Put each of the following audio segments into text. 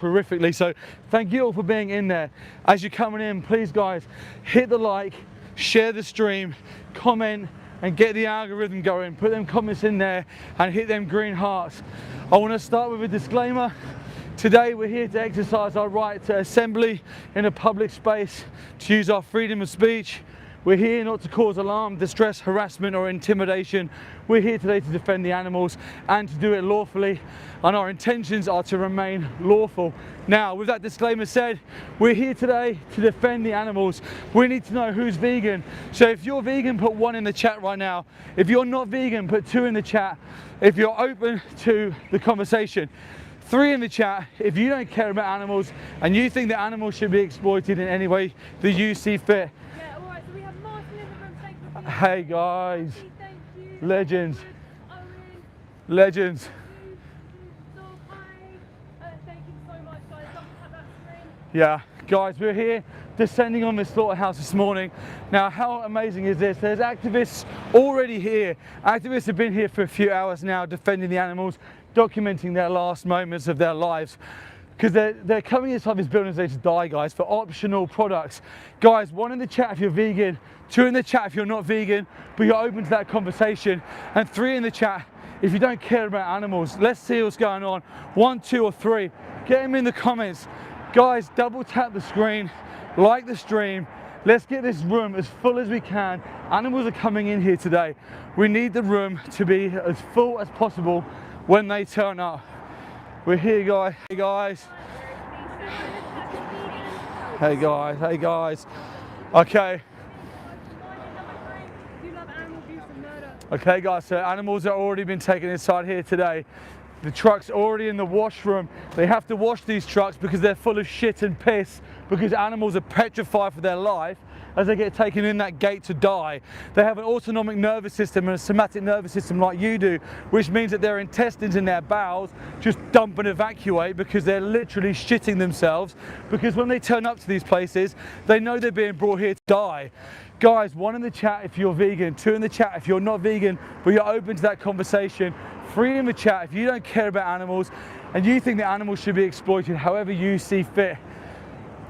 horrifically. So thank you all for being in there. As you're coming in, please guys, hit the like, share the stream, comment, and get the algorithm going. Put them comments in there and hit them green hearts. I want to start with a disclaimer. Today we're here to exercise our right to assembly in a public space, to use our freedom of speech. We're here not to cause alarm, distress, harassment or intimidation. We're here today to defend the animals and to do it lawfully, and our intentions are to remain lawful. Now, with that disclaimer said, we're here today to defend the animals. We need to know who's vegan. So if you're vegan, put 1 in the chat right now. If you're not vegan, put 2 in the chat. If you're open to the conversation, 3 in the chat if you don't care about animals and you think that animals should be exploited in any way that you see fit. Yeah, all right, so we have Martin in the room. Thank you. Hey guys, Thank you. legends, Owen, legends. thank you so much, guys. Don't tap that screen. Yeah, guys, we're here descending on the slaughterhouse this morning. Now, how amazing is this? There's activists already here. Activists have been here for a few hours now defending the animals, documenting their last moments of their lives, because they're coming inside these buildings to die, guys, for optional products. Guys, 1 in the chat if you're vegan, 2 in the chat if you're not vegan, but you're open to that conversation, and 3 in the chat if you don't care about animals. Let's see what's going on. 1, 2 or 3, get them in the comments. Guys, double tap the screen, like the stream. Let's get this room as full as we can. Animals are coming in here today. We need the room to be as full as possible when they turn up. We're here, guys. Hey guys. Hey guys. Hey guys. Okay. Okay guys, so animals have already been taken inside here today. The truck's already in the washroom. They have to wash these trucks because they're full of shit and piss, because animals are petrified for their life as they get taken in that gate to die. They have an autonomic nervous system and a somatic nervous system like you do, which means that their intestines and their bowels just dump and evacuate because they're literally shitting themselves, because when they turn up to these places, they know they're being brought here to die. Guys, 1 in the chat if you're vegan, 2 in the chat if you're not vegan, but you're open to that conversation, 3 in the chat if you don't care about animals and you think that animals should be exploited however you see fit.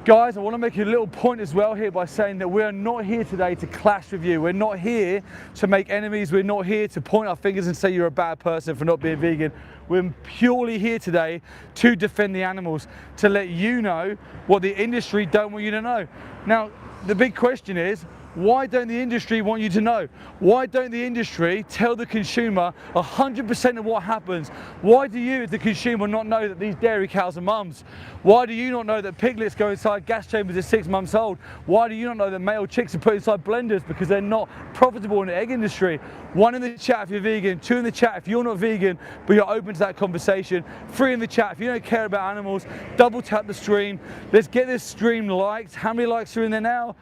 Guys, I want to make a little point as well here by saying that we're not here today to clash with you. We're not here to make enemies. We're not here to point our fingers and say you're a bad person for not being vegan. We're purely here today to defend the animals, to let you know what the industry don't want you to know. Now, the big question is, why don't the industry want you to know? Why don't the industry tell the consumer 100% of what happens? Why do you, the consumer, not know that these dairy cows are mums? Why do you not know that piglets go inside gas chambers at 6 months old? Why do you not know that male chicks are put inside blenders because they're not profitable in the egg industry? 1 in the chat if you're vegan, 2 in the chat if you're not vegan, but you're open to that conversation. 3 in the chat if you don't care about animals. Double tap the stream. Let's get this stream liked. How many likes are in there now?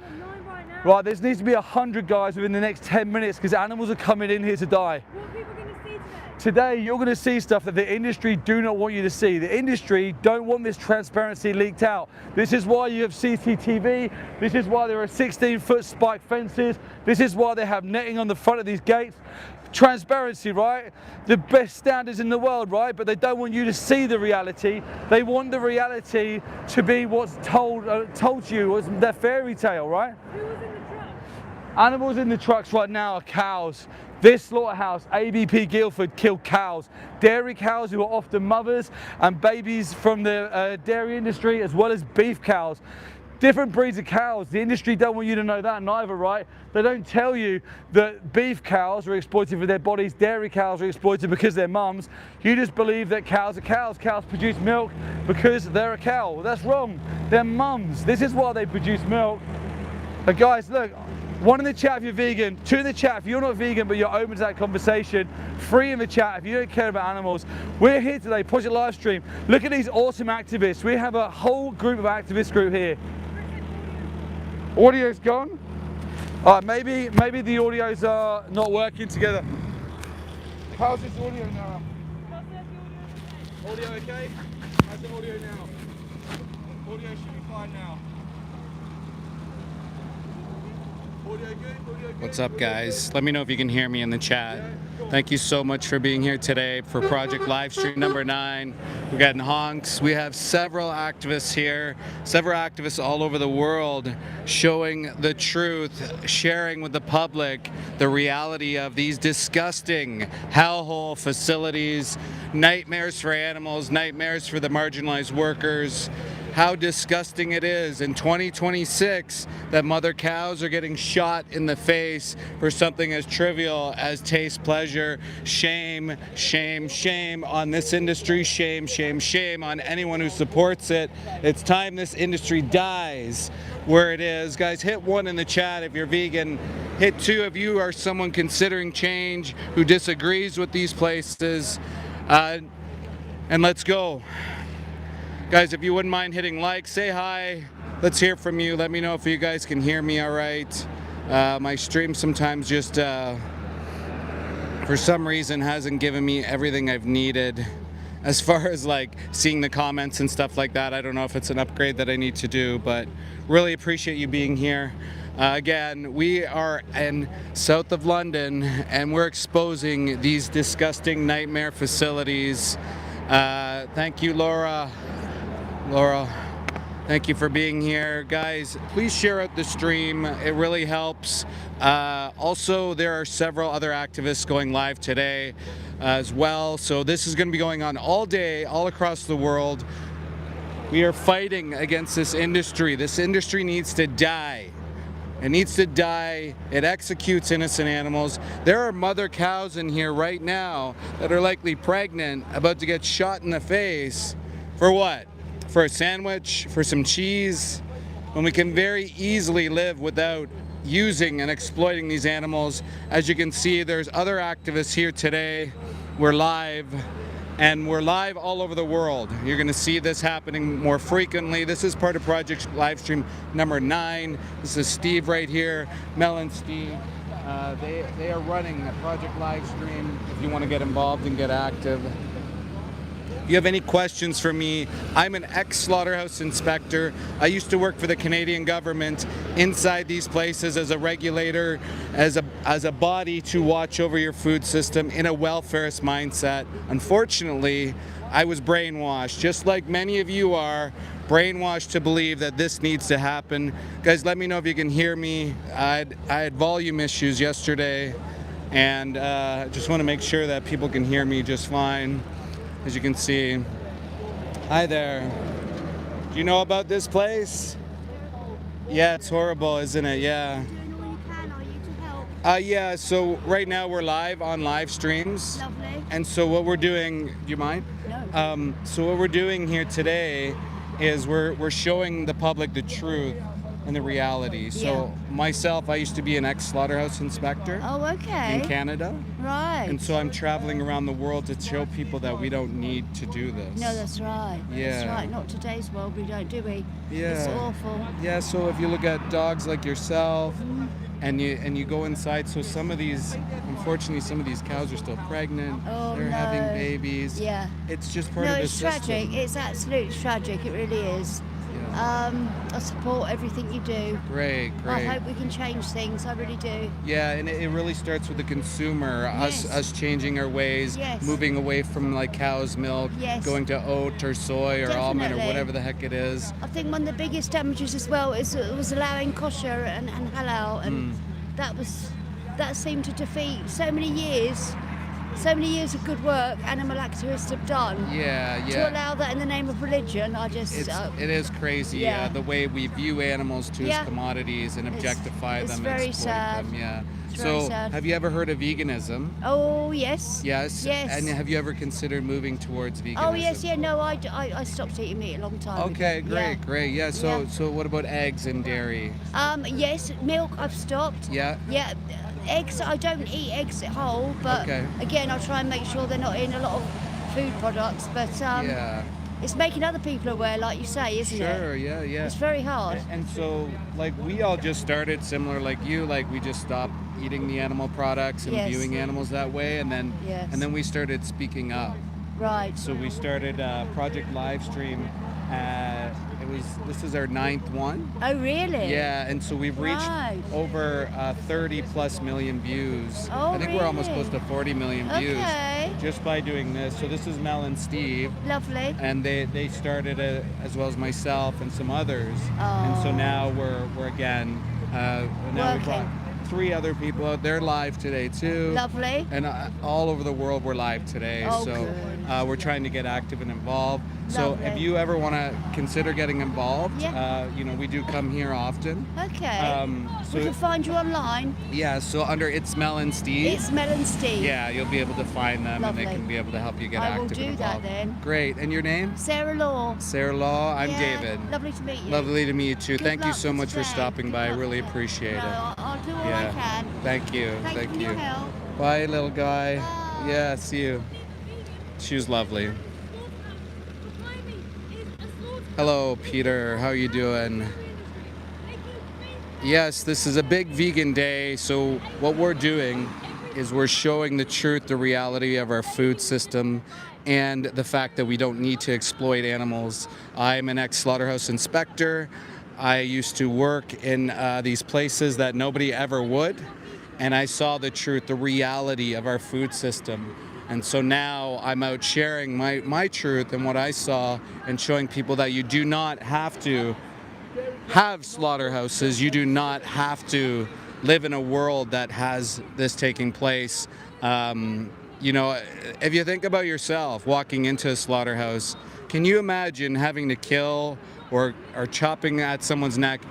Right, there needs to be 100 guys within the next 10 minutes because animals are coming in here to die. What are people going to see today? Today, you're going to see stuff that the industry do not want you to see. The industry don't want this transparency leaked out. This is why you have CCTV. This is why there are 16-foot spike fences. This is why they have netting on the front of these gates. Transparency, right? The best standards in the world, right? But they don't want you to see the reality. They want the reality to be what's told to you, what's their fairy tale, right? Who was in the truck? Animals in the trucks right now are cows. This slaughterhouse, ABP Guildford, killed cows. Dairy cows who are often mothers and babies from the dairy industry, as well as beef cows. Different breeds of cows. The industry don't want you to know that neither, right? They don't tell you that beef cows are exploited for their bodies, dairy cows are exploited because they're mums. You just believe that cows are cows. Cows produce milk because they're a cow. Well, that's wrong. They're mums. This is why they produce milk. But guys, look, 1 in the chat if you're vegan, 2 in the chat if you're not vegan but you're open to that conversation, 3 in the chat if you don't care about animals. We're here today, Project Livestream. Look at these awesome activists. We have a whole group of activist group here. Audio's gone? Maybe the audios are not working together. How's this audio now? Audio okay? How's the audio now? Audio should be fine now. What's up, guys? Let me know if you can hear me in the chat. Thank you so much for being here today for Project Livestream number 9. We're getting honks. We have several activists here, several activists all over the world showing the truth, sharing with the public the reality of these disgusting hellhole facilities, nightmares for animals, nightmares for the marginalized workers. How disgusting it is in 2026 that mother cows are getting shot in the face for something as trivial as taste pleasure. Shame, shame, shame on this industry. Shame, shame, shame on anyone who supports it. It's time this industry dies where it is. Guys, hit 1 in the chat if you're vegan. Hit 2 if you are someone considering change who disagrees with these places. And let's go. Guys, if you wouldn't mind hitting like, say hi. Let's hear from you. Let me know if you guys can hear me all right. My stream sometimes just, for some reason, hasn't given me everything I've needed. As far as like seeing the comments and stuff like that, I don't know if it's an upgrade that I need to do, but really appreciate you being here. Again, we are in south of London and we're exposing these disgusting nightmare facilities. Thank you, Laura, thank you for being here. Guys, please share out the stream. It really helps. Also, there are several other activists going live today as well. So this is going to be going on all day, all across the world. We are fighting against this industry. This industry needs to die. It needs to die. It executes innocent animals. There are mother cows in here right now that are likely pregnant, about to get shot in the face. For what? For a sandwich, for some cheese, when we can very easily live without using and exploiting these animals. As you can see, there's other activists here today. We're live, and we're live all over the world. You're gonna see this happening more frequently. This is part of Project Livestream number 9. This is Steve right here, Mel and Steve. They are running Project Livestream if you wanna get involved and get active. If you have any questions for me, I'm an ex-slaughterhouse inspector. I used to work for the Canadian government inside these places as a regulator, as a body to watch over your food system in a welfarist mindset. Unfortunately, I was brainwashed, just like many of you are, brainwashed to believe that this needs to happen. Guys, let me know if you can hear me. I had volume issues yesterday, and just want to make sure that people can hear me just fine. As you can see. Hi there. Do you know about this place? Yeah, it's horrible, isn't it? Yeah. Doing all you can, are you to help? Yeah, so right now we're live on live streams. Lovely. And so what we're doing, do you mind? No. So what we're doing here today is we're showing the public the truth and the reality. So myself, I used to be an ex-slaughterhouse inspector Oh, okay. in Canada. Right. And so I'm traveling around the world to show people that we don't need to do this. No, that's right. Yeah. That's right. Not today's world, we don't, do we? Yeah. It's awful. Yeah, so if you look at dogs like yourself and you go inside, so some of these, unfortunately, some of these cows are still pregnant. Oh, They're no. having babies. Yeah. It's just part No, of the it's system. tragic. It's absolutely tragic. It really is. I support everything you do. Great. I hope we can change things. I really do. Yeah, and it really starts with the consumer, Yes. us changing our ways, Yes. moving away from like cow's milk, Yes. going to oat or soy or almond or Definitely. whatever the heck it is. I think one of the biggest damages as well was allowing kosher and halal, and that seemed to defeat so many years of good work animal activists have done. Yeah. To allow that in the name of religion, I just It is crazy, yeah. the way we view animals too Yeah. as commodities and objectify it's them very and exploit sad. them. Yeah. It's very So, sad. have you ever heard of veganism? Oh yes. Yes. Yes. And have you ever considered moving towards veganism? Oh yes, yeah. No, I stopped eating meat a long time Okay, ago. great. Yeah. So Yeah. so what about eggs and dairy? Yes, milk I've stopped. Yeah. Yeah. Eggs, I don't eat eggs whole, but Okay. again, I try and make sure they're not in a lot of food products. But Yeah. it's making other people aware, like you say, isn't it? Sure. Yeah. It's very hard. And so, like, we all just started similar, like you, like we just stopped eating the animal products and Yes. viewing animals that way, and then Yes. we started speaking up. Right. So we started Project Livestream. It was this is our 9th one. Oh, really? Yeah, and so we've reached Right. over 30 plus million views. Oh, I think we're almost really? close to 40 million views Okay. just by doing this. So this is Mel and Steve, Lovely. and they started it as well as myself and some others. And so Oh. now we're again now we've got Working. 3 other people out there live today too. Lovely. And all over the world we're live today. Oh, so good. we're trying to get active and involved. So Lovely. if you ever want to consider getting involved, Yeah. we do come here often. Okay. So We can find you online. yeah, so under It's Mel and Steve. It's Mel and Steve. Yeah, you'll be able to find them and they Lovely. can be able to help you get I will active do and that involved. then. Great. And your name? Sarah Law. Sarah Law. I'm Yeah, David. Lovely to meet you. Lovely to meet you too. Good Thank you luck so much for today. stopping Good by. I luck really today. appreciate No, it. I'll do all I Yeah. can. Thank you. Thank you for your help. Bye, little guy. Bye. Yeah, see you. She was lovely. Hello, Peter. How you doing? Yes, this is a big vegan day. So what we're doing is we're showing the truth, the reality of our food system, and the fact that we don't need to exploit animals. I'm an ex-slaughterhouse inspector. I used to work in these places that nobody ever would, and I saw the truth, the reality of our food system. And so now I'm out sharing my truth and what I saw and showing people that you do not have to have slaughterhouses. You do not have to live in a world that has this taking place. If you think about yourself walking into a slaughterhouse, can you imagine having to kill or chopping at someone's neck?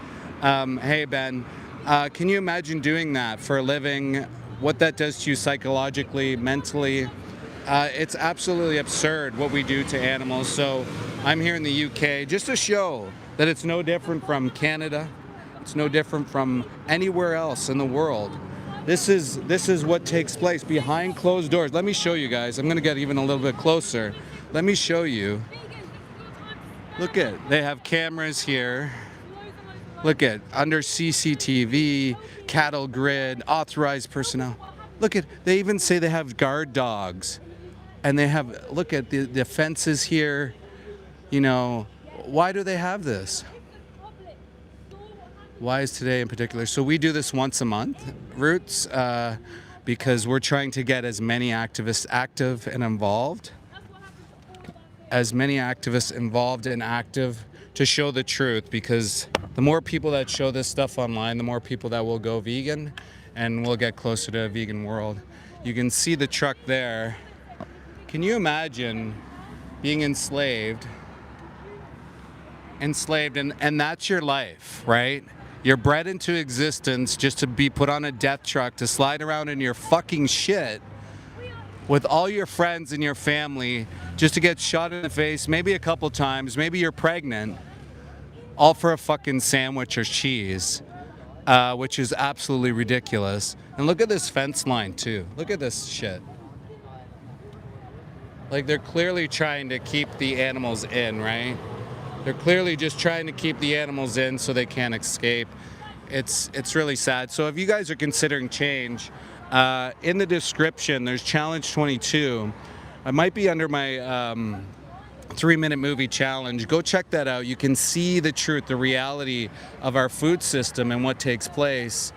Hey, Ben, can you imagine doing that for a living? What that does to you psychologically, mentally? It's absolutely absurd what we do to animals. So I'm here in the UK just to show that it's no different from Canada. It's no different from anywhere else in the world. This is what takes place behind closed doors. Let me show you guys. I'm gonna get even a little bit closer. Let me show you. Look at, they have cameras here. Look at, under CCTV, cattle grid, authorized personnel. Look at, they even say they have guard dogs. And they have, look at the fences here. Why do they have this? Why is today in particular? So we do this once a month, Roots, because we're trying to get as many activists active and involved. As many activists involved and active to show the truth, because the more people that show this stuff online, the more people that will go vegan and we'll get closer to a vegan world. You can see the truck there. Can you imagine being enslaved and that's your life, right? You're bred into existence just to be put on a death truck to slide around in your fucking shit with all your friends and your family just to get shot in the face, maybe a couple times, maybe you're pregnant, all for a fucking sandwich or cheese, which is absolutely ridiculous. And look at this fence line too. Look at this shit. Like, they're clearly trying to keep the animals in, right? They're clearly just trying to keep the animals in so they can't escape. It's really sad. So if you guys are considering change, in the description there's Challenge 22. I might be under my 3-minute movie challenge. Go check that out. You can see the truth, the reality of our food system and what takes place.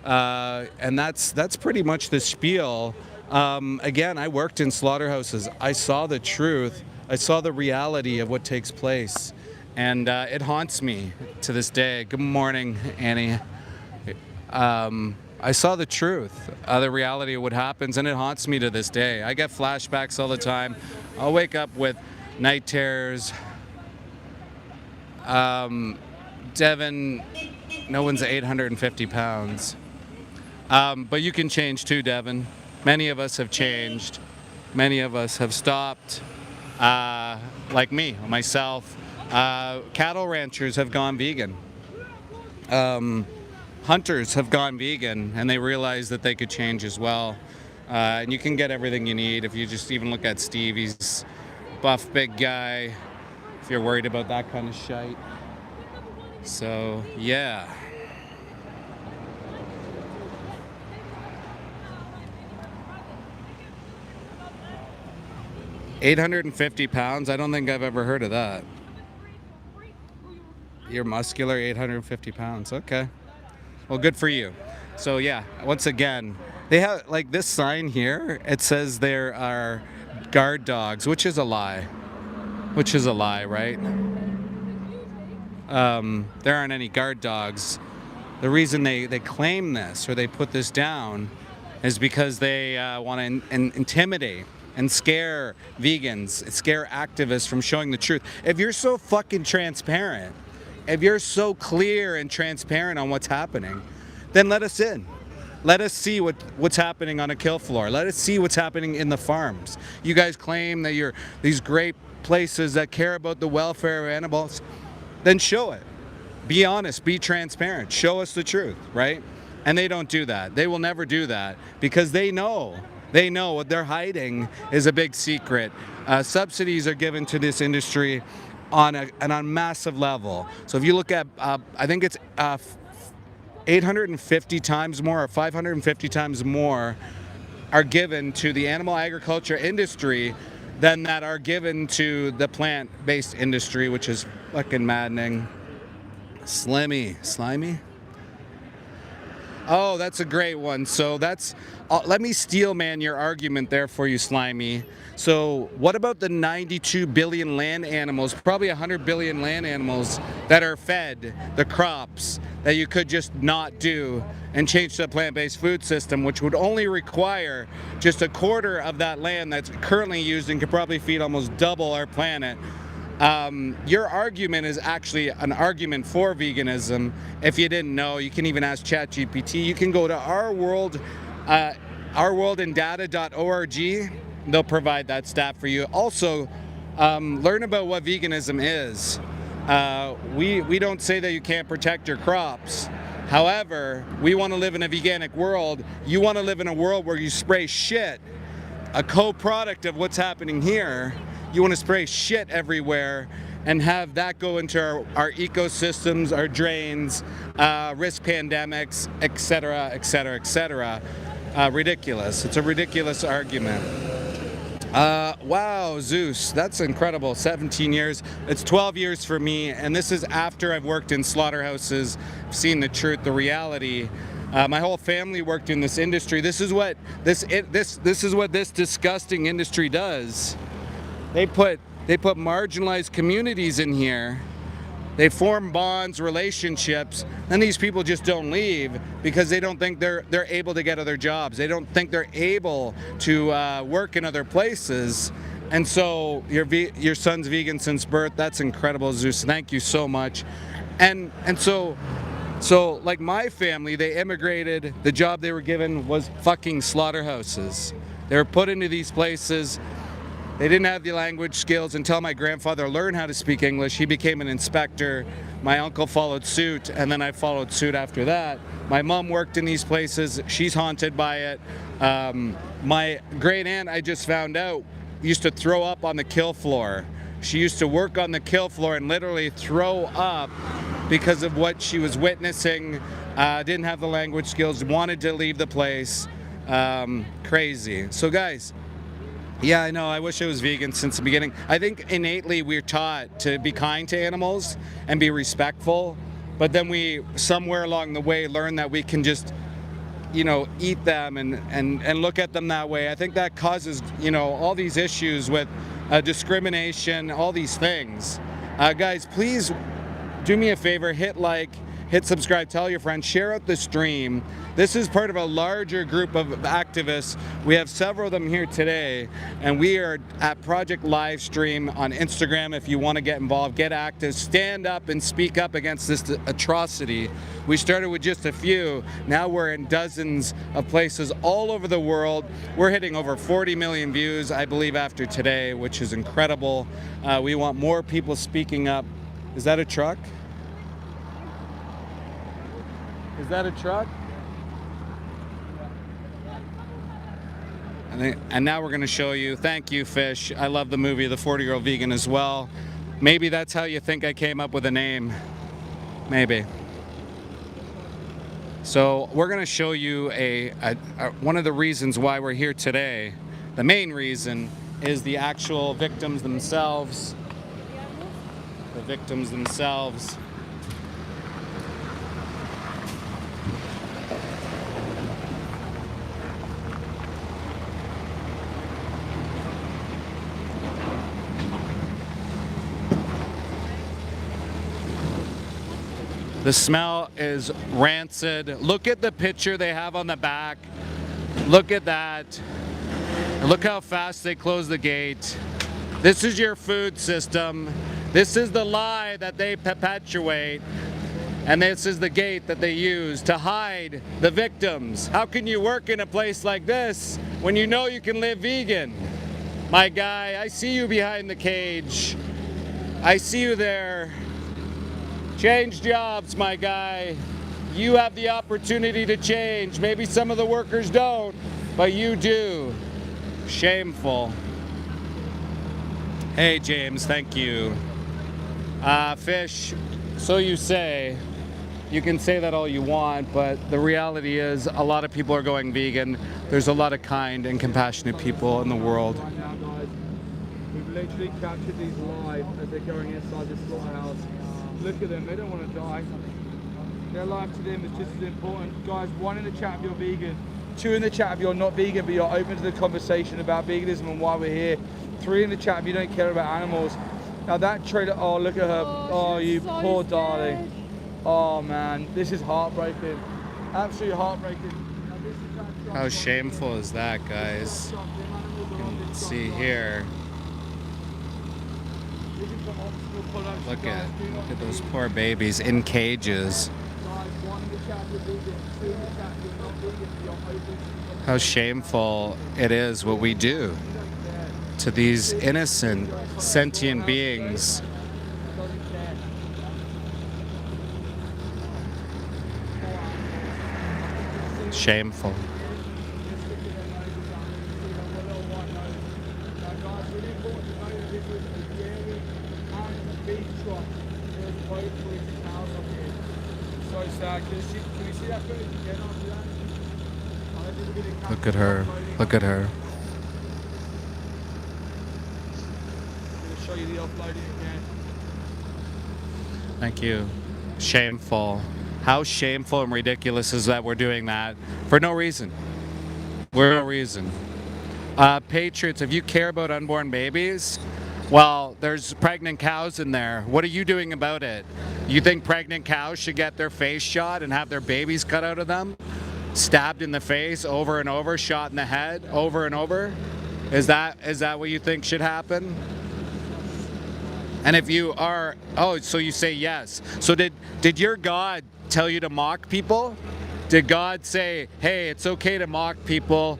And that's pretty much the spiel. Again, I worked in slaughterhouses. I saw the truth. I saw the reality of what takes place. And it haunts me to this day. Good morning, Annie. I saw the truth, the reality of what happens, and it haunts me to this day. I get flashbacks all the time. I'll wake up with night terrors. Devin, no one's 850 pounds. But you can change too, Devin. Many of us have changed. Many of us have stopped, like me, myself. Cattle ranchers have gone vegan. Hunters have gone vegan, and they realize that they could change as well. And you can get everything you need if you just even look at Steve. He's buff, big guy, if you're worried about that kind of shite. So, yeah. £850? I don't think I've ever heard of that. You're muscular, 850 pounds. Okay. Well, good for you. So yeah, once again, they have like this sign here. It says there are guard dogs, which is a lie. Which is a lie, right? There aren't any guard dogs. The reason they claim this or they put this down is because they want to intimidate and scare vegans, scare activists from showing the truth. If you're so fucking transparent, if you're so clear and transparent on what's happening, then let us in. Let us see what's happening on a kill floor. Let us see what's happening in the farms. You guys claim that you're these great places that care about the welfare of animals. Then show it. Be honest, be transparent. Show us the truth, right? And they don't do that. They will never do that because they know what they're hiding is a big secret. Subsidies are given to this industry on a massive level. So if you look at, I think it's 850 times more or 550 times more are given to the animal agriculture industry than that are given to the plant-based industry, which is fucking maddening. Slimy? Oh, that's a great one. So that's, let me steel man your argument there for you, Slimy. So what about the 92 billion land animals, probably 100 billion land animals that are fed the crops that you could just not do and change to a plant-based food system, which would only require just a quarter of that land that's currently used and could probably feed almost double our planet. Your argument is actually an argument for veganism. If you didn't know, you can even ask ChatGPT. You can go to ourworldindata.org. They'll provide that stat for you. Also, learn about what veganism is. We don't say that you can't protect your crops. However, we want to live in a veganic world. You want to live in a world where you spray shit, a co-product of what's happening here. You want to spray shit everywhere and have that go into our ecosystems, our drains, risk pandemics, etc., etc., etc. Ridiculous. It's a ridiculous argument. Wow, Zeus, that's incredible. 17 years. It's 12 years for me, and this is after I've worked in slaughterhouses, seen the truth, the reality. My whole family worked in this industry. This is what this disgusting industry does. They put marginalized communities in here. They form bonds, relationships, and these people just don't leave because they don't think they're able to get other jobs. They don't think they're able to work in other places. And so your son's vegan since birth. That's incredible, Zeus. Thank you so much. And so like my family, they immigrated. The job they were given was fucking slaughterhouses. They were put into these places. They didn't have the language skills until my grandfather learned how to speak English. He became an inspector. My uncle followed suit, and then I followed suit after that. My mom worked in these places. She's haunted by it. My great aunt, I just found out, used to throw up on the kill floor. She used to work on the kill floor and literally throw up because of what she was witnessing. Didn't have the language skills, wanted to leave the place. Crazy. So guys, yeah, I know. I wish I was vegan since the beginning. I think innately we're taught to be kind to animals and be respectful, but then we somewhere along the way learn that we can just, eat them and look at them that way. I think that causes, all these issues with discrimination, all these things. Guys, please do me a favor, hit like, hit subscribe, tell your friends, share out the stream. This is part of a larger group of activists. We have several of them here today, and we are at Project Livestream on Instagram. If you want to get involved, get active, stand up and speak up against this atrocity. We started with just a few. Now we're in dozens of places all over the world. We're hitting over 40 million views, I believe, after today, which is incredible. We want more people speaking up. Is that a truck? Is that a truck? And now we're going to show you. Thank you, Fish. I love the movie The 40-Year-Old Vegan as well. Maybe that's how you think I came up with a name. Maybe. So we're going to show you one of the reasons why we're here today. The main reason is the actual victims themselves. The victims themselves. The smell is rancid. Look at the picture they have on the back. Look at that. Look how fast they close the gate. This is your food system. This is the lie that they perpetuate. And this is the gate that they use to hide the victims. How can you work in a place like this when you know you can live vegan? My guy, I see you behind the cage. I see you there. Change jobs, my guy. You have the opportunity to change. Maybe some of the workers don't, but you do. Shameful. Hey, James, thank you. Fish, so you say. You can say that all you want, but the reality is a lot of people are going vegan. There's a lot of kind and compassionate people in the world. Right now, guys, we've literally captured these live as they're going inside the slaughterhouse. Look at them, they don't want to die. Their life to them is just as important. Guys, 1 in the chat if you're vegan, 2 in the chat if you're not vegan but you're open to the conversation about veganism and why we're here, 3 in the chat if you don't care about animals. Now that trailer, oh look at her, oh you so poor sad. darling. Oh man, this is heartbreaking. Absolutely heartbreaking. Now, this is that truck How right shameful is that, guys? here. The animals are on You can this see truck. here. This is the optional production, Look guys. Do not at those be- poor babies in cages. Guys, 1 in the chat if you're vegan, 2 in the chat if you're not vegan, you're open to the How shameful it is what we do to these innocent, sentient beings. Shameful. So sad. Can we see that footage again after that? Look at her. Look at her. I'm going to show you the uploading again. Thank you. Shameful. How shameful and ridiculous is that we're doing that for no reason. For no reason. Patriots, if you care about unborn babies, well, there's pregnant cows in there. What are you doing about it? You think pregnant cows should get their face shot and have their babies cut out of them? Stabbed in the face over and over, shot in the head over and over? Is that what you think should happen? And if you are, oh, so you say yes. So did your God tell you to mock people? Did God say, hey, it's okay to mock people?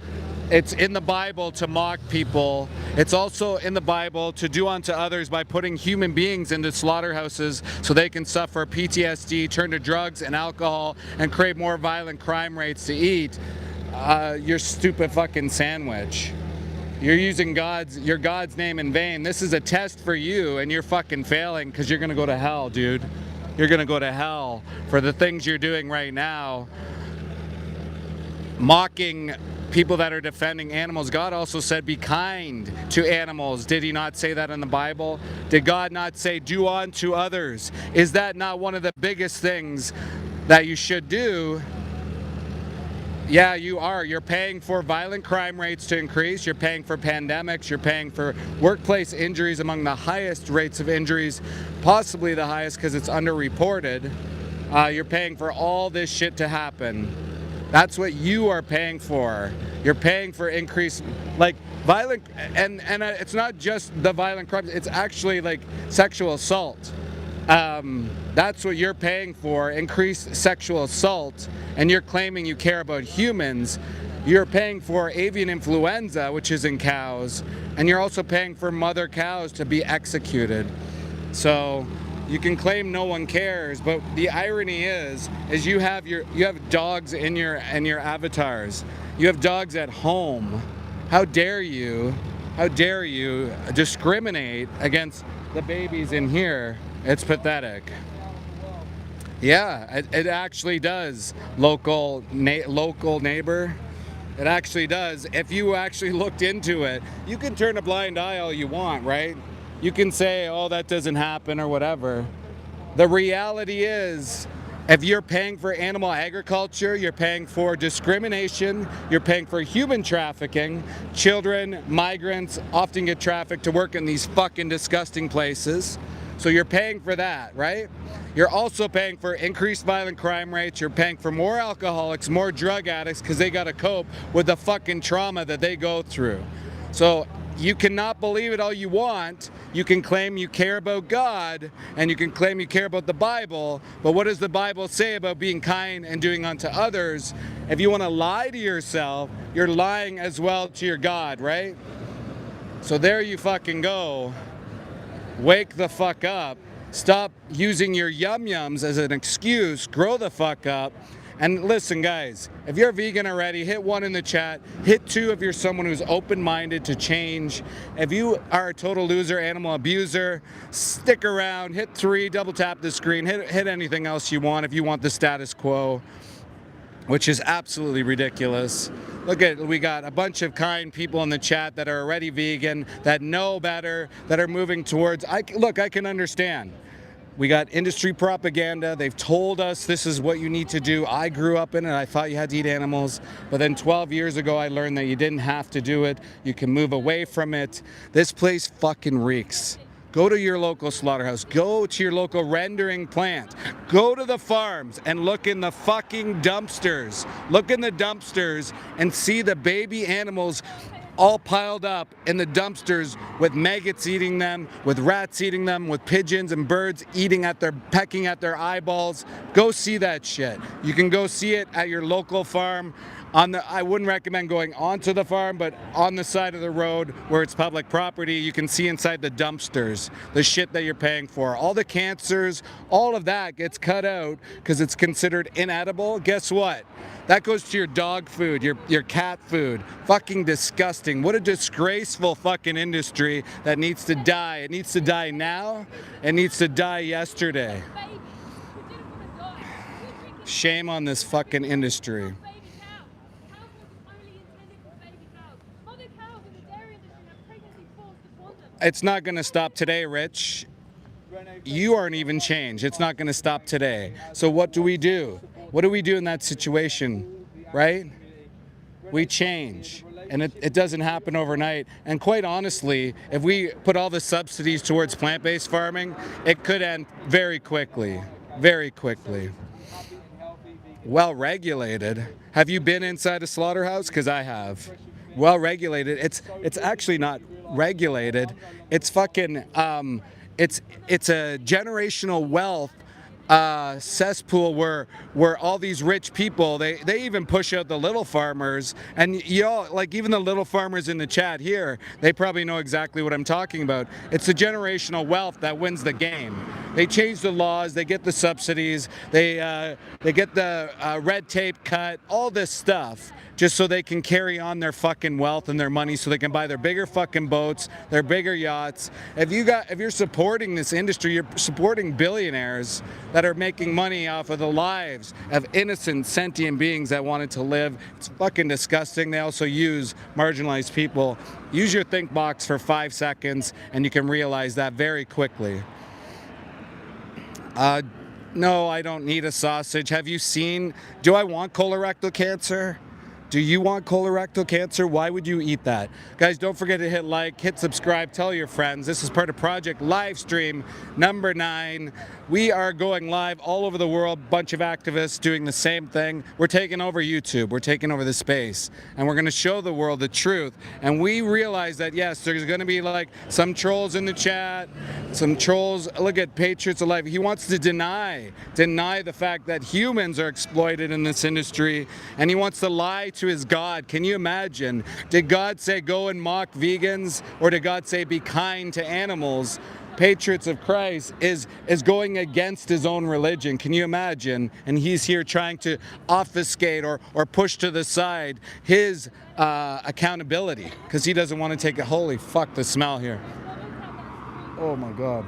It's in the Bible to mock people. It's also in the Bible to do unto others by putting human beings into slaughterhouses so they can suffer PTSD, turn to drugs and alcohol, and crave more violent crime rates to eat your stupid fucking sandwich. You're using your God's name in vain. This is a test for you, and you're fucking failing because you're gonna go to hell, dude. You're gonna go to hell for the things you're doing right now. Mocking people that are defending animals. God also said, be kind to animals. Did he not say that in the Bible? Did God not say, do unto others? Is that not one of the biggest things that you should do? Yeah, you are. You're paying for violent crime rates to increase. You're paying for pandemics. You're paying for workplace injuries among the highest rates of injuries, possibly the highest because it's underreported. You're paying for all this shit to happen. That's what you are paying for. You're paying for increased, like violent, and it's not just the violent crimes. It's actually like sexual assault. That's what you're paying for, increased sexual assault, and you're claiming you care about humans. You're paying for avian influenza, which is in cows, and you're also paying for mother cows to be executed. So you can claim no one cares, but the irony is you have dogs in your avatars. You have dogs at home. How dare you discriminate against the babies in here? It's pathetic. Yeah, it actually does, local neighbor. It actually does. If you actually looked into it, you can turn a blind eye all you want, right? You can say, oh, that doesn't happen or whatever. The reality is, if you're paying for animal agriculture, you're paying for discrimination, you're paying for human trafficking. Children, migrants often get trafficked to work in these fucking disgusting places. So you're paying for that, right? You're also paying for increased violent crime rates. You're paying for more alcoholics, more drug addicts, because they got to cope with the fucking trauma that they go through. So you cannot believe it all you want. You can claim you care about God, and you can claim you care about the Bible, but what does the Bible say about being kind and doing unto others? If you want to lie to yourself, you're lying as well to your God, right? So there you fucking go. Wake the fuck up. Stop using your yum-yums as an excuse. Grow the fuck up. And listen, guys, if you're vegan already, hit 1 in the chat. Hit 2 if you're someone who's open-minded to change. If you are a total loser, animal abuser, stick around. Hit 3, double tap the screen. Hit anything else you want if you want the status quo, which is absolutely ridiculous. Look at, we got a bunch of kind people in the chat that are already vegan, that know better, that are moving towards, look, I can understand. We got industry propaganda. They've told us this is what you need to do. I grew up in it. I thought you had to eat animals. But then 12 years ago, I learned that you didn't have to do it. You can move away from it. This place fucking reeks. Go to your local slaughterhouse. Go to your local rendering plant. Go to the farms and look in the fucking dumpsters. Look in the dumpsters and see the baby animals all piled up in the dumpsters with maggots eating them, with rats eating them, with pigeons and birds pecking at their eyeballs. Go see that shit. You can go see it at your local farm. I wouldn't recommend going onto the farm, but on the side of the road where it's public property, you can see inside the dumpsters the shit that you're paying for. All the cancers, all of that gets cut out because it's considered inedible. Guess what? That goes to your dog food, your cat food. Fucking disgusting. What a disgraceful fucking industry that needs to die. It needs to die now. It needs to die yesterday. Baby, you didn't want to die. You're drinking Shame on this fucking industry. baby cow. Cow milk is only intended for baby cows. Other cows in the dairy industry have pregnancy forced upon them. It's not going to stop today, Rich. You aren't even changed. It's not going to stop today. So what do we do? What do we do in that situation, right? We change. And it doesn't happen overnight. And quite honestly, if we put all the subsidies towards plant-based farming, it could end very quickly. Very quickly. Well regulated. Have you been inside a slaughterhouse? Because I have. Well regulated. It's actually not regulated. It's fucking it's a generational wealth cesspool where all these rich people, they even push out the little farmers, and like even the little farmers in the chat here, they probably know exactly what I'm talking about. It's the generational wealth that wins the game. They change the laws, they get the subsidies, they get the red tape cut, all this stuff, just so they can carry on their fucking wealth and their money, so they can buy their bigger fucking boats, their bigger yachts. If you're supporting this industry, you're supporting billionaires that are making money off of the lives of innocent sentient beings that wanted to live. It's fucking disgusting. They also use marginalized people. Use your think box for 5 seconds and you can realize that very quickly. No, I don't need a sausage. Have you seen, do I want colorectal cancer? Do you want colorectal cancer? Why would you eat that? Guys, don't forget to hit like, hit subscribe, tell your friends. This is part of Project Livestream number 9. We are going live all over the world, bunch of activists doing the same thing. We're taking over YouTube, we're taking over the space, and we're gonna show the world the truth. And we realize that, yes, there's gonna be like some trolls in the chat, some trolls. Look at Patriots Alive. He wants to deny the fact that humans are exploited in this industry, and he wants to lie to his God. Can you imagine? Did God say go and mock vegans, or did God say be kind to animals? Patriots of Christ is going against his own religion. Can you imagine? And he's here trying to obfuscate or push to the side his accountability because he doesn't want to take it. Holy fuck, the smell here. Oh my God.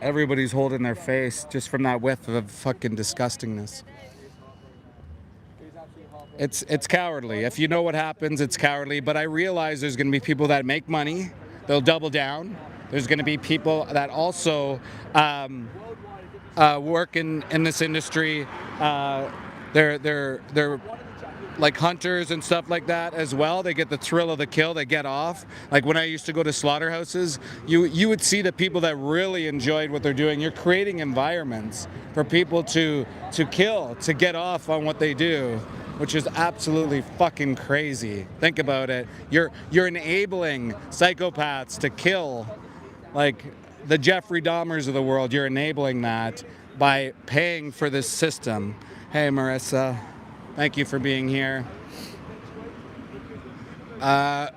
Everybody's holding their face just from that whiff of fucking disgustingness. It's cowardly. If you know what happens, it's cowardly. But I realize there's going to be people that make money. They'll double down. There's going to be people that also work in this industry. They're like hunters and stuff like that as well. They get the thrill of the kill. They get off. Like when I used to go to slaughterhouses, you would see the people that really enjoyed what they're doing. You're creating environments for people to kill, to get off on what they do, which is absolutely fucking crazy. Think about it. You're enabling psychopaths to kill, like the Jeffrey Dahmers of the world. You're enabling that by paying for this system. Hey, Marissa. Thank you for being here. I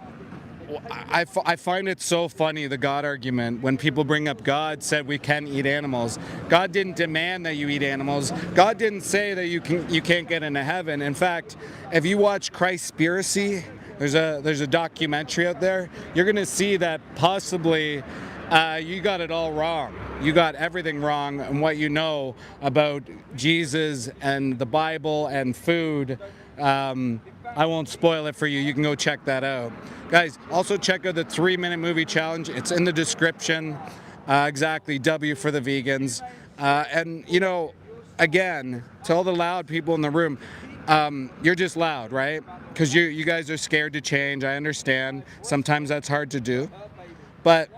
find it so funny, the God argument, when people bring up God said we can eat animals. God didn't demand that you eat animals. God didn't say that you can't get into heaven. In fact, if you watch Christspiracy, there's a documentary out there, you're going to see that possibly you got it all wrong. You got everything wrong and what you know about Jesus and the Bible and food. I won't spoil it for you. You can go check that out. Guys, also check out the 3-minute movie challenge. It's in the description. Exactly, W for the vegans. And, you know, again, to all the loud people in the room, you're just loud, right? Because you guys are scared to change. I understand. Sometimes that's hard to do. But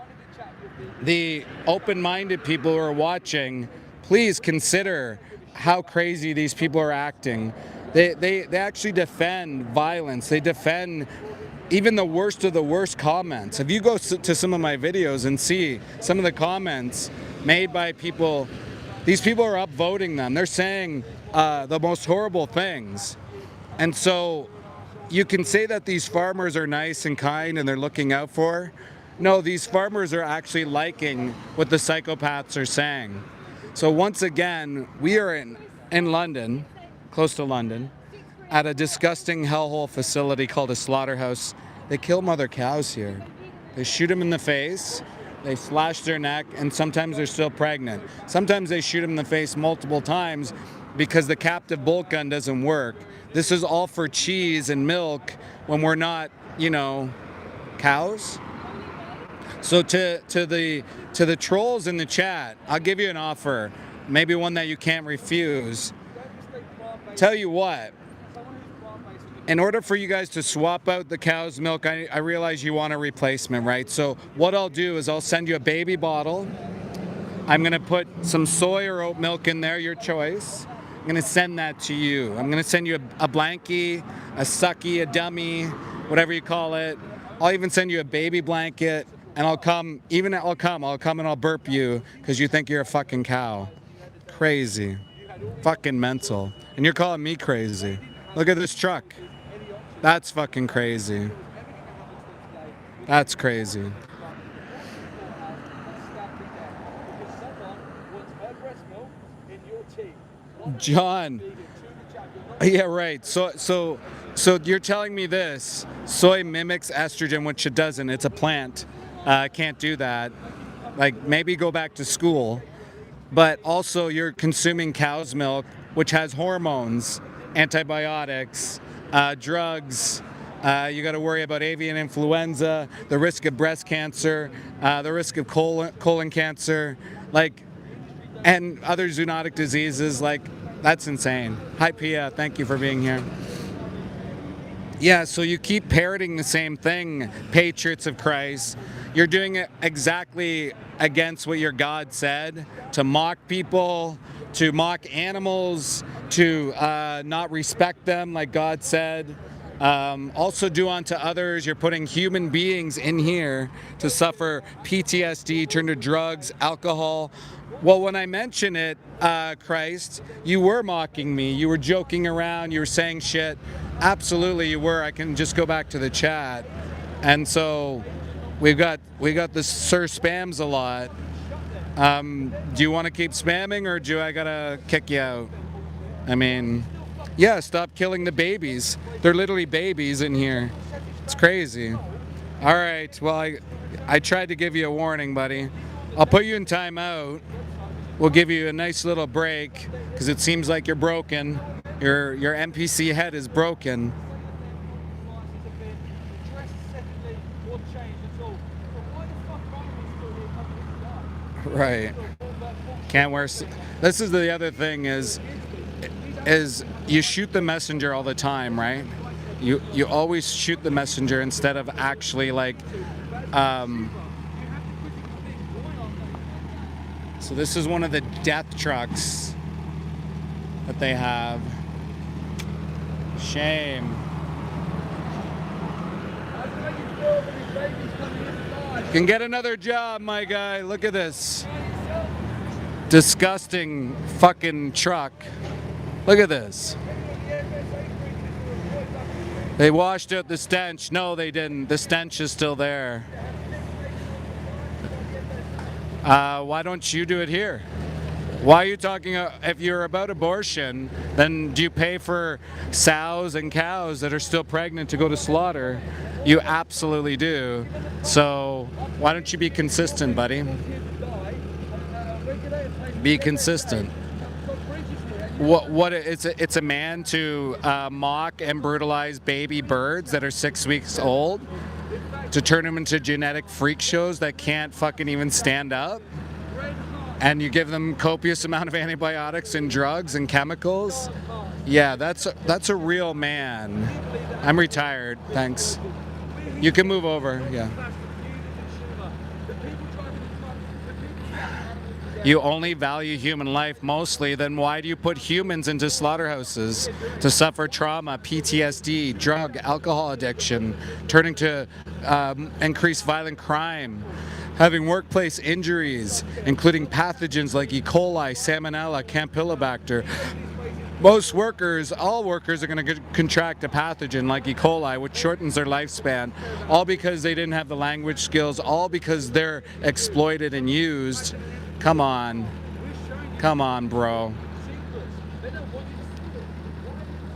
the open-minded people who are watching, please consider how crazy these people are acting. They actually defend violence. They defend even the worst of the worst comments. If you go to some of my videos and see some of the comments made by people, these people are upvoting them. They're saying the most horrible things. And so you can say that these farmers are nice and kind and they're looking out for. No, these farmers are actually liking what the psychopaths are saying. So once again, we are in London, close to London, at a disgusting hellhole facility called a slaughterhouse. They kill mother cows here. They shoot them in the face, they slash their neck, and sometimes they're still pregnant. Sometimes they shoot them in the face multiple times because the captive bolt gun doesn't work. This is all for cheese and milk when we're not, you know, cows. So to the trolls in the chat, I'll give you an offer, maybe one that you can't refuse. Tell you what, in order for you guys to swap out the cow's milk, I realize you want a replacement, right? So what I'll do is I'll send you a baby bottle. I'm gonna put some soy or oat milk in there, your choice. I'm gonna send that to you. I'm gonna send you a blankie, a sucky, a dummy, whatever you call it. I'll even send you a baby blanket. And I'll come and I'll burp you because you think you're a fucking cow. Crazy. Fucking mental. And you're calling me crazy. Look at this truck. That's fucking crazy. That's crazy. John. Yeah, right. So you're telling me this. Soy mimics estrogen, which it doesn't. It's a plant. Can't do that. Like, maybe go back to school. But also you're consuming cow's milk, which has hormones, antibiotics, drugs. You got to worry about avian influenza, the risk of breast cancer, the risk of colon cancer, like, and other zoonotic diseases. Like, that's insane. Hi, Pia. Thank you for being here. Yeah, so you keep parroting the same thing, patriots of Christ. You're doing it exactly against what your God said, to mock people, to mock animals, to not respect them like God said. Also do unto others. You're putting human beings in here to suffer PTSD, turn to drugs, alcohol. Well, when I mention it, Christ, you were mocking me. You were joking around. You were saying shit. Absolutely, you were. I can just go back to the chat. And so we got the Sir Spams a lot. Do you want to keep spamming, or do I gotta kick you out? I mean, yeah, stop killing the babies. They're literally babies in here. It's crazy. All right, well, I tried to give you a warning, buddy. I'll put you in timeout. We'll give you a nice little break because it seems like you're broken. Your NPC head is broken. Right. Can't wear. This is the other thing is, is you shoot the messenger all the time, right? You always shoot the messenger instead of actually like. So this is one of the death trucks that they have. Shame. Can get another job, my guy. Look at this. Disgusting fucking truck. Look at this. They washed out the stench. No, they didn't. The stench is still there. Why don't you do it here? Why are you talking, if you're about abortion, then do you pay for sows and cows that are still pregnant to go to slaughter? You absolutely do. So why don't you be consistent, buddy? Be consistent. It's a man to mock and brutalize baby birds that are 6 weeks old, to turn them into genetic freak shows that can't fucking even stand up, and you give them copious amount of antibiotics and drugs and chemicals. Yeah, that's a real man. I'm retired, thanks. You can move over, yeah. You only value human life mostly, then why do you put humans into slaughterhouses to suffer trauma, PTSD, drug, alcohol addiction, turning to increased violent crime, having workplace injuries, including pathogens like E. coli, Salmonella, Campylobacter? Most workers, all workers are going to contract a pathogen like E. coli, which shortens their lifespan, all because they didn't have the language skills, all because they're exploited and used. Come on, bro.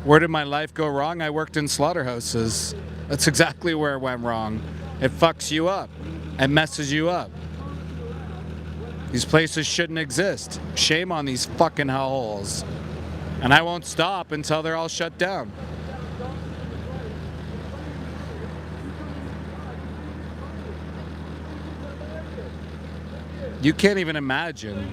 Where did my life go wrong? I worked in slaughterhouses. That's exactly where it went wrong. It fucks you up. It messes you up. These places shouldn't exist. Shame on these fucking hellholes. And I won't stop until they're all shut down. You can't even imagine.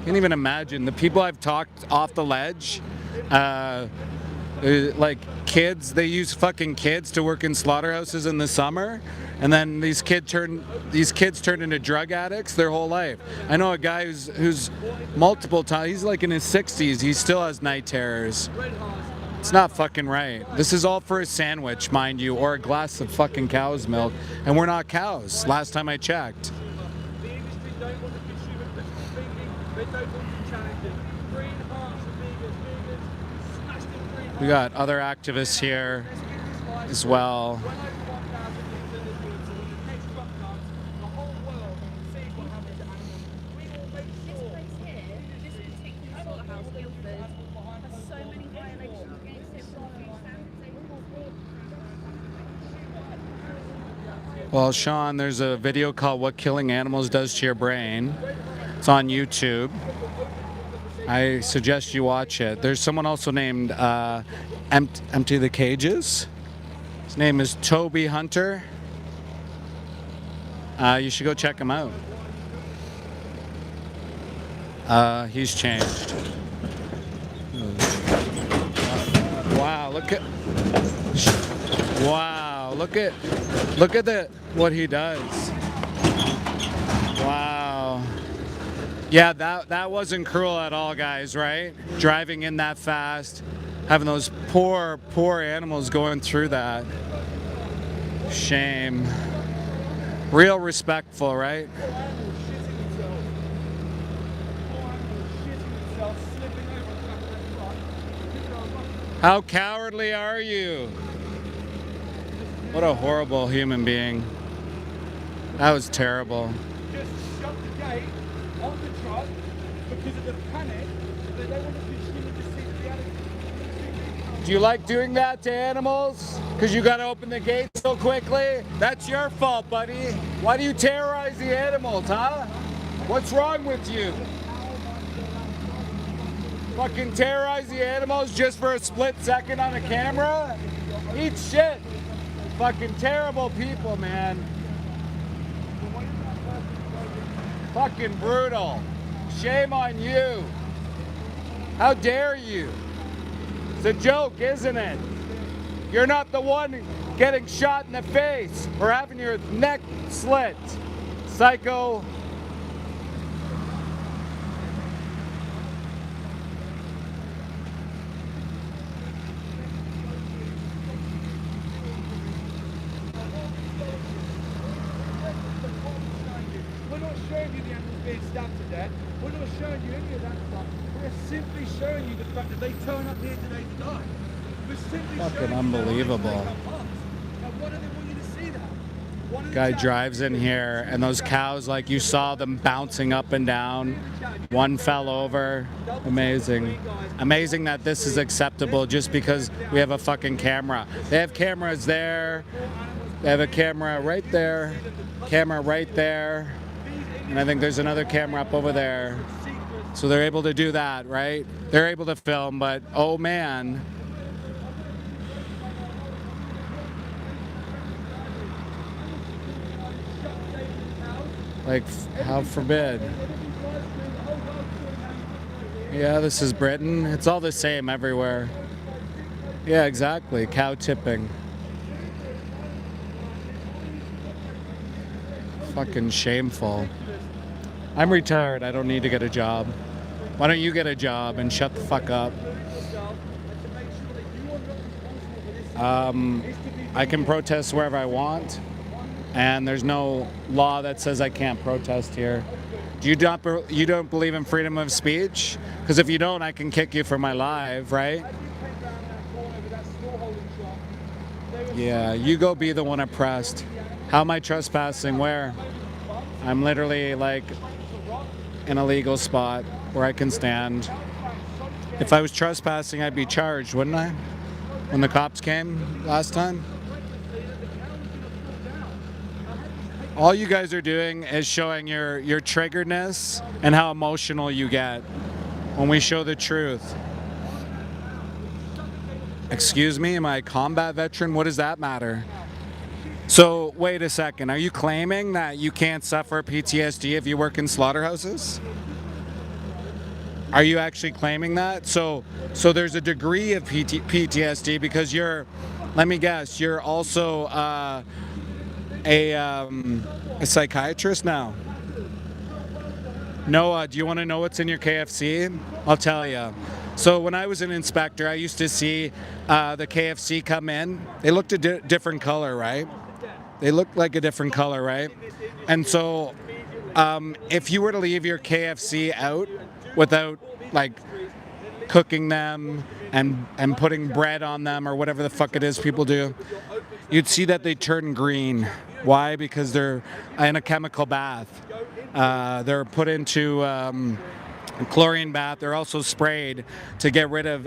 The people I've talked off the ledge, like kids, they use fucking kids to work in slaughterhouses in the summer, and then these kids turn into drug addicts their whole life. I know a guy who's multiple times, he's like in his 60s, he still has night terrors. It's not fucking right. This is all for a sandwich, mind you, or a glass of fucking cow's milk, and we're not cows, last time I checked. We got other activists here as well. Well, Sean, there's a video called What Killing Animals Does to Your Brain. It's on YouTube. I suggest you watch it. There's someone also named Empty the Cages. His name is Toby Hunter. You should go check him out. He's changed. Wow, look at what he does. Wow. Yeah, that wasn't cruel at all, guys, right? Driving in that fast, having those poor animals going through that. Shame. Real respectful, right? How cowardly are you? What a horrible human being. That was terrible. Just shut the gate on the truck because of the panic that they want to consume and just see the animals. Do you like doing that to animals? Because you got to open the gate so quickly? That's your fault, buddy. Why do you terrorize the animals, huh? What's wrong with you? Fucking terrorize the animals just for a split second on a camera? Eat shit. Fucking terrible people, man. Fucking brutal. Shame on you. How dare you? It's a joke, isn't it? You're not the one getting shot in the face or having your neck slit. Psycho. We're not showing you the animals being stabbed to death. We're not showing you any of that stuff. We're simply showing you the fact that they turn up here today to die. We're simply Fucking showing you unbelievable. that they come up. Now, why do they want you to see that? Why do they Guy tell- drives in here and those cows, like you saw them bouncing up and down. One fell over. Amazing. Amazing that this is acceptable just because we have a fucking camera. They have cameras there. They have a camera right there. Camera right there. And I think there's another camera up over there. So they're able to do that, right? They're able to film, but oh man. Like, how forbid? Yeah, this is Britain. It's all the same everywhere. Yeah, exactly. Cow tipping. Fucking shameful. I'm retired. I don't need to get a job. Why don't you get a job and shut the fuck up? I can protest wherever I want, and there's no law that says I can't protest here. You don't believe in freedom of speech? Because if you don't, I can kick you for my live, right? Yeah, you go be the one oppressed. How am I trespassing? Where? I'm literally like in a legal spot where I can stand. If I was trespassing, I'd be charged, wouldn't I? When the cops came last time? All you guys are doing is showing your triggeredness and how emotional you get when we show the truth. Excuse me, am I a combat veteran? What does that matter? So, wait a second. Are you claiming that you can't suffer PTSD if you work in slaughterhouses? Are you actually claiming that? So there's a degree of PTSD because you're, let me guess, you're also a psychiatrist now. Noah, do you want to know what's in your KFC? I'll tell you. So when I was an inspector, I used to see the KFC come in. They looked a different color, right? They looked like a different color, right? And so if you were to leave your KFC out without like cooking them and putting bread on them or whatever the fuck it is people do, you'd see that they turn green. Why? Because they're in a chemical bath. They're put into a chlorine bath. They're also sprayed to get rid of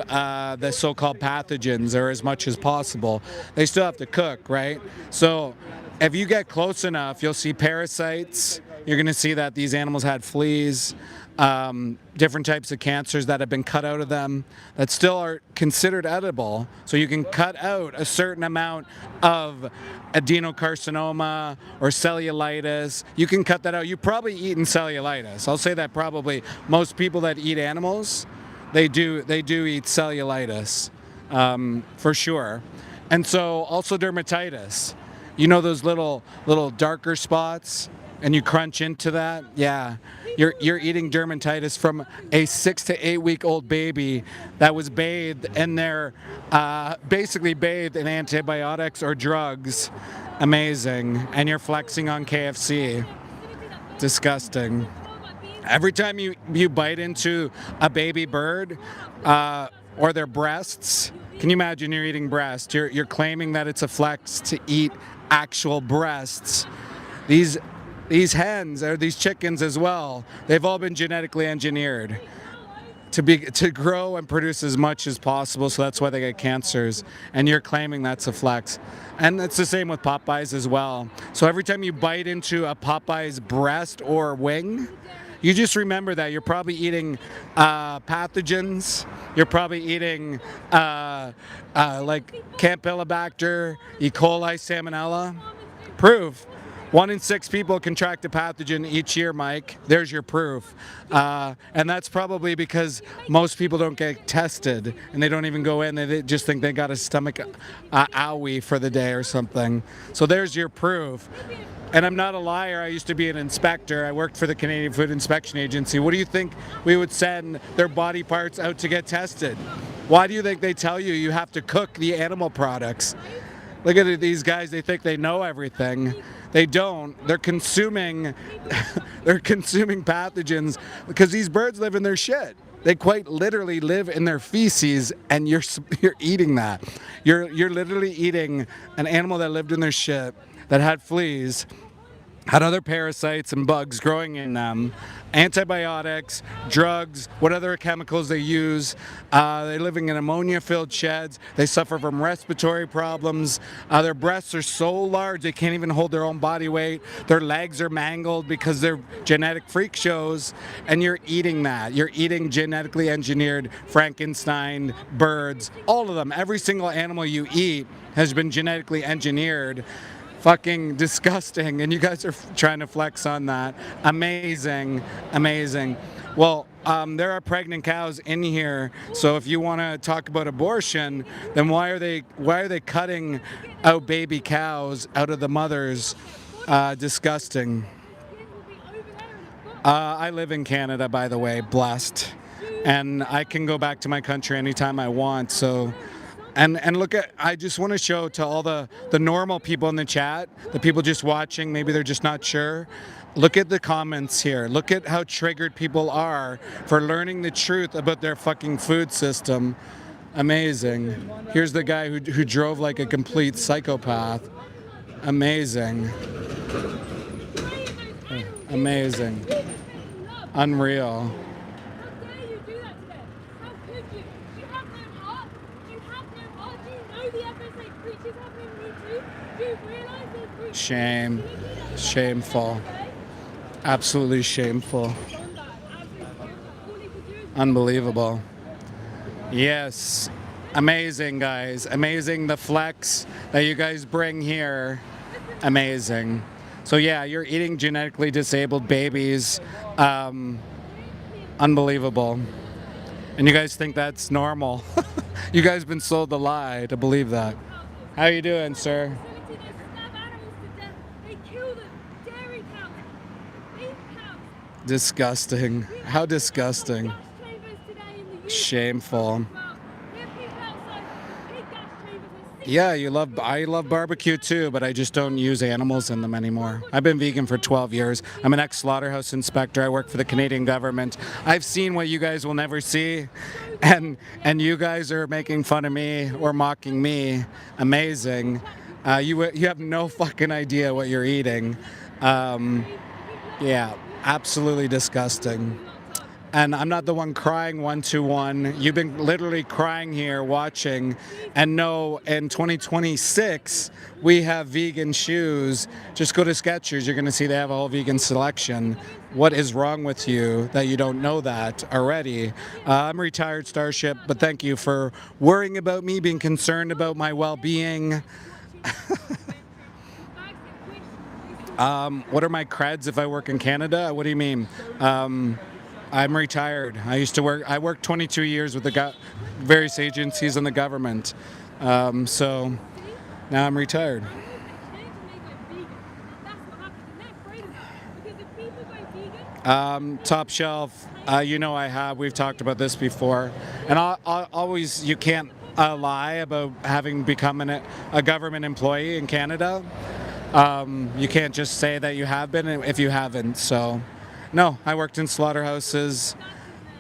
the so-called pathogens, or as much as possible. They still have to cook, right? So if you get close enough, you'll see parasites. You're going to see that these animals had fleas, different types of cancers that have been cut out of them that still are considered edible. So you can cut out a certain amount of adenocarcinoma or cellulitis. You can cut that out. You've probably eaten cellulitis. I'll say that probably most people that eat animals, they do eat cellulitis, for sure. And so also dermatitis. You know those little darker spots, and you crunch into that? Yeah. You're eating dermatitis from a 6 to 8 week old baby that was bathed in their, basically bathed in antibiotics or drugs. Amazing. And you're flexing on KFC. Disgusting. Every time you bite into a baby bird or their breasts, can you imagine you're eating breast? You're claiming that it's a flex to eat actual breasts. These hens, or these chickens as well, they've all been genetically engineered to grow and produce as much as possible, so that's why they get cancers. And you're claiming that's a flex. And it's the same with Popeyes as well. So every time you bite into a Popeye's breast or wing, you just remember that you're probably eating pathogens. You're probably eating like Campylobacter, E. coli, Salmonella. Proof. 1 in 6 people contract a pathogen each year, Mike. There's your proof. And that's probably because most people don't get tested and they don't even go in. They just think they got a stomach owie for the day or something. So there's your proof. And I'm not a liar. I used to be an inspector. I worked for the Canadian Food Inspection Agency. What do you think we would send their body parts out to get tested? Why do you think they tell you you have to cook the animal products? Look at these guys. They think they know everything. They don't. They're consuming they're consuming pathogens because these birds live in their shit. They quite literally live in their feces, and you're eating that. You're literally eating an animal that lived in their shit, that had fleas, had other parasites and bugs growing in them, antibiotics, drugs, what other chemicals they use. They're living in ammonia-filled sheds. They suffer from respiratory problems. Their breasts are so large they can't even hold their own body weight. Their legs are mangled because they're genetic freak shows, and you're eating that. You're eating genetically engineered Frankenstein birds, all of them. Every single animal you eat has been genetically engineered. Fucking disgusting, and you guys are trying to flex on that. Amazing, amazing. Well, there are pregnant cows in here, so if you want to talk about abortion, then why are they cutting out baby cows out of the mothers? Disgusting. I live in Canada, by the way, blessed, and I can go back to my country anytime I want. So. And look at, I just want to show to all the normal people in the chat, the people just watching, maybe they're just not sure. Look at the comments here. Look at how triggered people are for learning the truth about their fucking food system. Amazing. Here's the guy who drove like a complete psychopath. Amazing. Amazing. Unreal. Shame. Shameful. Absolutely shameful. Unbelievable. Yes. Amazing, guys. Amazing the flex that you guys bring here. Amazing. So yeah, you're eating genetically disabled babies. Unbelievable. And you guys think that's normal. You guys been sold the lie to believe that. How you doing, sir? Disgusting. How disgusting. Shameful. Yeah, I love barbecue too, but I just don't use animals in them anymore. I've been vegan for 12 years. I'm an ex-slaughterhouse inspector. I work for the Canadian government. I've seen what you guys will never see, and you guys are making fun of me or mocking me. Amazing. You have no fucking idea what you're eating. Yeah, absolutely disgusting. And I'm not the one crying 1-1. You've been literally crying here watching. And no, in 2026, we have vegan shoes. Just go to Skechers. You're going to see they have a whole vegan selection. What is wrong with you that you don't know that already? I'm a retired Starship, but thank you for worrying about me, being concerned about my well-being. What are my creds if I work in Canada? What do you mean? I'm retired. I worked 22 years with the various agencies in the government. So now I'm retired. Top shelf, we've talked about this before. And you can't lie about having become a government employee in Canada. You can't just say that you have been if you haven't, so. No, I worked in slaughterhouses.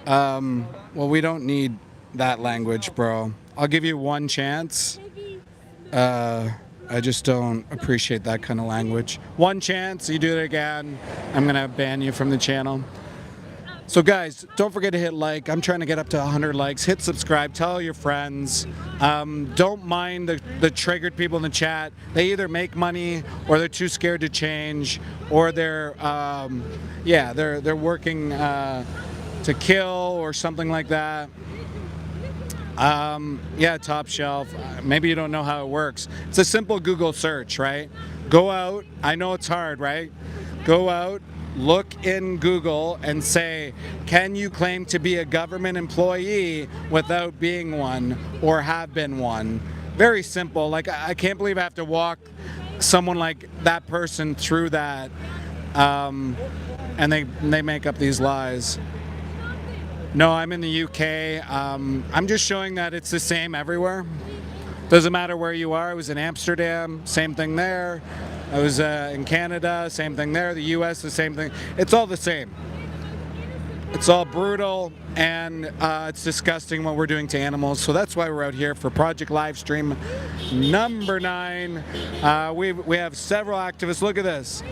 Well, we don't need that language, bro. I'll give you one chance. I just don't appreciate that kind of language. One chance, you do it again, I'm going to ban you from the channel. So guys, don't forget to hit like. I'm trying to get up to 100 likes. Hit subscribe. Tell all your friends. Don't mind the triggered people in the chat. They either make money or they're too scared to change, or they're working to kill or something like that. Top shelf. Maybe you don't know how it works. It's a simple Google search, right? go out. I know it's hard, right? Go out, look in Google and say, can you claim to be a government employee without being one or have been one? Very simple. Like, I can't believe I have to walk someone like that person through that, and they make up these lies. No, I'm in the UK. I'm just showing that it's the same everywhere. Doesn't matter where you are. I was in Amsterdam, same thing there. I was in Canada, same thing there. The US, the same thing. It's all the same. It's all brutal, and it's disgusting what we're doing to animals. So that's why we're out here for Project Livestream number 9. We have several activists. Look at this.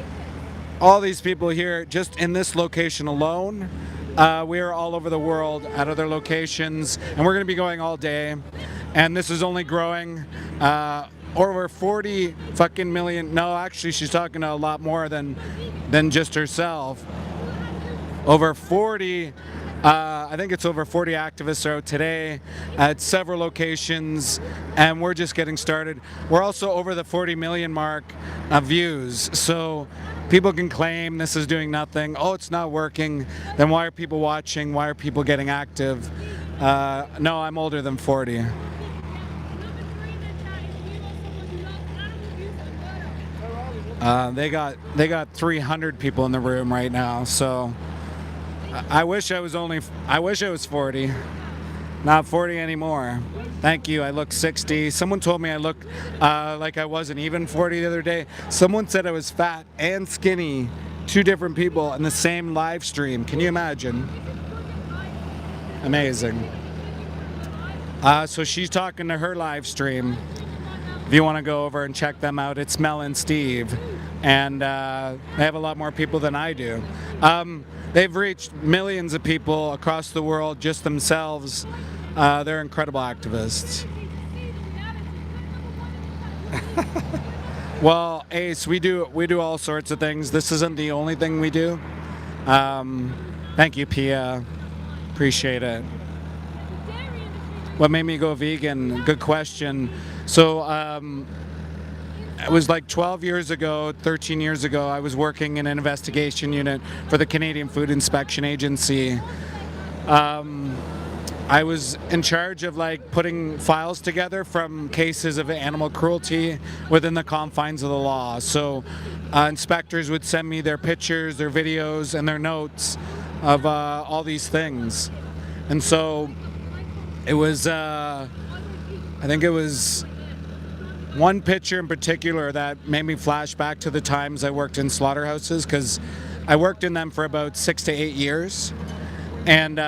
All these people here just in this location alone. We are all over the world at other locations, and we're going to be going all day. And this is only growing. Over 40 fucking million. No, actually, she's talking to a lot more than just herself. Over 40, I think it's over 40 activists are out today at several locations, and we're just getting started. We're also over the 40 million mark of views, so people can claim this is doing nothing. Oh, it's not working. Then why are people watching? Why are people getting active? No, I'm older than 40. They got 300 people in the room right now, so I wish I was 40, not 40 anymore. Thank you. I look 60. Someone told me I look like I wasn't even 40 the other day. Someone said I was fat and skinny, 2 different people in the same live stream. Can you imagine? Amazing. So she's talking to her live stream. If you want to go over and check them out, it's Mel and Steve, and they have a lot more people than I do. They've reached millions of people across the world just themselves. They're incredible activists. Well, Ace, we do all sorts of things. This isn't the only thing we do. Thank you, Pia. Appreciate it. What made me go vegan? Good question. So it was like 12 years ago, 13 years ago, I was working in an investigation unit for the Canadian Food Inspection Agency. I was in charge of like putting files together from cases of animal cruelty within the confines of the law. So inspectors would send me their pictures, their videos, and their notes of all these things. And so it was, I think it was one picture in particular that made me flash back to the times I worked in slaughterhouses, because I worked in them for about 6 to 8 years. And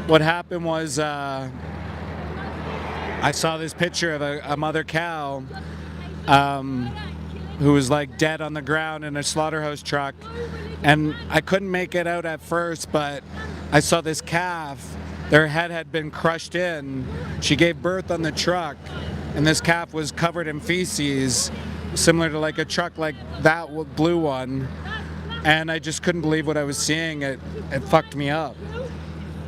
what happened was I saw this picture of a mother cow who was like dead on the ground in a slaughterhouse truck. And I couldn't make it out at first, but I saw this calf. Their head had been crushed in. She gave birth on the truck, and this calf was covered in feces, similar to like a truck like that blue one. And I just couldn't believe what I was seeing. It fucked me up.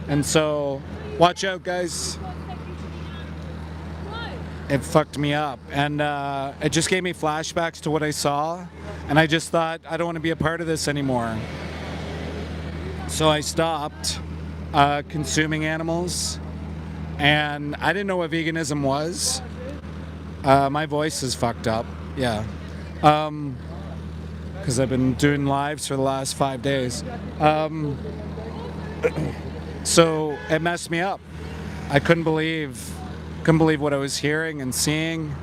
And so, watch out, guys. It fucked me up. And it just gave me flashbacks to what I saw. And I just thought, I don't want to be a part of this anymore. So I stopped consuming animals. And I didn't know what veganism was. My voice is fucked up, yeah. Because I've been doing lives for the last 5 days. So it messed me up. I couldn't believe what I was hearing and seeing.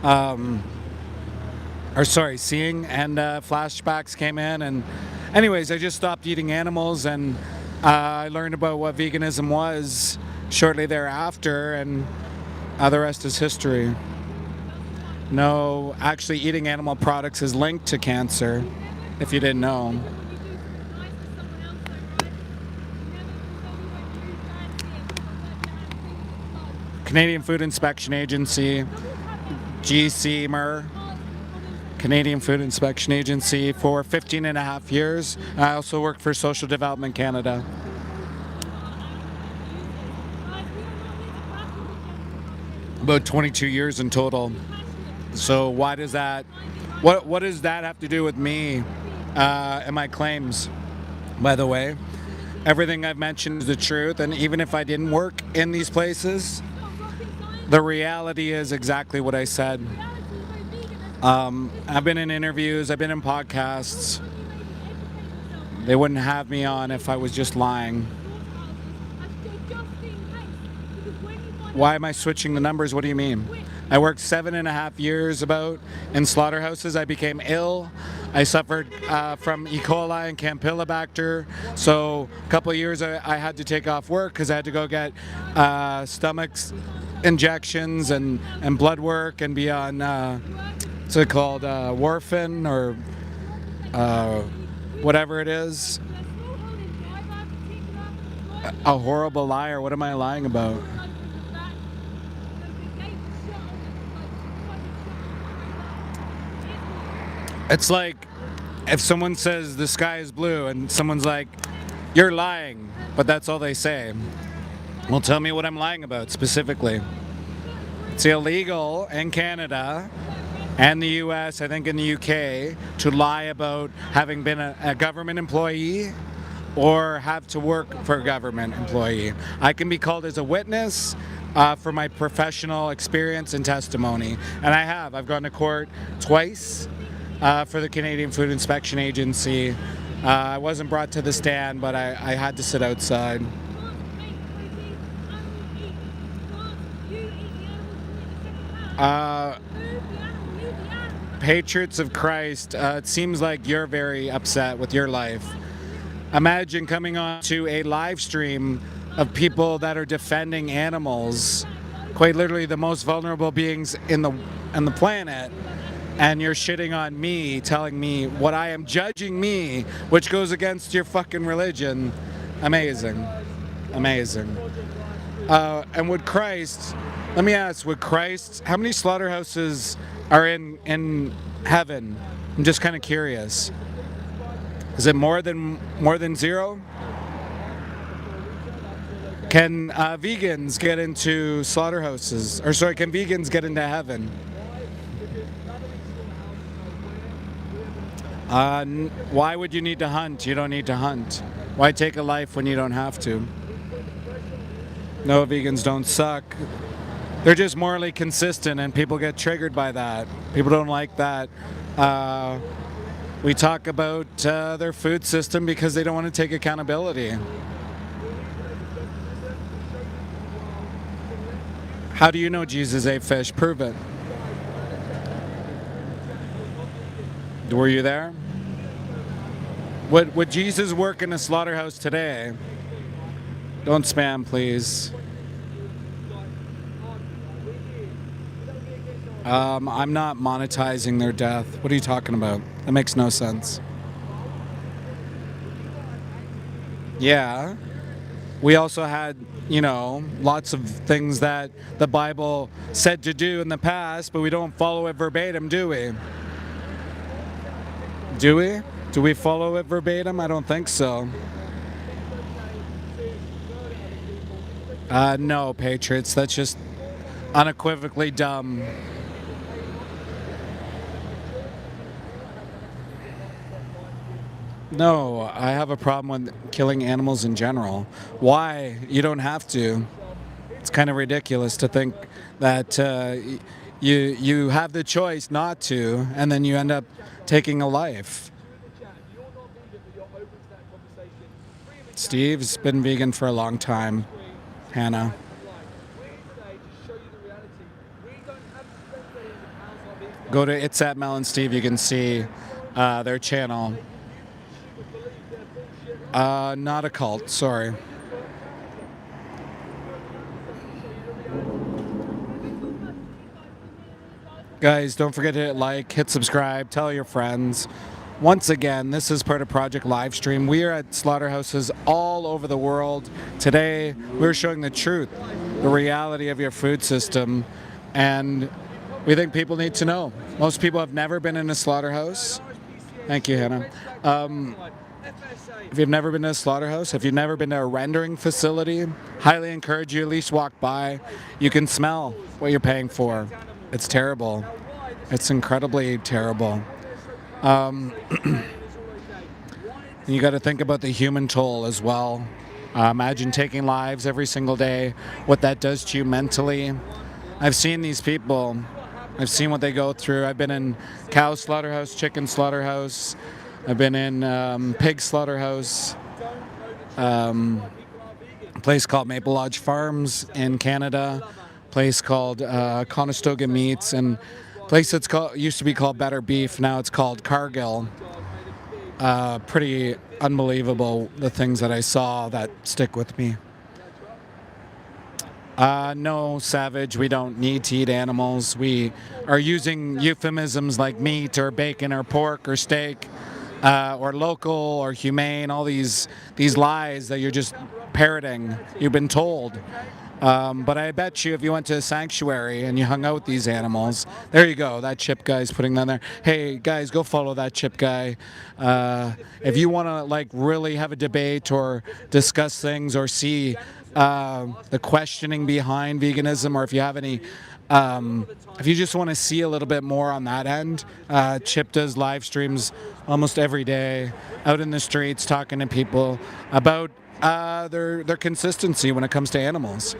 Seeing, and flashbacks came in, and anyways, I just stopped eating animals, and I learned about what veganism was shortly thereafter, and the rest is history. No, actually eating animal products is linked to cancer, if you didn't know. Canadian Food Inspection Agency, GCMER, Canadian Food Inspection Agency for 15 and a half years. I also worked for Social Development Canada. About 22 years in total. So why does that What does that have to do with me and my claims? By the way, everything I've mentioned is the truth, and even if I didn't work in these places, the reality is exactly what I said. I've been in interviews, I've been in podcasts. They wouldn't have me on if I was just lying. Why am I switching the numbers? What do you mean? I worked 7.5 years in slaughterhouses. I became ill. I suffered from E. coli and Campylobacter. So a couple of years I had to take off work because I had to go get stomach injections and blood work and be on, what's it called, warfarin or whatever it is. A horrible liar. What am I lying about? It's like if someone says the sky is blue and someone's like, you're lying, but that's all they say. Well, tell me what I'm lying about specifically. It's illegal in Canada and the US, I think in the UK, to lie about having been a government employee or have to work for a government employee. I can be called as a witness for my professional experience and testimony. And I have. I've gone to court twice. For the Canadian Food Inspection Agency. I wasn't brought to the stand, but I had to sit outside. Patriots of Christ, it seems like you're very upset with your life. Imagine coming on to a live stream of people that are defending animals, quite literally the most vulnerable beings on the planet. And you're shitting on me, telling me what I am, judging me, which goes against your fucking religion. Amazing. Amazing. And would Christ, let me ask, how many slaughterhouses are in heaven? I'm just kind of curious. Is it more than 0? Can vegans get into slaughterhouses? Or sorry, can vegans get into heaven? Why would you need to hunt? You don't need to hunt. Why take a life when you don't have to? No, vegans don't suck. They're just morally consistent and people get triggered by that. People don't like that. We talk about their food system because they don't want to take accountability. How do you know Jesus ate fish? Prove it. Were you there? Would Jesus work in a slaughterhouse today? Don't spam, please. I'm not monetizing their death. What are you talking about? That makes no sense. Yeah. We also had, lots of things that the Bible said to do in the past, but we don't follow it verbatim, do we? Do we? Do we follow it verbatim? I don't think so. No, Patriots. That's just unequivocally dumb. No, I have a problem with killing animals in general. Why? You don't have to. It's kind of ridiculous to think that you have the choice not to, and then you end up taking a life. Steve's been vegan for a long time. Hannah. Go to It's at Mel and Steve. You can see their channel. Not a cult. Sorry. Guys, don't forget to hit like, hit subscribe, tell your friends. Once again, this is part of Project Livestream. We are at slaughterhouses all over the world. Today, we're showing the truth, the reality of your food system, and we think people need to know. Most people have never been in a slaughterhouse. Thank you, Hannah. If you've never been to a slaughterhouse, if you've never been to a rendering facility, highly encourage you at least walk by. You can smell what you're paying for. It's terrible. It's incredibly terrible. You got to think about the human toll as well. Imagine taking lives every single day, what that does to you mentally. I've seen these people. I've seen what they go through. I've been in cow slaughterhouse, chicken slaughterhouse. I've been in pig slaughterhouse. A place called Maple Lodge Farms in Canada. Place called Conestoga Meats, and place that's used to be called Better Beef. Now it's called Cargill. Pretty unbelievable, the things that I saw that stick with me. No, Savage, we don't need to eat animals. We are using euphemisms like meat or bacon or pork or steak or local or humane, all these lies that you're just parroting. You've been told. But I bet you if you went to a sanctuary and you hung out with these animals, there you go, that chip guy's putting that there. Hey guys, go follow that chip guy. If you want to like really have a debate or discuss things or see the questioning behind veganism, or if you have any, if you just want to see a little bit more on that end, Chip does live streams almost every day out in the streets talking to people about their consistency when it comes to animals.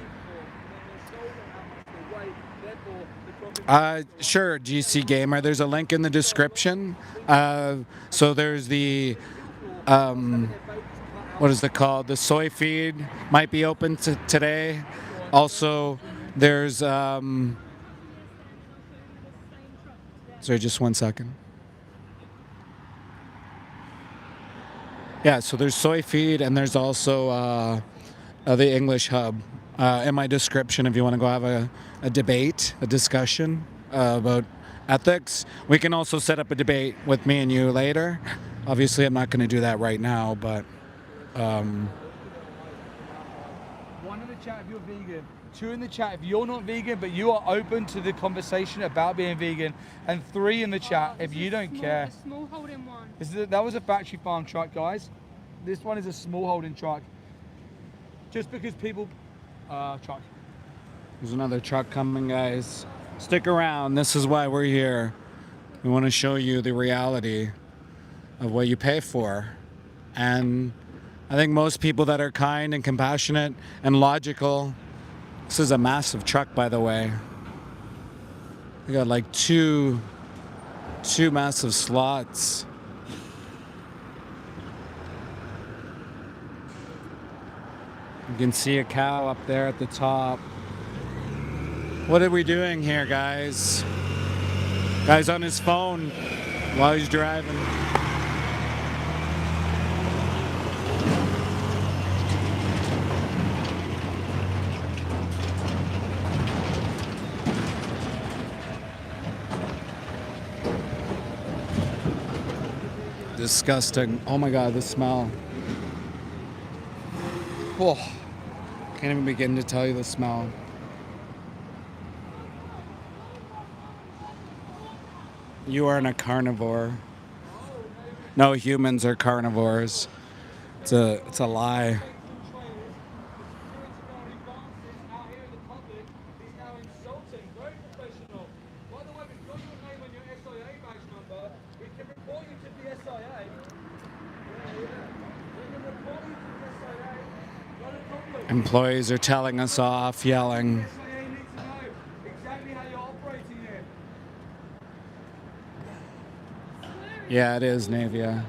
Sure, GC Gamer. There's a link in the description. So there's the what is it called? The SoyFeed might be open today. Also, there's sorry, just 1 second. Yeah, so there's SoyFeed and there's also the EnglishHub in my description if you want to go have a debate, a discussion about ethics. We can also set up a debate with me and you later. Obviously, I'm not going to do that right now, but... One in the chat if you're vegan. 2 in the chat if you're not vegan, but you are open to the conversation about being vegan. And 3 in the chat if you don't care. A small holding one. That was a factory farm truck, guys. This one is a small holding truck. Just because people... truck. There's another truck coming, guys. Stick around. This is why we're here. We want to show you the reality of what you pay for. And I think most people that are kind and compassionate and logical... This is a massive truck, by the way. We got like two massive slots. You can see a cow up there at the top. What are we doing here, guys? Guy's on his phone while he's driving. Disgusting. Oh my God, the smell. Oh, can't even begin to tell you the smell. You aren't a carnivore. No, humans are carnivores. It's a lie. Employees are telling us off, yelling. Yeah, it is, Navia.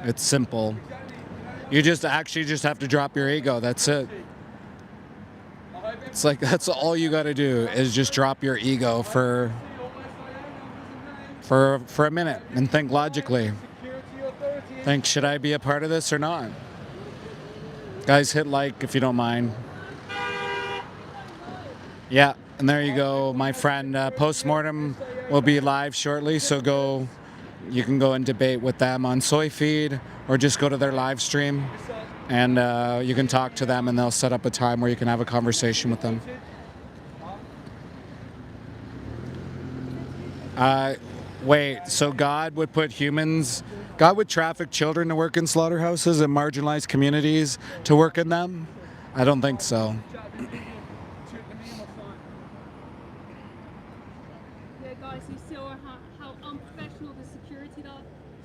It's simple. You just have to drop your ego. That's it. It's like that's all you got to do is just drop your ego for a minute and think logically. Think, should I be a part of this or not? Guys, hit like if you don't mind. Yeah, and there you go, my friend. Postmortem will be live shortly, so you can go and debate with them on SoyFeed or just go to their live stream and you can talk to them and they'll set up a time where you can have a conversation with them. Wait, so God would traffic children to work in slaughterhouses and marginalized communities to work in them? I don't think so. Yeah, guys, guys, you saw how unprofessional the security are.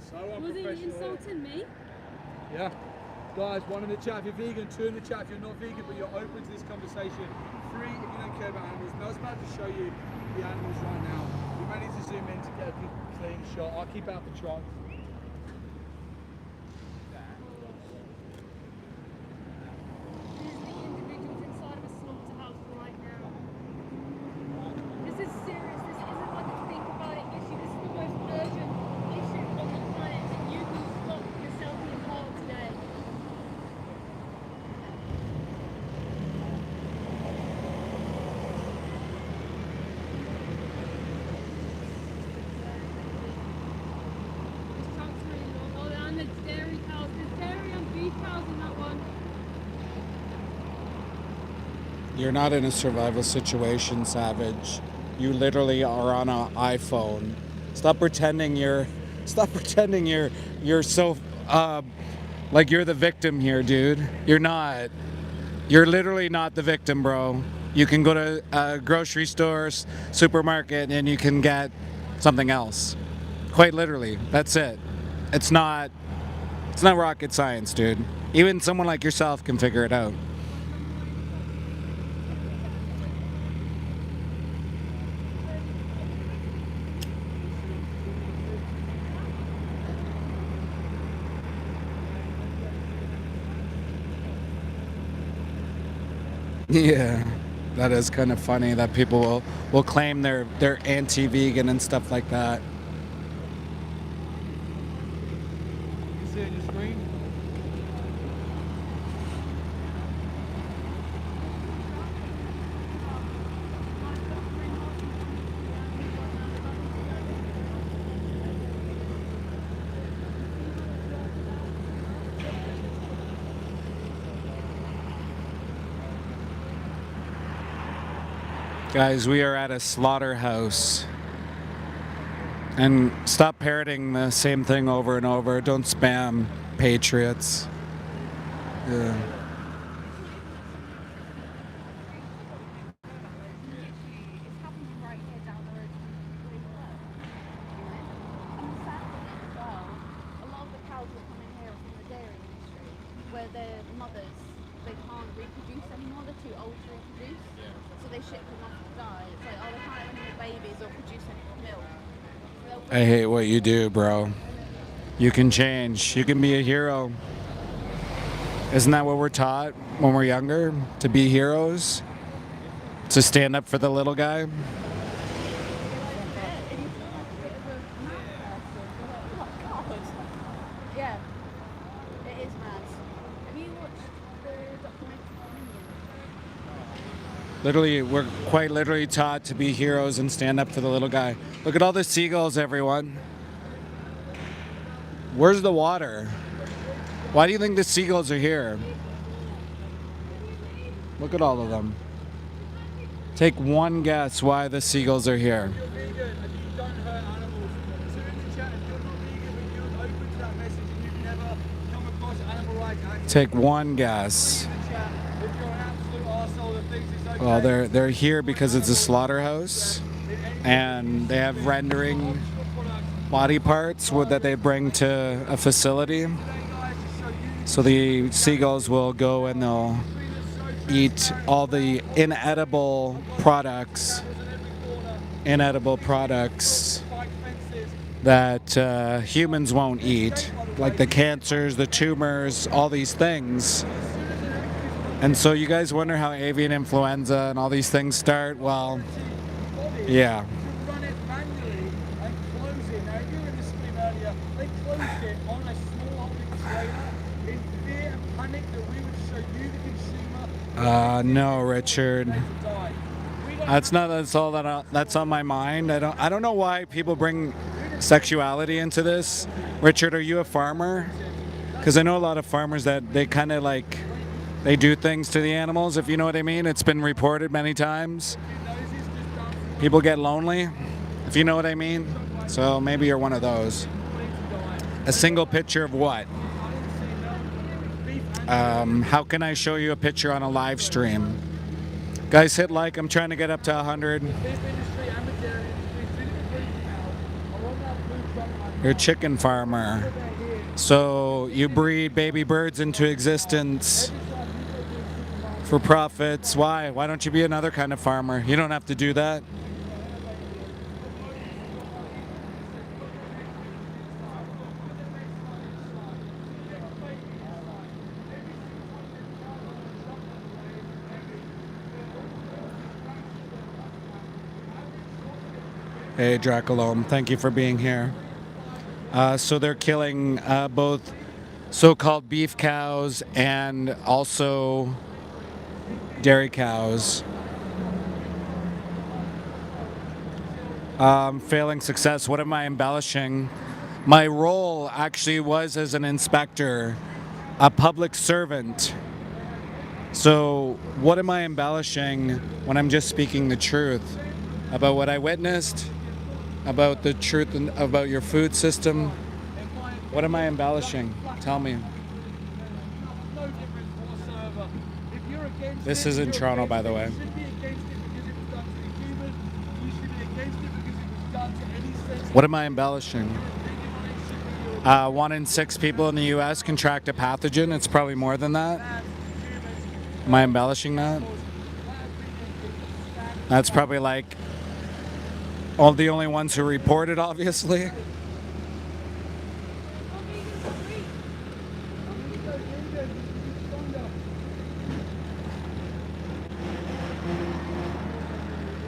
So Was he unprofessional. insulting me? Yeah. Guys, one in the chat if you're vegan, two in the chat if you're not vegan, but you're open to this conversation. Three if you don't care about animals. Mel's about to show you the animals right now. We may need to zoom in to get a good clean shot. I'll keep out the truck. There's the individuals inside of a slaughterhouse right now. This is serious. This isn't like a think about it issue. This is the most urgent issue on the planet, and you can stop yourself being part today. This truck's really long. Oh, and there's dairy cows. There's dairy and beef cows in that one. You're not in a survival situation, Savage. You literally are on an iPhone. Stop pretending you're so like you're the victim here, dude. You're not. You're literally not the victim, bro. You can go to a grocery store, supermarket, and you can get something else. Quite literally. That's it. It's not rocket science, dude. Even someone like yourself can figure it out. Yeah, that is kind of funny that people will claim they're anti-vegan and stuff like that. You see it on your screen? Guys, we are at a slaughterhouse. And stop parroting the same thing over and over. Don't spam patriots. Yeah. It's happening right here down the road from where you work. And the sad thing is as well, a lot of the cows that come in here are from the dairy industry, where their mothers, they can't reproduce anymore, they're too old to reproduce. So they ship them off to die. It's like, oh, they can't have any more babies or produce any more milk. So I hate what you do, bro. You can change. You can be a hero. Isn't that what we're taught when we're younger? To be heroes? To stand up for the little guy? yeah, it is mad. Have you watched the documentary on Indian? Literally, we're quite literally taught to be heroes and stand up for the little guy. Look at all the seagulls, everyone. Where's the water? Why do you think the seagulls are here? Look at all of them. Take one guess why the seagulls are here. If you're vegan and you don't hurt animals, so in the chat, if you're not vegan but you're open to that message and you've never come across animal rights activists, Take one guess. in the chat, if you're an absolute arsehole that thinks it's okay. Well, they're here because it's a slaughterhouse, and they have rendering body parts that they bring to a facility. So the seagulls will go and they'll eat all the inedible products that humans won't eat, like the cancers, the tumors, all these things. And so you guys wonder how avian influenza and all these things start? Well, yeah. Run it manually and close it. Now, if you were in the stream earlier, they closed it on a small holding trailer in fear and panic that we would show you, the consumer, No, Richard. to die. That's all that's on my mind. I don't know why people bring sexuality into this. Richard, are you a farmer? Because I know a lot of farmers that they kind of like, they do things to the animals, if you know what I mean. It's been reported many times. People get lonely, if you know what I mean. So maybe you're one of those. A single picture of what? How can I show you a picture on a live stream? Guys, hit like. I'm trying to get up to 100. You're a chicken farmer. So you breed baby birds into existence for profits. Why? Why don't you be another kind of farmer? You don't have to do that. Hey, Dracolome, thank you for being here. So they're killing both so-called beef cows and also dairy cows. Failing success. What am I embellishing? My role actually was as an inspector, a public servant. So what am I embellishing when I'm just speaking the truth about what I witnessed? About the truth about your food system? What am I embellishing? Tell me. This is in Toronto, by the way. What am I embellishing? 1 in 6 people in the US contract a pathogen. It's probably more than that. Am I embellishing that? That's probably like all the only ones who report it, obviously.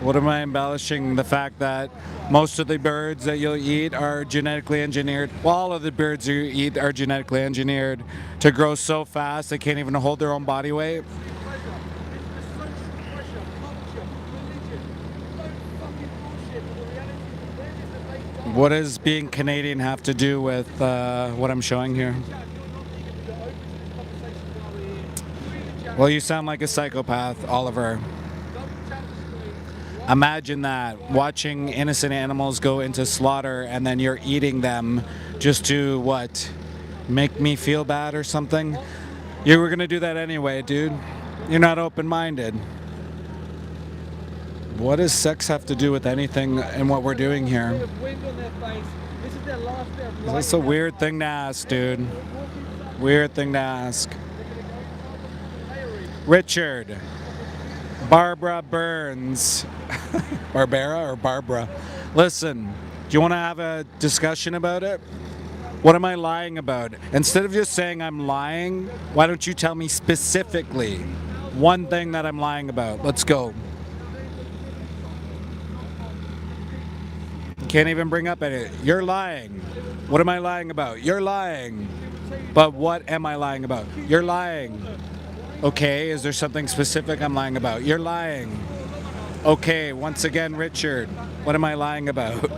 What am I embellishing? The fact that most of the birds that you'll eat are genetically engineered. Well, all of the birds you eat are genetically engineered to grow so fast they can't even hold their own body weight. What does being Canadian have to do with what I'm showing here? Well, you sound like a psychopath, Oliver. Imagine that, watching innocent animals go into slaughter and then you're eating them just to, what, make me feel bad or something? You were gonna do that anyway, dude. You're not open-minded. What does sex have to do with anything in what we're doing here? That's a weird thing to ask, dude. Weird thing to ask. Richard. Barbara Burns. Barbara or Barbara? Listen, do you want to have a discussion about it? What am I lying about? Instead of just saying I'm lying, why don't you tell me specifically one thing that I'm lying about? Let's go. Can't even bring up any. You're lying. What am I lying about? You're lying. But what am I lying about? You're lying. Okay, is there something specific I'm lying about? You're lying. Okay, once again, Richard, what am I lying about?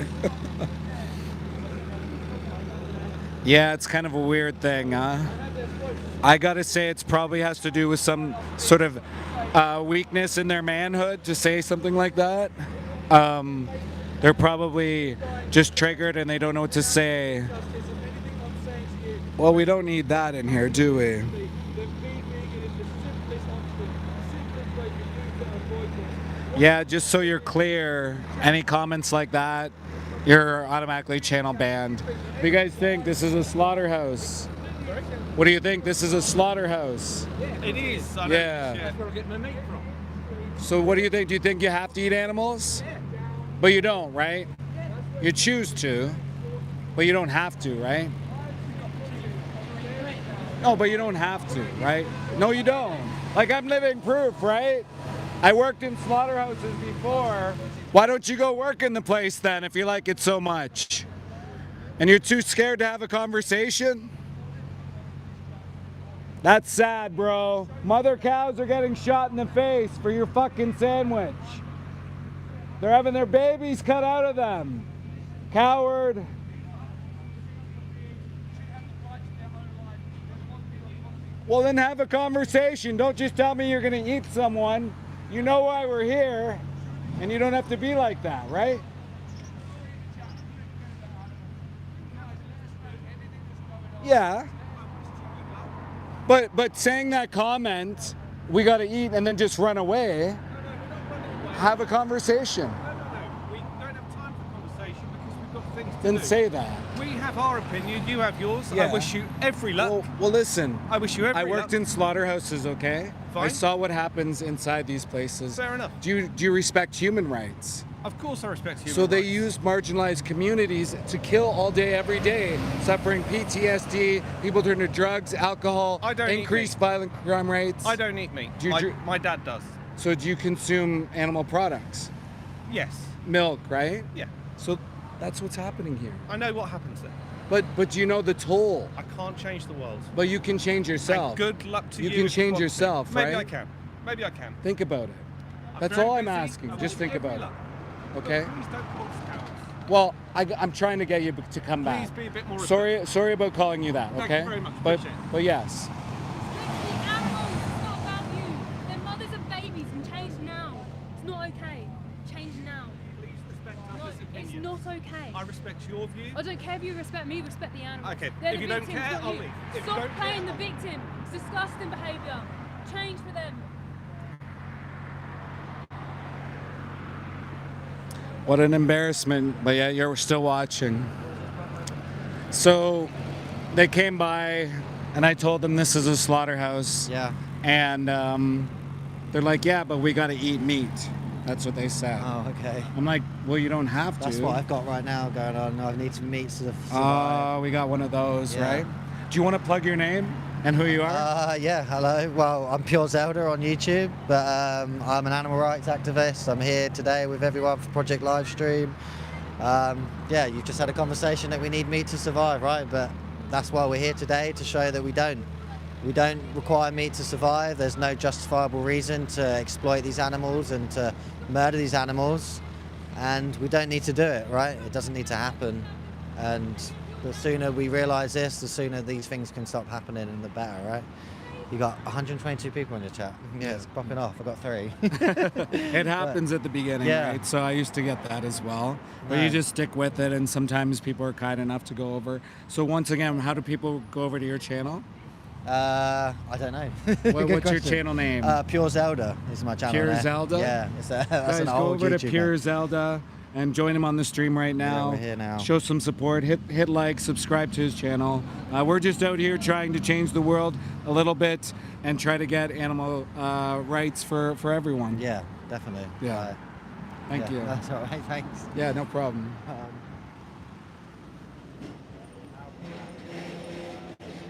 Yeah, it's kind of a weird thing, huh? I gotta say, it probably has to do with some sort of weakness in their manhood to say something like that. They're probably just triggered and they don't know what to say. Well, we don't need that in here, do we? Yeah, just so you're clear, any comments like that, you're automatically channel banned. What do you guys think? This is a slaughterhouse. What do you think? This is a slaughterhouse. It is. Yeah. That's where I get my meat from. So what do you think? Do you think you have to eat animals? But you don't, right? You choose to, but you don't have to, right? No, but you don't have to, right? No, you don't. Like, I'm living proof, right? I worked in slaughterhouses before. Why don't you go work in the place then if you like it so much? And you're too scared to have a conversation? That's sad, bro. Mother cows are getting shot in the face for your fucking sandwich. They're having their babies cut out of them. Coward. Well, then have a conversation. Don't just tell me you're going to eat someone. You know why we're here, and you don't have to be like that, right? Yeah. But saying that comment, we got to eat, and then just run away, have a conversation. No. We don't have time for conversation because we've got things to Then do. say that. We have our opinion, you have yours. Yeah. I wish you every luck. Well, listen. I wish you every I luck. worked in slaughterhouses, okay? I Fine. saw what happens inside these places. Fair enough. Do you respect human rights? Of course I respect human So they rights. use marginalized communities to kill all day, every day, suffering PTSD, people turn to drugs, alcohol, I don't eat increased meat. violent crime rates. I don't eat meat. Do you My dad does. So do you consume animal products? Yes. Milk, right? Yeah. So that's what's happening here. I know what happens there. But do you know the toll? I can't change the world. But you can change yourself. And good luck to you. You can if change want to. yourself, Maybe right? I can. Maybe I can. Think about it. That's very all I'm busy. asking. I Just wish think every about luck. it. Okay? Please don't call us cowards. Well, I'm trying to get you to come Please back. be a bit more Sorry about calling you that, Thank okay? you very much. But Appreciate it. but yes. The animals, it's not about you. Their mothers and babies can change now. It's not okay. Change now. Please respect No, others' it's opinions. not okay. I respect your view. I don't care if you respect me, respect the animals. Okay, They're if the you don't victims, care, not I'll you. leave. If you Stop don't playing care, the victim. It's disgusting behaviour. Change for them. What an embarrassment, but yeah, you're still watching. So they came by and I told them this is a slaughterhouse. Yeah. And they're like, yeah, but we got to eat meat. That's what they said. Oh, okay. I'm like, well, you don't have to. That's what I've got right now going on. I need some meat to survive. Oh, we got one of those, Yeah. right? Do you want to plug your name and who you are? Yeah, hello. Well, I'm Pure Zelda on YouTube, but I'm an animal rights activist. I'm here today with everyone for Project Livestream. Yeah, you just had a conversation that we need meat to survive, right? But that's why we're here today, to show that we don't. We don't require meat to survive. There's no justifiable reason to exploit these animals and to murder these animals. And we don't need to do it, right? It doesn't need to happen. And the sooner we realize this, the sooner these things can stop happening and the better, right? You got 122 people in your chat. Yeah, it's popping off. I got 3. It happens at the beginning, Yeah. right? So I used to get that as well. But you Right. just stick with it, and sometimes people are kind enough to go over. So once again, how do people go over to your channel? I don't know. What's Good your question. channel name? Pure Zelda is my channel. Pure there. Zelda? Yeah, that's Guys, an go old over YouTube to Pure Zelda and join him on the stream right now. we're here now. Show some support. Hit like, subscribe to his channel. We're just out here trying to change the world a little bit and try to get animal rights for everyone. Yeah, definitely. Yeah. Thank yeah, you. That's all right. Thanks. Yeah, no problem.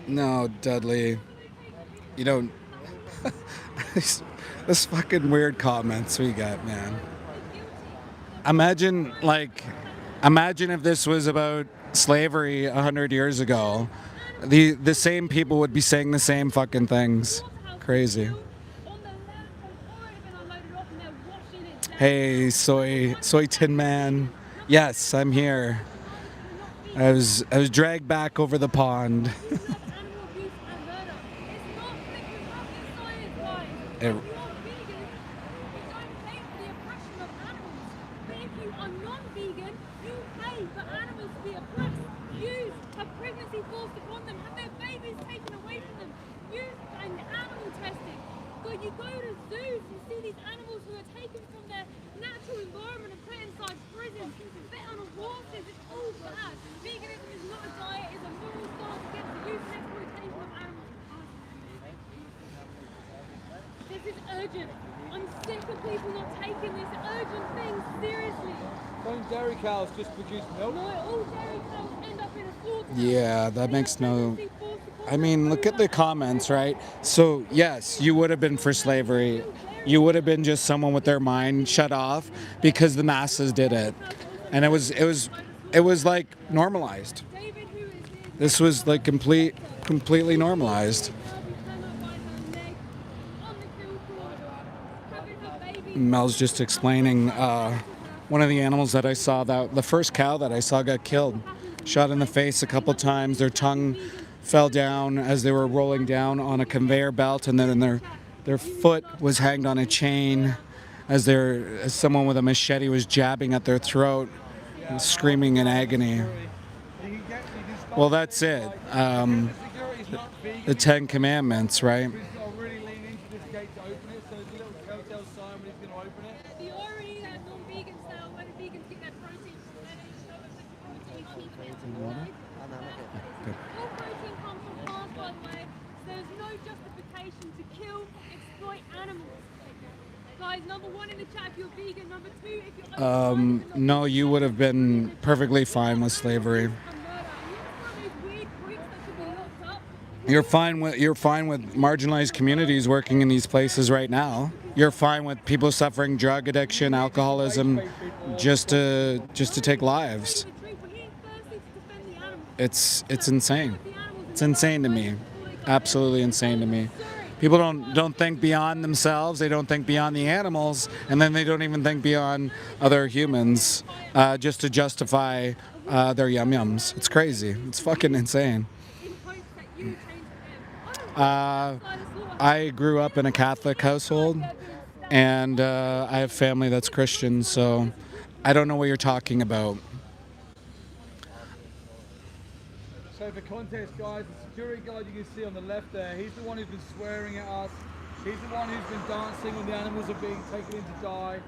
No, Dudley. You don't. This fucking weird comments we got, man. Imagine if this was about slavery 100 years ago. The same people would be saying the same fucking things. Crazy. Hey, soy tin man. Yes, I'm here. I was dragged back over the pond. It- You go to zoos, you see these animals who are taken from their natural environment and put inside prisons, fed on horses, it's all bad. Veganism is not a diet, it's a moral stance against the use and exploitation of animals. This is urgent. I'm sick of people not taking this urgent thing seriously. Don't dairy cows just produce milk? No, all dairy cows end up in a slaughterhouse. Yeah, that makes no. I mean, look at the comments, right? So yes, you would have been for slavery. You would have been just someone with their mind shut off because the masses did it, and it was like normalized. This was like completely normalized. Mel's just explaining one of the animals that I saw, that the first cow that I saw got killed, shot in the face a couple times. Their tongue fell down as they were rolling down on a conveyor belt, and then their foot was hanged on a chain as someone with a machete was jabbing at their throat, screaming in agony. Well, that's it. The 10 Commandments, right? The irony that non-vegans sell, where the vegans get their protein from, and then show us that the protein All protein comes from plants, by the way, so there's no justification to kill, exploit animals. Guys, number one in the chat if you're vegan, number two if you're No, you would have been perfectly fine with slavery. You're fine with marginalized communities working in these places right now. You're fine with people suffering drug addiction, alcoholism, just to take lives. It's insane. It's insane to me. Absolutely insane to me. People don't think beyond themselves. They don't think beyond the animals, and then they don't even think beyond other humans just to justify their yum-yums. It's crazy. It's fucking insane. I grew up in a Catholic household, and I have family that's Christian, so I don't know what you're talking about. So for context, guys, the security guard you can see on the left there, he's the one who's been swearing at us. He's the one who's been dancing when the animals are being taken in to die.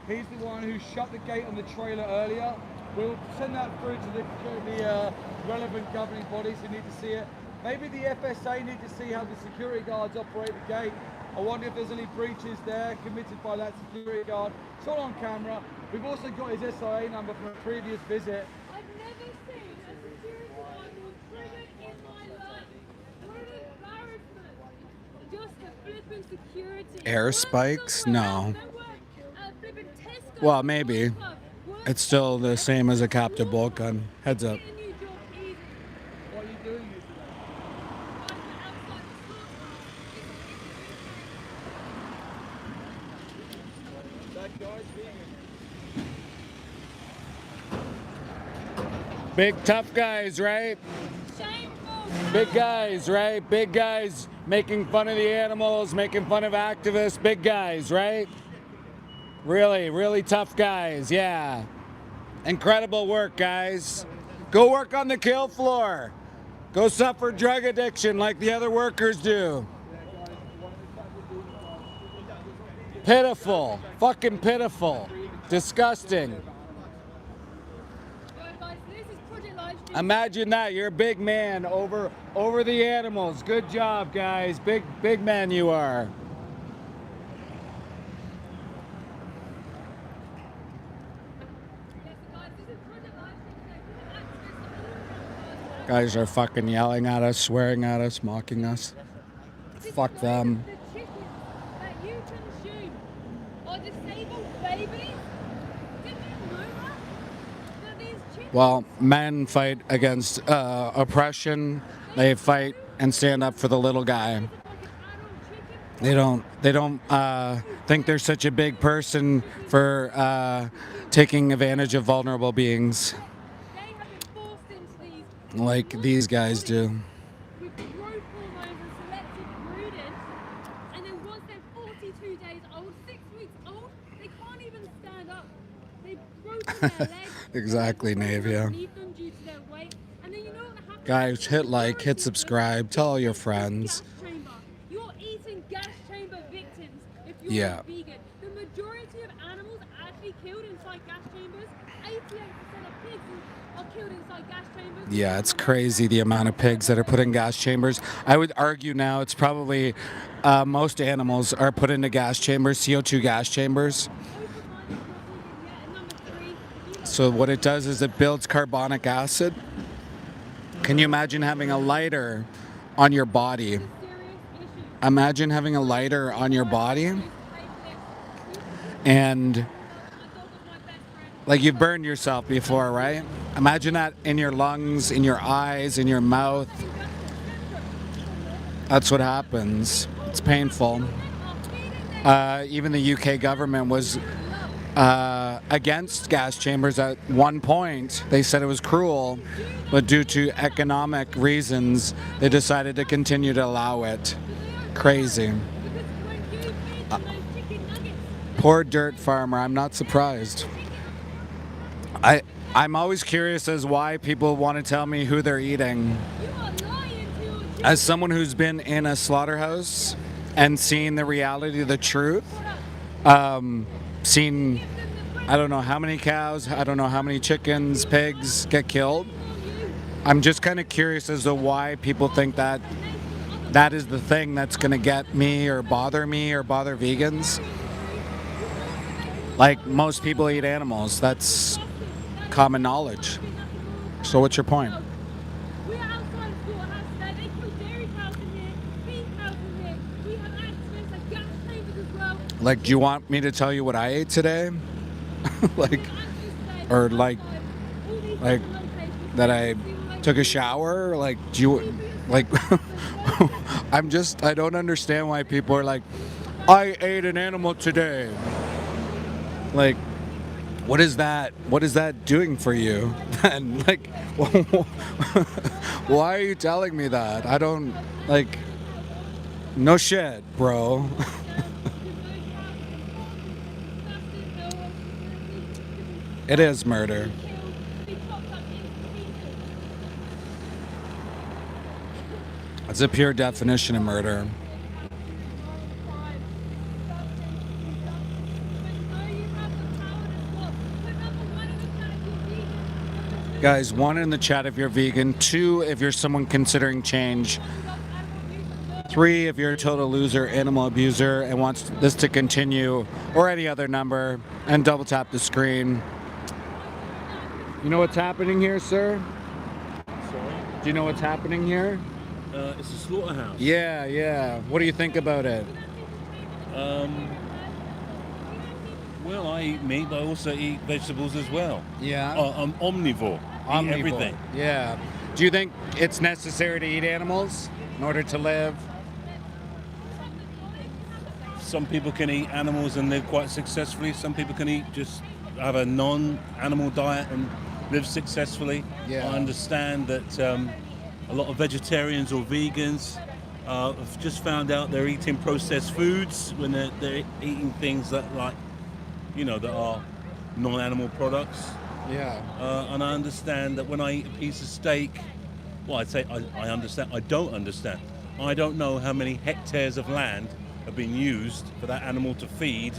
He's the one who shut the gate on the trailer earlier. We'll send that through to the relevant governing bodies who need to see it. Maybe the FSA need to see how the security guards operate the gate. I wonder if there's any breaches there committed by that security guard. It's all on camera. We've also got his SIA number from a previous visit. I've never seen a security guard more triggered in my life. What an embarrassment. Just a flippin' security. Air spikes? No. Well, maybe. It's still the same as a captive bolt gun. Heads up. What are you doing here today? That guy's vegan. Big tough guys, right? Big guys, right? Big guys making fun of the animals, making fun of activists. Big guys, right? Really, really tough guys, yeah. Incredible work, guys. Go work on the kill floor. Go suffer drug addiction like the other workers do. Pitiful. Fucking pitiful. Disgusting. Imagine that. You're a big man over the animals. Good job, guys. Big man you are. Guys are fucking yelling at us, swearing at us, mocking us. Fuck them. The chickens that you consume are disabled babies. Did you know that these chickens... Well, men fight against oppression. They fight and stand up for the little guy. They don't think they're such a big person for taking advantage of vulnerable beings. Like these guys do. With growth hormones and selective breeding, and then once they're 42 days old, 6 weeks old, they can't even stand up. They've broken their legs. Exactly, Nave, yeah. Underneath them due to their weight. And then you know what happens? Guys, hit like, hit subscribe, tell all your friends. Gas chamber. You're eating gas chamber victims if you're a vegan. The majority of animals actually killed inside gas chambers. 88% of pigs are killed inside gas chambers. Yeah, it's crazy the amount of pigs that are put in gas chambers. I would argue now it's probably most animals are put into gas chambers, CO2 gas chambers. So what it does is it builds carbonic acid. Can you imagine having a lighter on your body? Imagine having a lighter on your body and like you've burned yourself before, right? Imagine that in your lungs, in your eyes, in your mouth. That's what happens. It's painful. Even the UK government was against gas chambers at one point. They said it was cruel, but due to economic reasons, they decided to continue to allow it. Crazy. Poor dirt farmer, I'm not surprised. I'm always curious as why people want to tell me who they're eating. As someone who's been in a slaughterhouse and seen the reality, the truth, seen I don't know how many cows, I don't know how many chickens, pigs get killed. I'm just kind of curious as to why people think that that is the thing that's going to get me or bother vegans. Like, most people eat animals. That's common knowledge. So what's your point? We're outside of Slaughterhouse today. They kill dairy cows in here, beef cows in here. We have accidents like gas chambers as well. Like, do you want me to tell you what I ate today? Like, or like that I took a shower? Like, do you, like, I don't understand why people are like, I ate an animal today. Like, what is that doing for you? And like, why are you telling me that? I don't, like, no shit, bro. It is murder. It's a pure definition of murder. Guys, 1 in the chat if you're vegan, 2 if you're someone considering change, 3 if you're a total loser, animal abuser, and wants this to continue, or any other number, and double tap the screen. You know what's happening here, sir? Sorry? Do you know what's happening here? It's a slaughterhouse. Yeah. What do you think about it? Well, I eat meat, but I also eat vegetables as well. Yeah. I'm omnivore. Eat everything. Yeah. Do you think it's necessary to eat animals in order to live? Some people can eat animals and live quite successfully. Some people can have a non-animal diet and live successfully. Yeah. I understand that a lot of vegetarians or vegans have just found out they're eating processed foods when they're eating things that that are non-animal products. Yeah. And I understand that when I eat a piece of steak, well, I'd say I understand. I don't understand. I don't know how many hectares of land have been used for that animal to feed,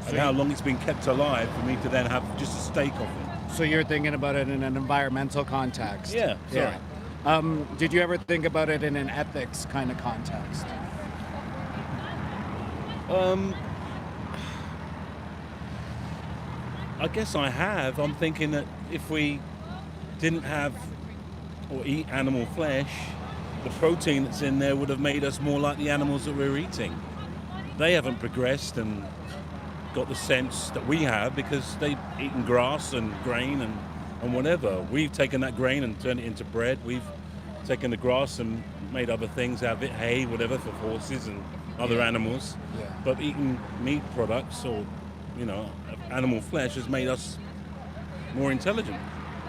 and how long it's been kept alive for me to then have just a steak off it. So you're thinking about it in an environmental context? Yeah. Sorry. Did you ever think about it in an ethics kind of context? I guess I have. I'm thinking that if we didn't have or eat animal flesh, the protein that's in there would have made us more like the animals that we're eating. They haven't progressed and got the sense that we have because they've eaten grass and grain and whatever. We've taken that grain and turned it into bread. We've taken the grass and made other things out of it, hay, whatever, for horses and other animals. Yeah. But eating meat products or, animal flesh has made us more intelligent.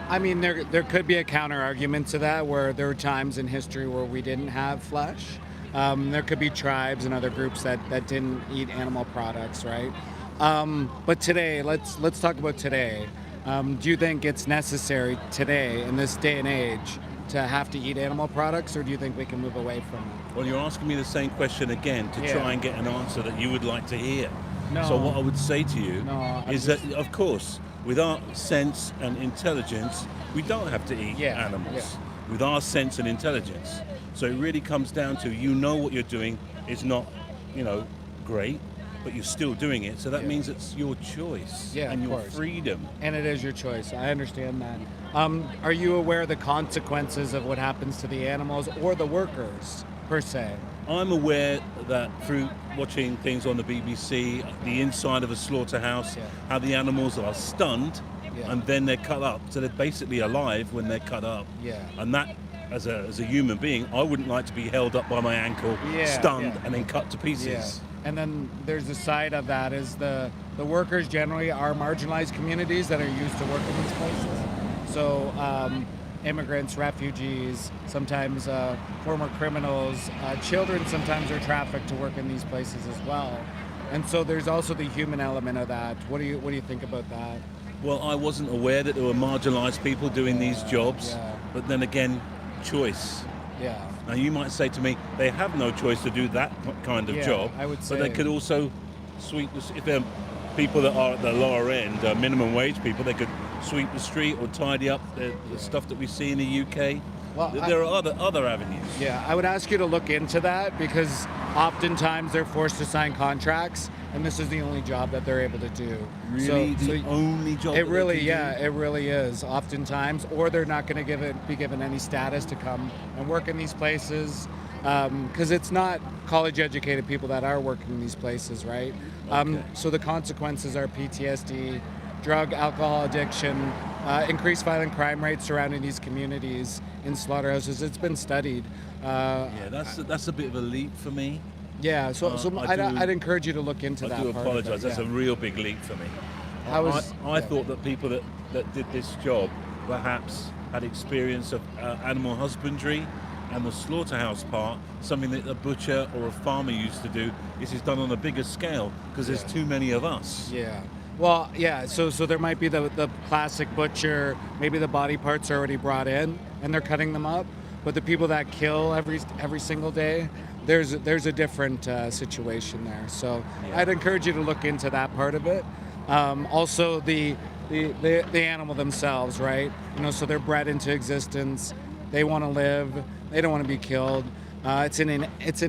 I mean, there could be a counter argument to that, where there were times in history where we didn't have flesh. There could be tribes and other groups that didn't eat animal products, right? But today, let's talk about today. Do you think it's necessary today, in this day and age, to have to eat animal products, or do you think we can move away from it? Well, you're asking me the same question again to try and get an answer that you would like to hear. No. So what I would say to you is that, of course, with our sense and intelligence, we don't have to eat animals. Yeah. With our sense and intelligence. So it really comes down to, what you're doing is not, great, but you're still doing it. So that means it's your choice and your freedom. And it is your choice. I understand that. Are you aware of the consequences of what happens to the animals or the workers, per se? I'm aware that through watching things on the BBC, the inside of a slaughterhouse, how the animals are stunned and then they're cut up. So they're basically alive when they're cut up. Yeah. And that, as a human being, I wouldn't like to be held up by my ankle, stunned, and then cut to pieces. Yeah. And then there's the side of that is the workers generally are marginalized communities that are used to work in these places. So immigrants, refugees, sometimes former criminals, children sometimes are trafficked to work in these places as well. And so there's also the human element of that. What do you think about that? Well, I wasn't aware that there were marginalized people doing these jobs, but then again, choice. Yeah. Now you might say to me, they have no choice to do that kind of job, I would say. but they could also if they're people that are at the lower end, minimum wage people, they could sweep the street or tidy up the stuff that we see in the UK. Well, There are other avenues. Yeah, I would ask you to look into that because oftentimes they're forced to sign contracts, and this is the only job that they're able to do. Really, the only job. It that really, they can do? it really is. Oftentimes, or they're not going to be given any status to come and work in these places, because it's not college-educated people that are working in these places, right? Okay. So the consequences are PTSD, drug, alcohol addiction, increased violent crime rates surrounding these communities in slaughterhouses. It's been studied. Yeah, that's a bit of a leap for me. Yeah, so I'd encourage you to look into that. I do part of it, apologise. That's yeah. a real big leap for me. Yeah. I thought that people that did this job perhaps had experience of animal husbandry and the slaughterhouse part, something that a butcher or a farmer used to do. This is done on a bigger scale because there's too many of us. Yeah. Well, yeah. So there might be the classic butcher. Maybe the body parts are already brought in and they're cutting them up. But the people that kill every single day, there's a different situation there. So Yeah. I'd encourage you to look into that part of it. Also the animal themselves, right? So they're bred into existence. They want to live. They don't want to be killed. It's an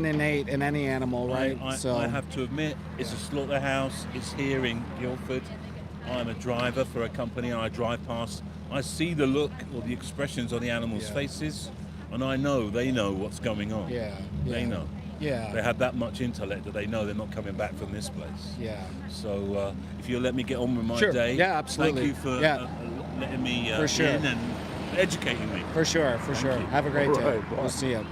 innate in any animal, right? I have to admit, it's a slaughterhouse. It's here in Guildford. I'm a driver for a company, and I drive past. I see the look or the expressions on the animals' faces, and I know they know what's going on. Yeah. They know. Yeah. They have that much intellect that they know they're not coming back from this place. Yeah. So if you'll let me get on with my Sure. day, Yeah, absolutely. Thank you for Yeah. letting me For sure. in and educating me. For sure. you. Have a great All day. right, bye. We'll see you.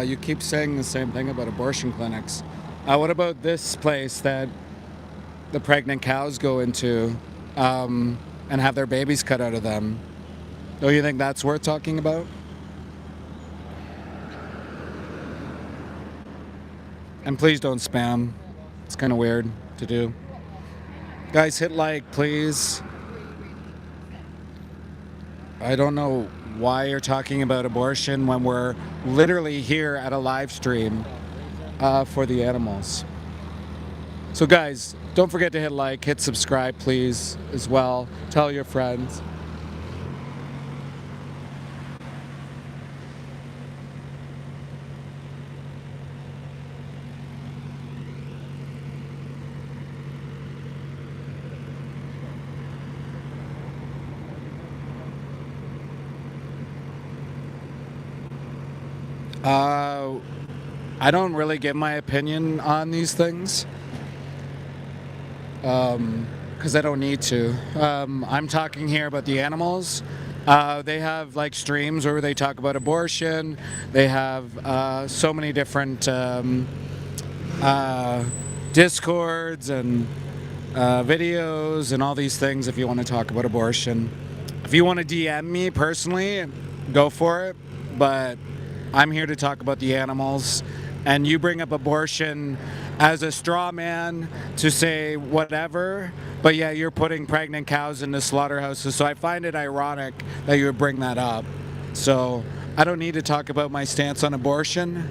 You keep saying the same thing about abortion clinics. What about this place that the pregnant cows go into and have their babies cut out of them? Don't you think that's worth talking about? And please don't spam. It's kind of weird to do. Guys, hit like, please. I don't know why you're talking about abortion when we're literally here at a live stream for the animals. So guys, don't forget to hit like, hit subscribe, please, as well. Tell your friends. I don't really give my opinion on these things because I don't need to. I'm talking here about the animals. They have like streams where they talk about abortion. They have so many different discords and videos and all these things if you want to talk about abortion. If you want to DM me personally, go for it. But I'm here to talk about the animals, and you bring up abortion as a straw man to say whatever, but yeah, you're putting pregnant cows into slaughterhouses, so I find it ironic that you would bring that up. So I don't need to talk about my stance on abortion,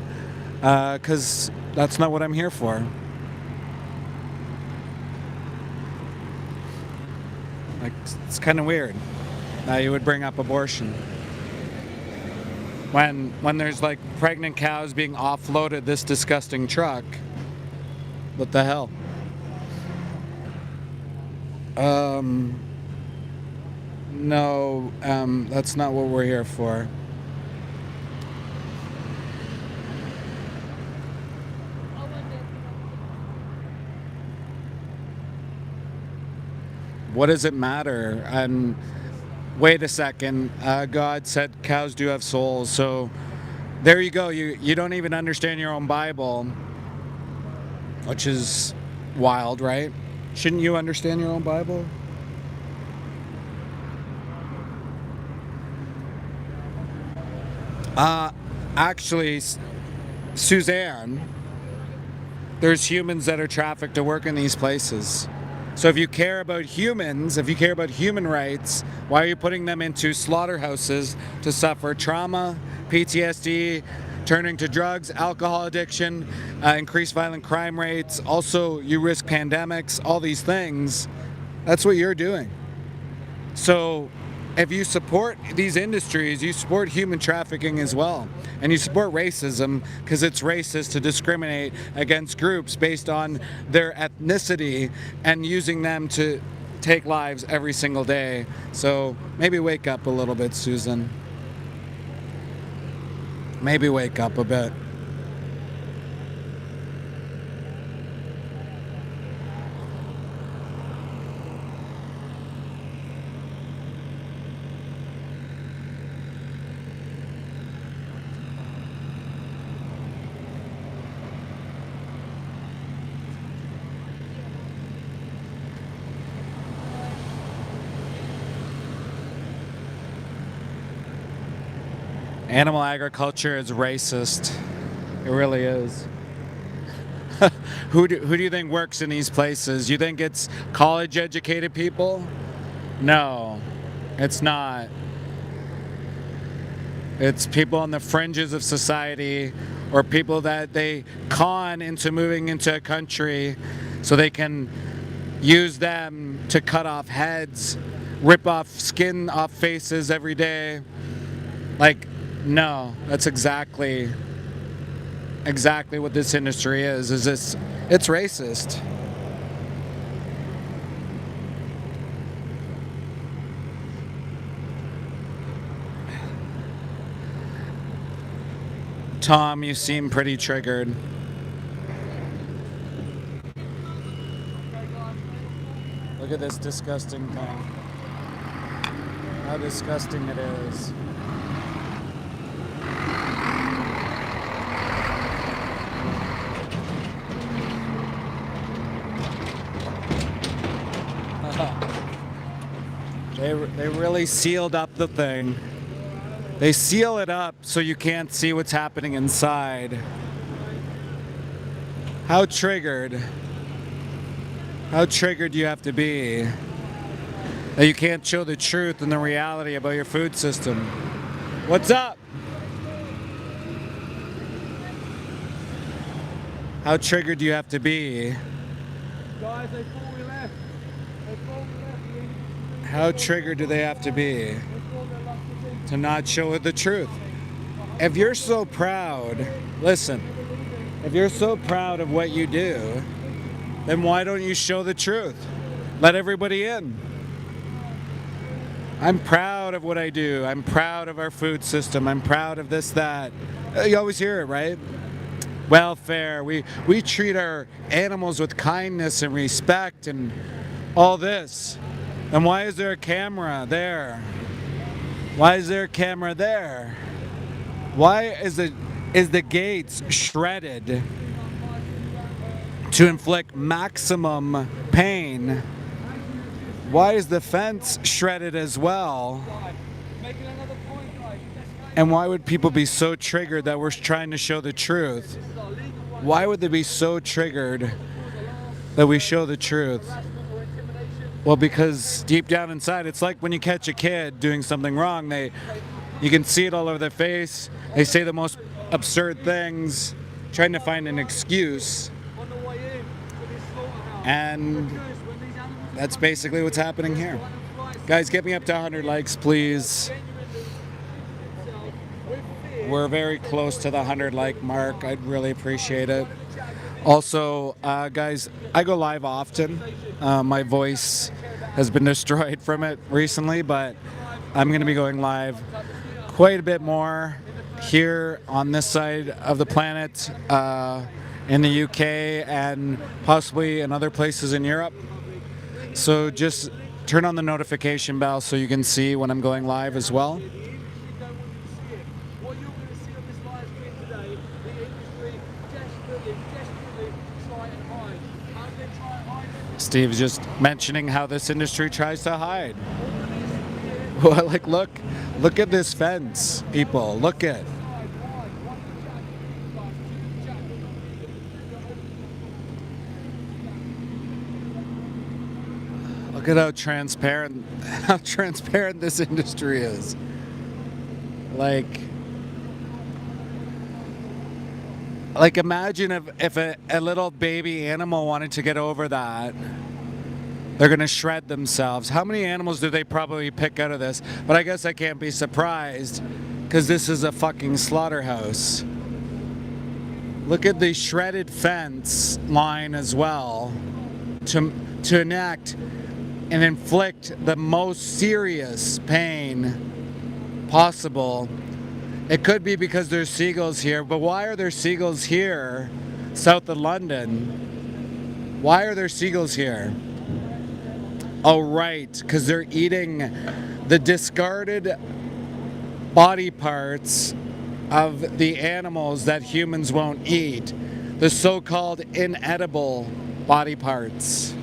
because that's not what I'm here for. Like, it's kind of weird that you would bring up abortion. When there's like pregnant cows being offloaded this disgusting truck. What the hell? No, that's not what we're here for. What does it matter? And wait a second, God said cows do have souls, so there you go. You don't even understand your own Bible, which is wild, right? Shouldn't you understand your own Bible? Actually, Suzanne, there's humans that are trafficked to work in these places. So if you care about humans, if you care about human rights, why are you putting them into slaughterhouses to suffer trauma, PTSD, turning to drugs, alcohol addiction, increased violent crime rates. Also, you risk pandemics, all these things. That's what you're doing. So if you support these industries, you support human trafficking as well. And you support racism because it's racist to discriminate against groups based on their ethnicity and using them to take lives every single day. So maybe wake up a little bit, Susan. Maybe wake up a bit. Animal agriculture is racist. It really is. Who do you think works in these places? You think it's college-educated people? No, it's not. It's people on the fringes of society or people that they con into moving into a country so they can use them to cut off heads, rip off skin off faces every day. Like, no, that's exactly what this industry is it's racist. Tom, you seem pretty triggered. Look at this disgusting thing. How disgusting it is. They really sealed up the thing. They seal it up so you can't see what's happening inside. How triggered do you have to be that you can't show the truth and the reality about your food system? What's up? How triggered do you have to be? Guys, they thought we left. How triggered do they have to be to not show the truth? If you're so proud, listen, if you're so proud of what you do, then why don't you show the truth? Let everybody in. I'm proud of what I do. I'm proud of our food system. I'm proud of this, that. You always hear it, right? Welfare. We treat our animals with kindness and respect and all this. And why is there a camera there? Why is there a camera there? Why is the gates shredded to inflict maximum pain? Why is the fence shredded as well? And why would people be so triggered that we're trying to show the truth? Why would they be so triggered that we show the truth? Well, because deep down inside, it's like when you catch a kid doing something wrong, you can see it all over their face. They say the most absurd things, trying to find an excuse. And that's basically what's happening here. Guys, get me up to 100 likes, please. We're very close to the 100 like mark. I'd really appreciate it. Also, guys, I go live often. My voice has been destroyed from it recently, but I'm going to be going live quite a bit more here on this side of the planet, in the UK and possibly in other places in Europe. So just turn on the notification bell so you can see when I'm going live as well. Steve's just mentioning how this industry tries to hide. Well, like, look at this fence, people. Look at. Look at how transparent this industry is. Like, Like, imagine if a little baby animal wanted to get over that. They're going to shred themselves. How many animals do they probably pick out of this? But I guess I can't be surprised because this is a fucking slaughterhouse. Look at the shredded fence line as well to enact and inflict the most serious pain possible. It could be because there's seagulls here, but why are there seagulls here south of London? Why are there seagulls here? Oh, right, because they're eating the discarded body parts of the animals that humans won't eat, the so-called inedible body parts,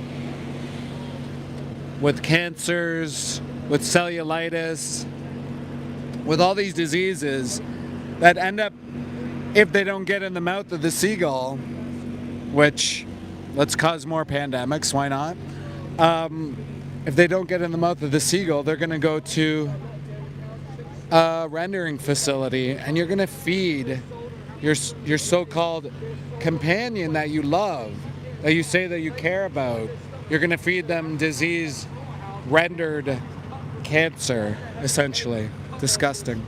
with cancers, with cellulitis, with all these diseases that end up, if they don't get in the mouth of the seagull, which, let's cause more pandemics, why not? If they don't get in the mouth of the seagull, they're going to go to a rendering facility, and you're going to feed your so-called companion that you love, that you say that you care about. You're going to feed them disease rendered cancer, essentially. Disgusting.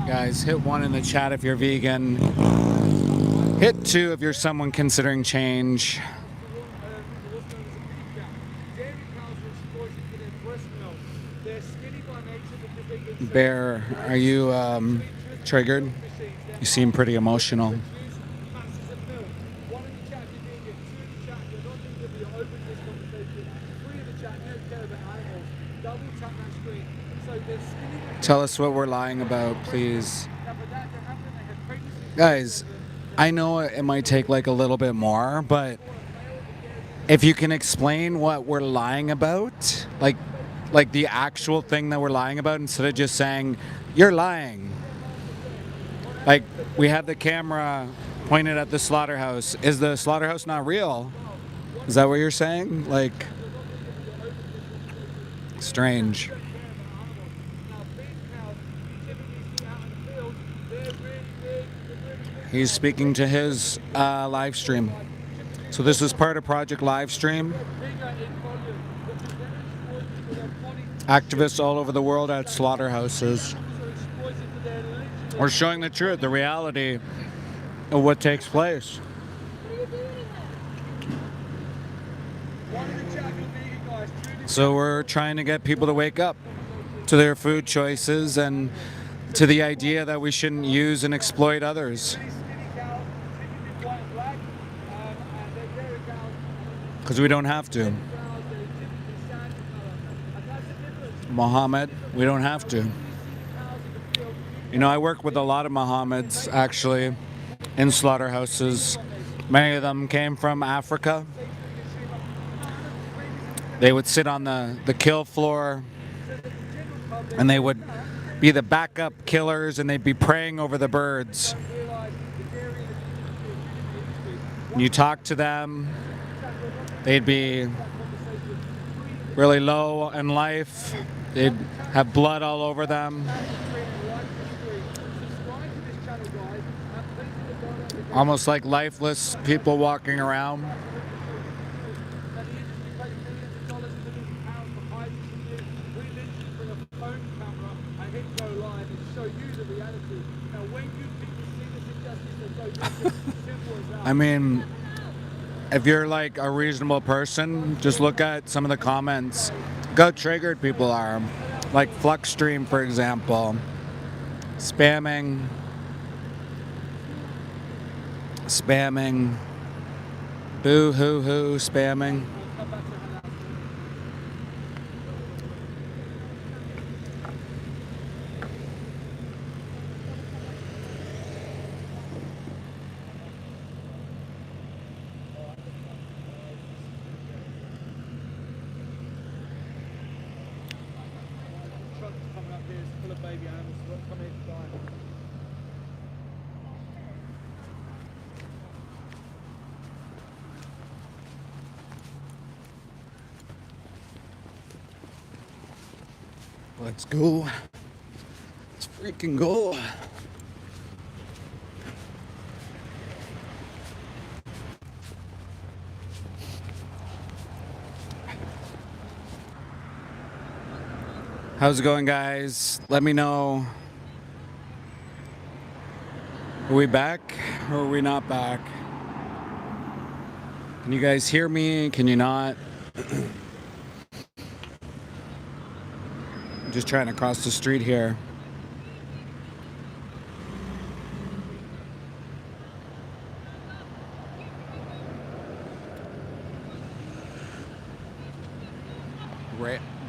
Guys, hit 1 in the chat if you're vegan. Hit 2 if you're someone considering change. Bear, are you triggered? You seem pretty emotional. Tell us what we're lying about, please. Guys, I know it might take like a little bit more, but if you can explain what we're lying about, like the actual thing that we're lying about, instead of just saying, you're lying. Like, we have the camera pointed at the slaughterhouse. Is the slaughterhouse not real? Is that what you're saying? Like, strange. He's speaking to his live stream. So this is part of Project Livestream. Activists all over the world at slaughterhouses. We're showing the truth, the reality of what takes place. So we're trying to get people to wake up to their food choices and to the idea that we shouldn't use and exploit others. Because we don't have to. Muhammad, we don't have to. You know, I work with a lot of Mohammeds, actually, in slaughterhouses. Many of them came from Africa. They would sit on the kill floor, and they would be the backup killers, and they'd be praying over the birds. You talk to them, they'd be really low in life. They'd have blood all over them. Almost like lifeless people walking around. I mean, if you're like a reasonable person, just look at some of the comments. Look how triggered people are. Like Fluxstream, for example. Spamming. Boo hoo hoo, spamming. Let's go. Let's freaking go. How's it going, guys? Let me know. Are we back or are we not back? Can you guys hear me? Can you not? I'm just trying to cross the street here.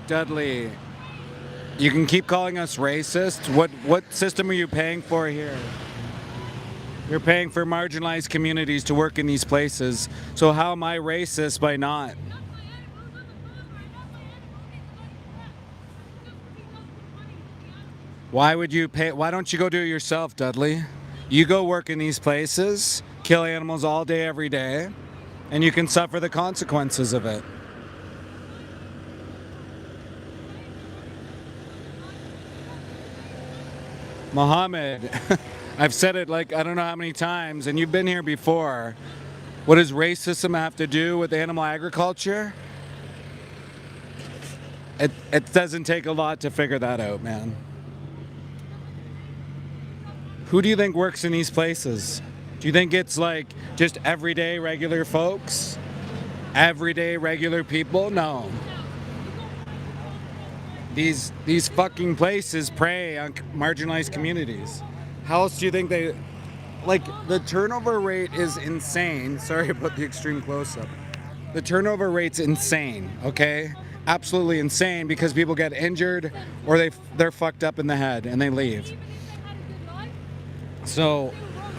Dudley, you can keep calling us racist. What system are you paying for here? You're paying for marginalized communities to work in these places. So how am I racist by not? Why would you pay? Why don't you go do it yourself, Dudley? You go work in these places, kill animals all day, every day, and you can suffer the consequences of it. Mohammed, I've said it like I don't know how many times, and you've been here before. What does racism have to do with animal agriculture? It doesn't take a lot to figure that out, man. Who do you think works in these places? Do you think it's like just everyday regular folks? Everyday regular people? No. These fucking places prey on marginalized communities. How else do you think they... Like, the turnover rate is insane. Sorry about the extreme close-up. The turnover rate's insane, okay? Absolutely insane because people get injured or they're fucked up in the head and they leave. So,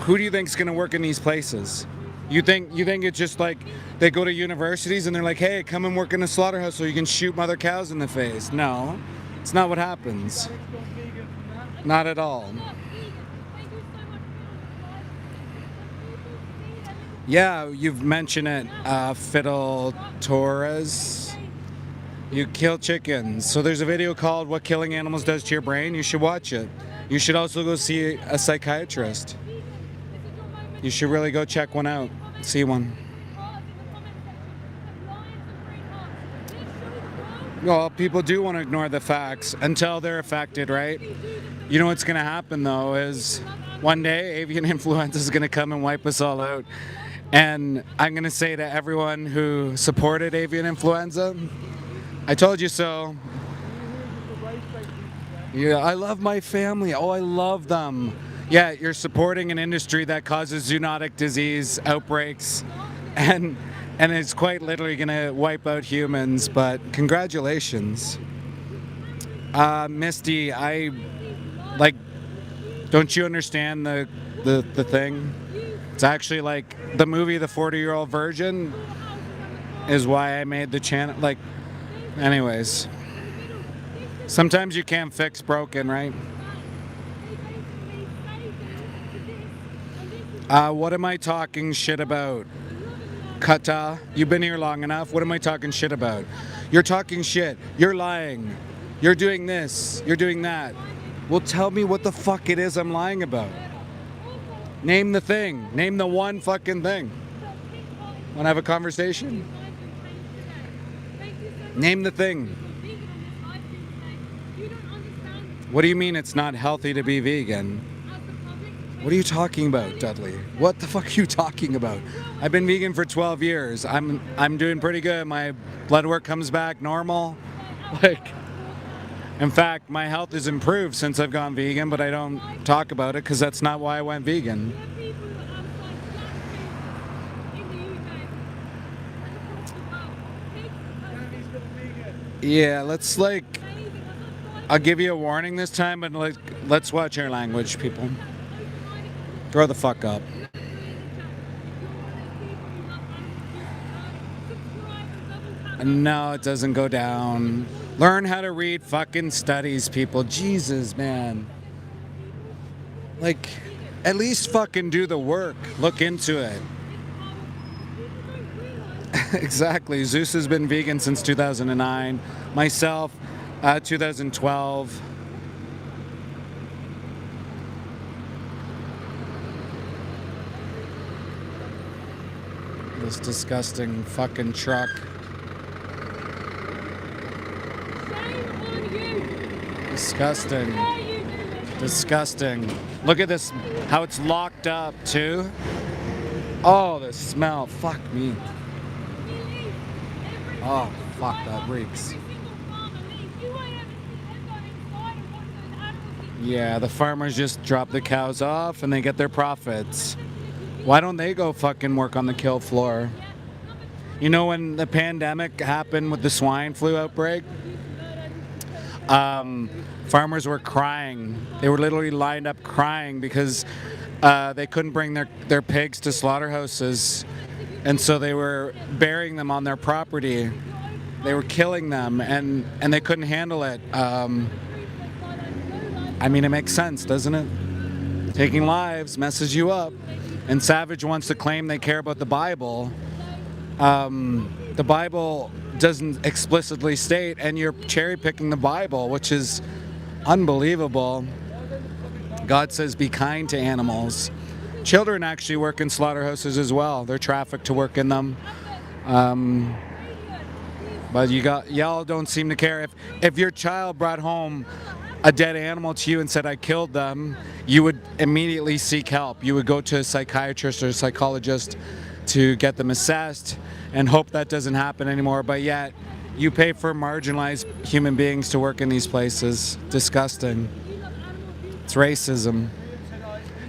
who do you think's gonna work in these places? You think it's just like they go to universities and they're like, hey, come and work in a slaughterhouse so you can shoot mother cows in the face? No, it's not what happens. Not at all. Yeah, you've mentioned it, Fiddle Torres. You kill chickens. So there's a video called What Killing Animals Does to Your Brain. You should watch it. You should also go see a psychiatrist. You should really go check one out. See one. Well, people do want to ignore the facts until they're affected, right? You know what's going to happen, though, is one day avian influenza is going to come and wipe us all out. And I'm going to say to everyone who supported avian influenza, I told you so. Yeah, I love my family. Oh, I love them. Yeah, you're supporting an industry that causes zoonotic disease outbreaks, and it's quite literally going to wipe out humans. But congratulations, Misty. Don't you understand the thing? It's actually like the movie The 40-Year-Old Virgin is why I made the channel. Like, anyways. Sometimes you can't fix broken, right? What am I talking shit about? Kata, you've been here long enough. What am I talking shit about? You're talking shit. You're lying. You're doing this. You're doing that. Well, tell me what the fuck it is I'm lying about. Name the thing. Name the one fucking thing. Want to have a conversation? Name the thing. What do you mean it's not healthy to be vegan? What are you talking about, Dudley? What the fuck are you talking about? I've been vegan for 12 years. I'm doing pretty good. My blood work comes back normal. Like, in fact, my health has improved since I've gone vegan, but I don't talk about it because that's not why I went vegan. Yeah, I'll give you a warning this time, but let's watch our language, people. Grow the fuck up. No, it doesn't go down. Learn how to read fucking studies, people. Jesus, man. Like, at least fucking do the work. Look into it. Exactly. Zeus has been vegan since 2009. Myself, 2012. This disgusting fucking truck. Shame on you. Disgusting. Dare you do this? Disgusting. Look at this, how it's locked up too. Oh, the smell. Fuck me. Oh, fuck, that reeks. Yeah, the farmers just drop the cows off and they get their profits. Why don't they go fucking work on the kill floor? You know, when the pandemic happened with the swine flu outbreak, farmers were crying. They were literally lined up crying because they couldn't bring their pigs to slaughterhouses. And so they were burying them on their property. They were killing them and they couldn't handle it. I mean, it makes sense, doesn't it? Taking lives messes you up. And Savage wants to claim they care about the Bible. The Bible doesn't explicitly state, and you're cherry picking the Bible, which is unbelievable. God says be kind to animals. Children actually work in slaughterhouses as well. They're trafficked to work in them. But y'all don't seem to care. If your child brought home a dead animal to you and said, I killed them, you would immediately seek help. You would go to a psychiatrist or a psychologist to get them assessed and hope that doesn't happen anymore. But yet, you pay for marginalized human beings to work in these places. Disgusting. It's racism.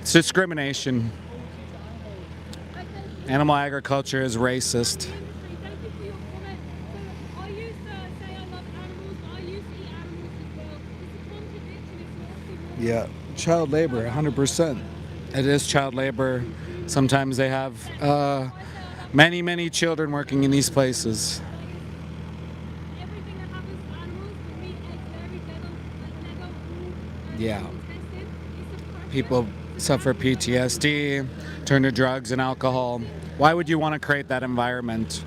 It's discrimination. Animal agriculture is racist. Yeah, child labor, 100%. It is child labor. Sometimes they have many, many children working in these places. Yeah. People suffer PTSD, turn to drugs and alcohol. Why would you want to create that environment?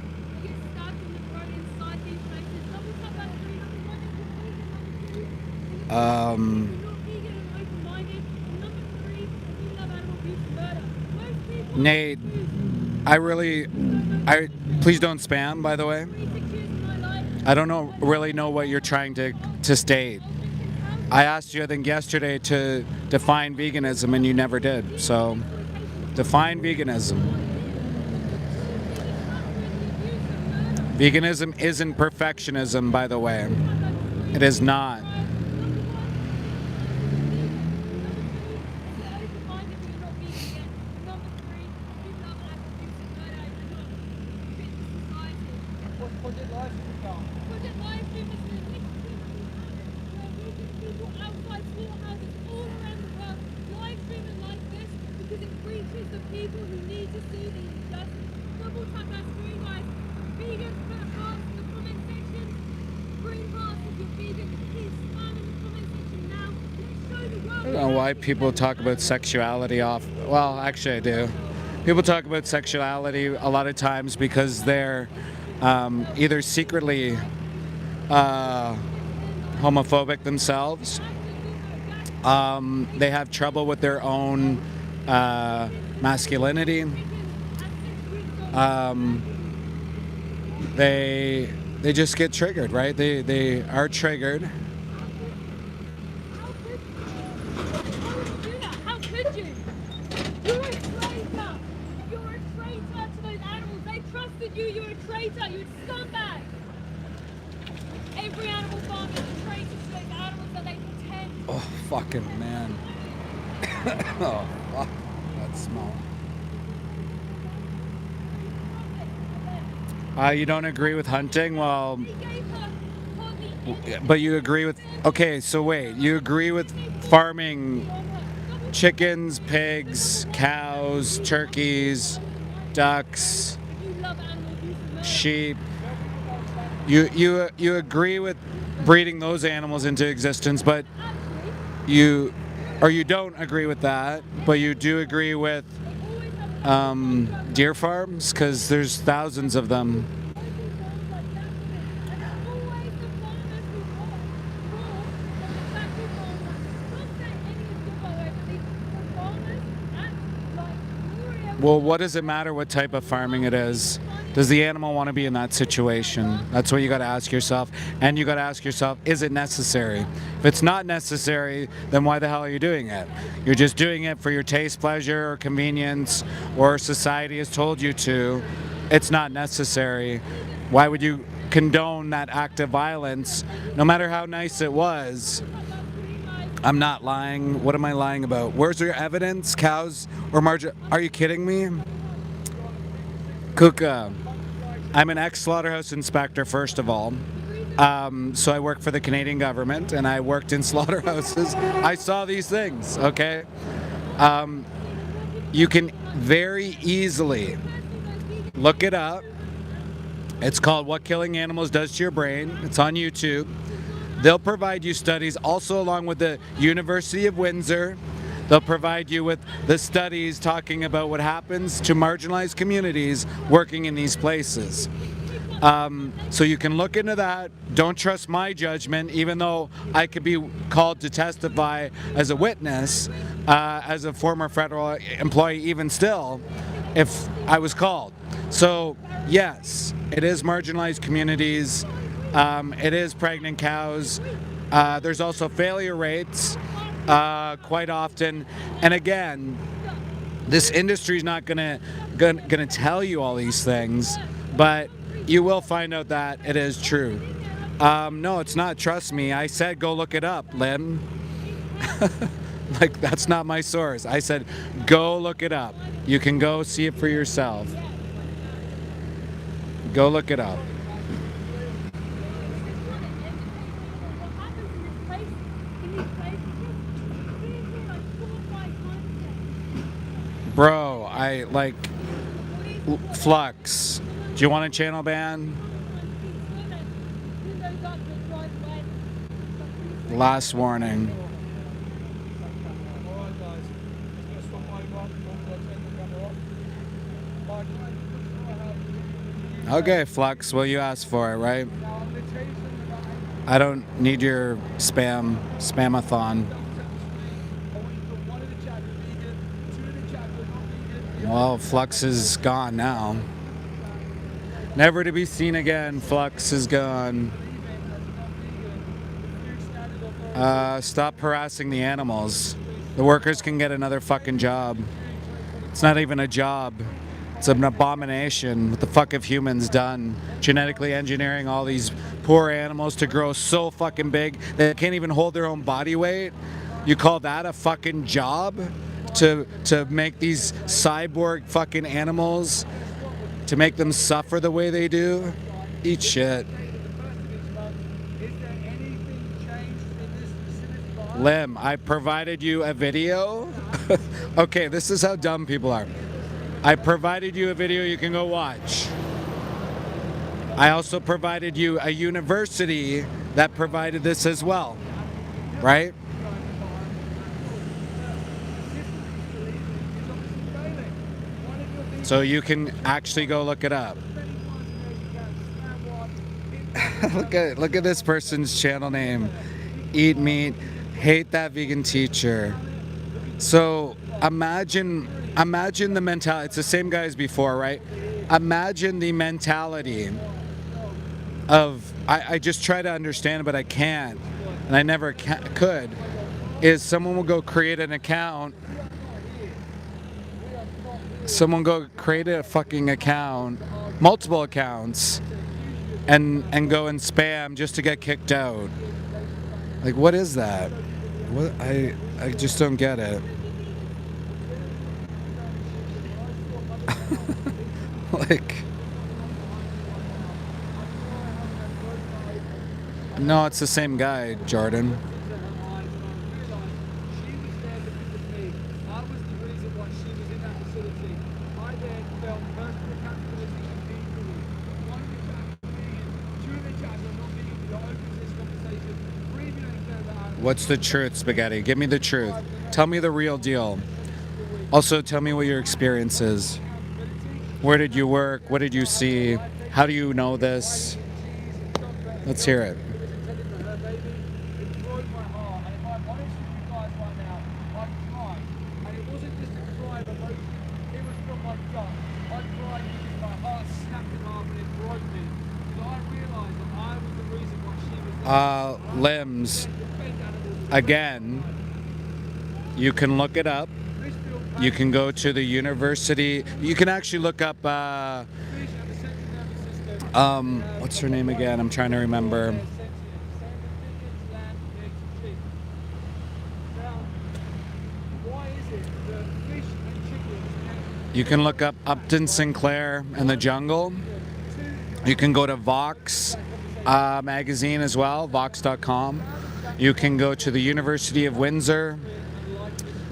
Nate, please don't spam, by the way. I don't really know what you're trying to state. I asked you, I think, yesterday to define veganism, and you never did. So, define veganism. Veganism isn't perfectionism, by the way. It is not. I don't know why people talk about sexuality well, actually I do. People talk about sexuality a lot of times because they're either secretly homophobic themselves, they have trouble with their own masculinity, they just get triggered, right? They are triggered. How could you? You're a traitor. You're a traitor to those animals. They trusted you. You're a traitor. You're a scumbag. Every animal farmer is a traitor to those animals that they pretend. Oh, fucking man. Oh, fuck. That smell. You don't agree with hunting? Well, but you agree with... Okay, so wait. You agree with farming chickens, pigs, cows, turkeys, ducks, sheep. You agree with breeding those animals into existence, but you don't agree with that, but you do agree with deer farms, because there's thousands of them. Well, what does it matter what type of farming it is? Does the animal want to be in that situation? That's what you got to ask yourself. And you got to ask yourself, is it necessary? If it's not necessary, then why the hell are you doing it? You're just doing it for your taste, pleasure, or convenience, or society has told you to. It's not necessary. Why would you condone that act of violence, no matter how nice it was? I'm not lying. What am I lying about? Where's your evidence? Cows or margin? Are you kidding me? Kuka. I'm an ex-slaughterhouse inspector, first of all. So I work for the Canadian government, and I worked in slaughterhouses. I saw these things, okay? You can very easily look it up. It's called What Killing Animals Does to Your Brain. It's on YouTube. They'll provide you studies also along with the University of Windsor. They'll provide you with the studies talking about what happens to marginalized communities working in these places. So you can look into that. Don't trust my judgment, even though I could be called to testify as a witness, as a former federal employee, even still, if I was called. So yes, it is marginalized communities. It is pregnant cows. There's also failure rates quite often. And again, this industry is not gonna tell you all these things, but you will find out that it is true. No, it's not. Trust me. I said go look it up, Lim. Like, that's not my source. I said go look it up. You can go see it for yourself. Go look it up. Bro, I like Flux. Do you want a channel ban? Last warning. Okay, Flux, well, you asked for it, right? I don't need your spamathon. Well, Flux is gone now. Never to be seen again. Flux is gone. Stop harassing the animals. The workers can get another fucking job. It's not even a job. It's an abomination. What the fuck have humans done? Genetically engineering all these poor animals to grow so fucking big they can't even hold their own body weight? You call that a fucking job? To make these cyborg fucking animals, to make them suffer the way they do? Eat shit. Lim, I provided you a video. Okay, this is how dumb people are. I provided you a video you can go watch. I also provided you a university that provided this as well, right? So you can actually go look it up. Look at this person's channel name. Eat meat, hate that vegan teacher. So imagine the mentality. It's the same guy as before, right? Imagine the mentality of, I just try to understand, but I can't, and I never could, is someone will go create an account. Someone go create a fucking account, multiple accounts, and go and spam just to get kicked out. Like, what is that? What I just don't get it. Like, no, it's the same guy, Jordan. What's the truth, Spaghetti? Give me the truth. Tell me the real deal. Also, tell me what your experience is. Where did you work? What did you see? How do you know this? Let's hear it. my gut. I cried because my heart snapped in half and it broke me. Because I realised that I was the reason why she was there. Limbs. Again, you can look it up. You can go to the university. You can actually look up, what's her name again? I'm trying to remember. You can look up Upton Sinclair and the Jungle. You can go to Vox magazine as well, vox.com. You can go to the University of Windsor.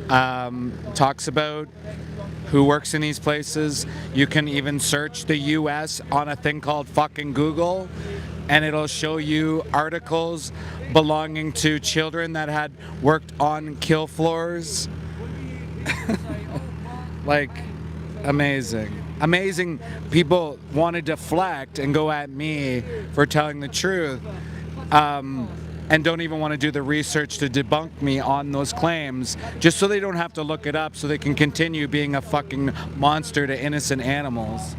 Talks about who works in these places. You can even search the US on a thing called fucking Google, and it'll show you articles belonging to children that had worked on kill floors. Like, amazing. People want to deflect and go at me for telling the truth, and don't even want to do the research to debunk me on those claims, just so they don't have to look it up, so they can continue being a fucking monster to innocent animals.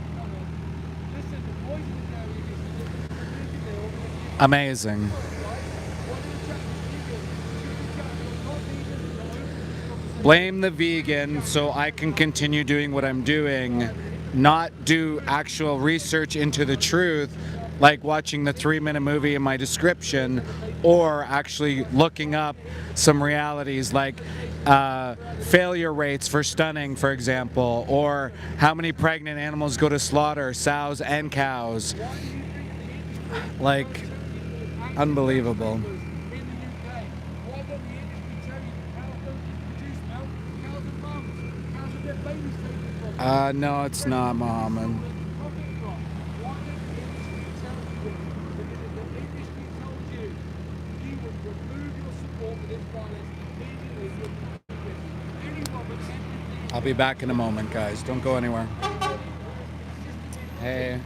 Amazing. Blame the vegan so I can continue doing what I'm doing, not do actual research into the truth, like watching the 3-minute movie in my description, or actually looking up some realities like failure rates for stunning, for example, or how many pregnant animals go to slaughter, sows and cows. Like, unbelievable. No, it's not, Mohammed. I'll be back in a moment, guys. Don't go anywhere. Hey.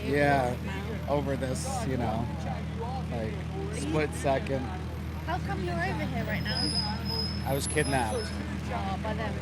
Yeah, over this, you know, like, split second. How come you're over here right now? I was kidnapped. Oh, by them.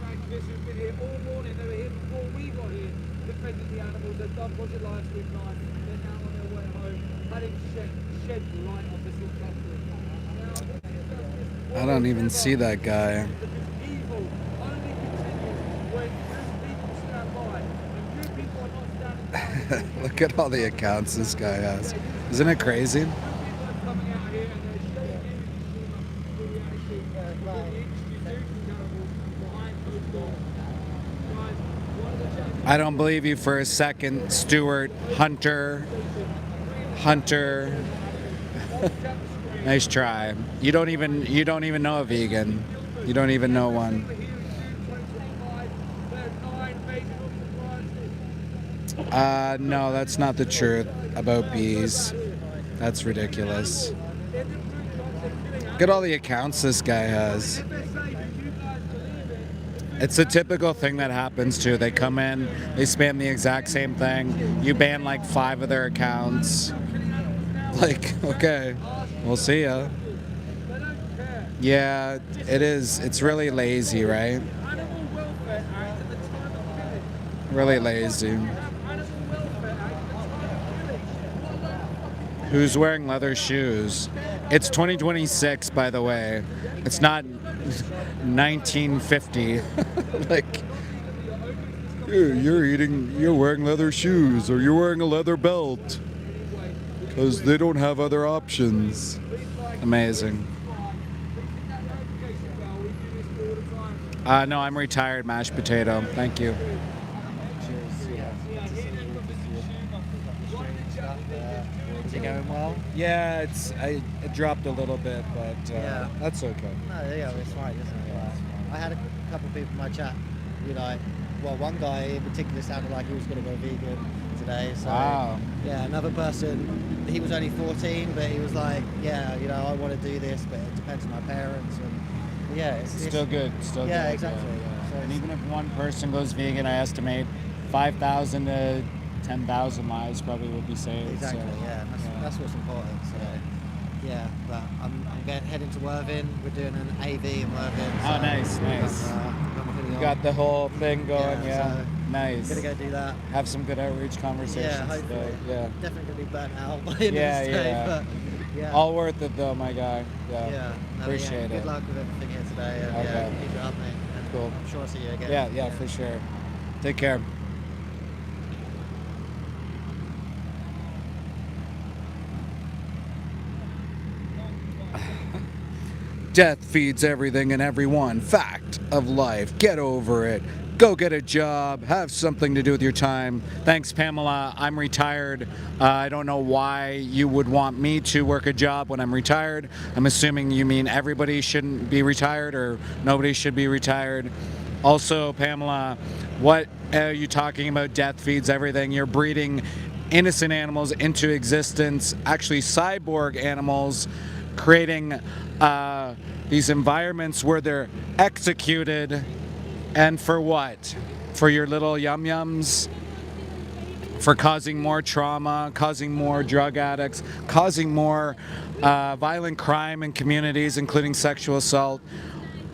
Activists who've been here all morning. They were here before we got here, defending the animals. They've done Project Livestream 9. They're now on their way home, having shed light on this injustice. I don't even see that guy. Evil only continues when good people stand by. And good people are not standing by. Look at all the accounts this guy has. Isn't it crazy? People are coming out here and they're showing you the reality of the industry losing animals behind closed doors. Guys, one of the challenges. I don't believe you for a second, Stuart. Hunter. Nice try. You don't even know a vegan. You don't even know one. No, that's not the truth about bees. That's ridiculous. Look at all the accounts this guy has. It's a typical thing that happens too. They come in, they spam the exact same thing. You ban like 5 of their accounts. Like, okay, we'll see ya. Yeah, it is. It's really lazy, right? Really lazy. Who's wearing leather shoes? It's 2026, by the way. It's not 1950. Like, you're wearing leather shoes, or you're wearing a leather belt, because they don't have other options. Amazing. No, I'm retired, mashed potato. Thank you. Is it going well? Yeah, it dropped a little bit, but Yeah. that's okay. No, yeah, it's fine, isn't it? I had a couple of people in my chat who like, well, one guy in particular sounded like he was going to go vegan today. So, Wow. yeah, another person, he was only 14, but he was like, yeah, you know, I want to do this, but it depends on my parents. And yeah, it's Still good. Still Yeah, good. exactly. Yeah. So And it's- even if one person goes vegan, I estimate 5,000 to 10,000 lives probably would be saved. Exactly, so, yeah, that's what's important. So, yeah, but I'm heading to Worthing. We're doing an AV in Worthing. Oh, so nice, nice. got my hoodie You on. got the whole thing going, Yeah, yeah. so Nice. Gonna go do that. Have some good outreach conversations. Yeah, hopefully. Yeah. Definitely gonna be burnt out by the end Yeah, of this day, yeah. but yeah. All worth it though, my guy. Yeah. yeah, no, Appreciate yeah, it. Good luck with everything here today, and Okay. yeah, keep it up, mate. And Cool. I'm sure I'll see you again. Yeah, for sure. Take care. Death feeds everything and everyone. Fact of life. Get over it. Go get a job. Have something to do with your time. Thanks, Pamela. I'm retired. I don't know why you would want me to work a job when I'm retired. I'm assuming you mean everybody shouldn't be retired or nobody should be retired. Also, Pamela, what are you talking about? Death feeds everything. You're breeding innocent animals into existence, actually cyborg animals, creating these environments where they're executed. And for what? For your little yum-yums? For causing more trauma, causing more drug addicts, causing more violent crime in communities, including sexual assault.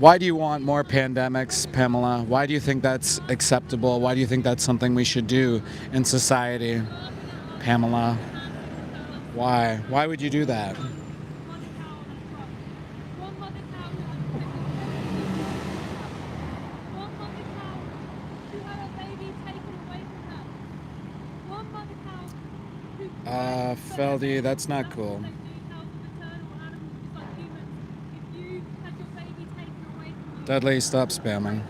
Why do you want more pandemics, Pamela? Why do you think that's acceptable? Why do you think that's something we should do in society, Pamela? Why? Why would you do that? Feldy, that's not cool. Dudley, stop spamming.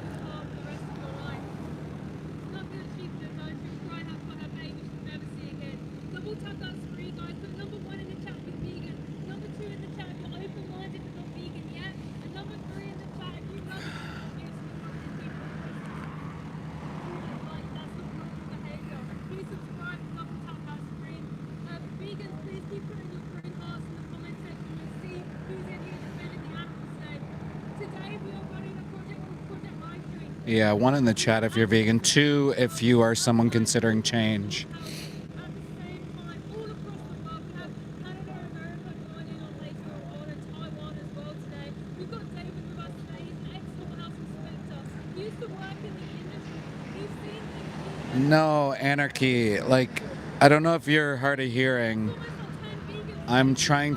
Yeah, 1 in the chat if you're vegan, 2 if you are someone considering change. No, anarchy. Like, I don't know if you're hard of hearing. I'm saying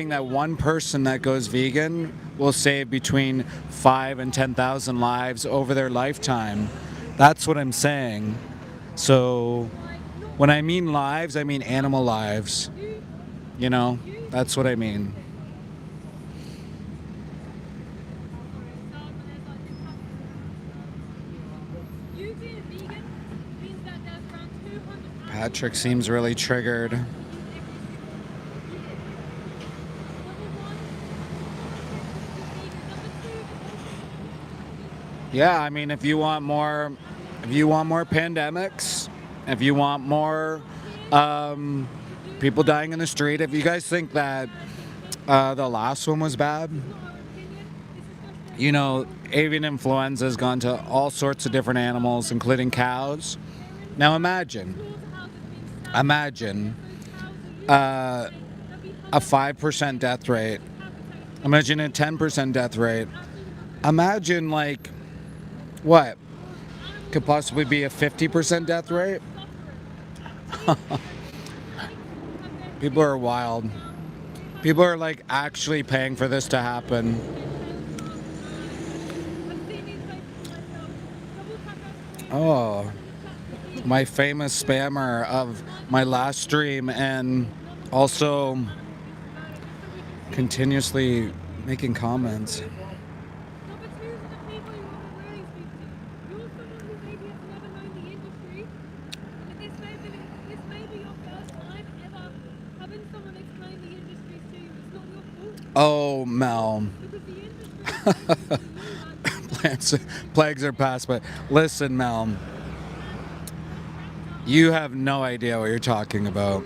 that one person that goes vegan will save between 5 and 10,000 lives over their lifetime. That's what I'm saying. So when I mean lives, I mean animal lives. You know, that's what I mean. Patrick seems really triggered. Yeah, I mean, if you want more pandemics, if you want more people dying in the street, if you guys think that the last one was bad, you know, avian influenza has gone to all sorts of different animals, including cows. Now imagine a 5% death rate. Imagine a 10% death rate. Imagine, like, what could possibly be a 50% death rate? People are wild. People are like actually paying for this to happen. Oh, my famous spammer of my last stream and also continuously making comments. Oh, Mel. Plagues are past, but listen, Mel. You have no idea what you're talking about.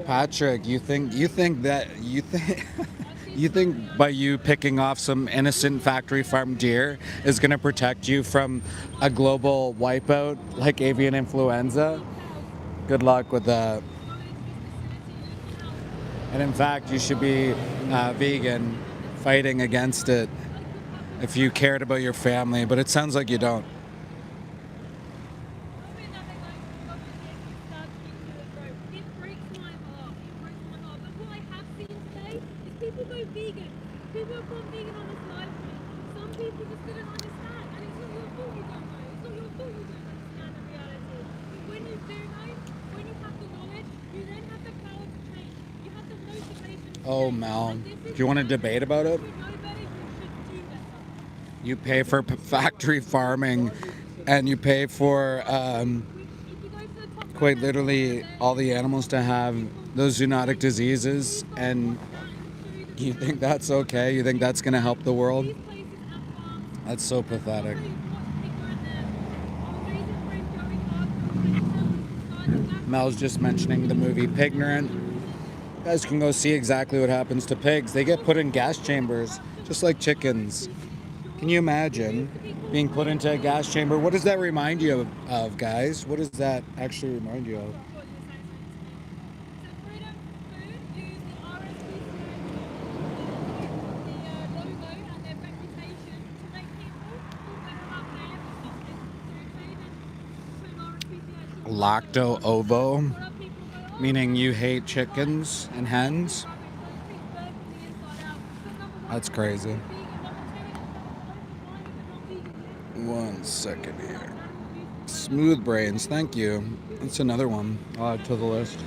Patrick, you think by you picking off some innocent factory farm deer is going to protect you from a global wipeout like avian influenza? Good luck with that. And in fact, you should be vegan, fighting against it if you cared about your family, but it sounds like you don't. Oh, Mel, do you want to debate about it? You pay for factory farming and you pay for quite literally all the animals to have those zoonotic diseases, and you think that's okay? You think that's going to help the world? That's so pathetic. Mel's just mentioning the movie Pignorant. You guys can go see exactly what happens to pigs. They get put in gas chambers, just like chickens. Can you imagine being put into a gas chamber? What does that remind you of, guys? What does that actually remind you of? Lacto-ovo, meaning you hate chickens and hens? That's crazy. 1 second here. Smooth brains, thank you. That's another one I'll add to the list.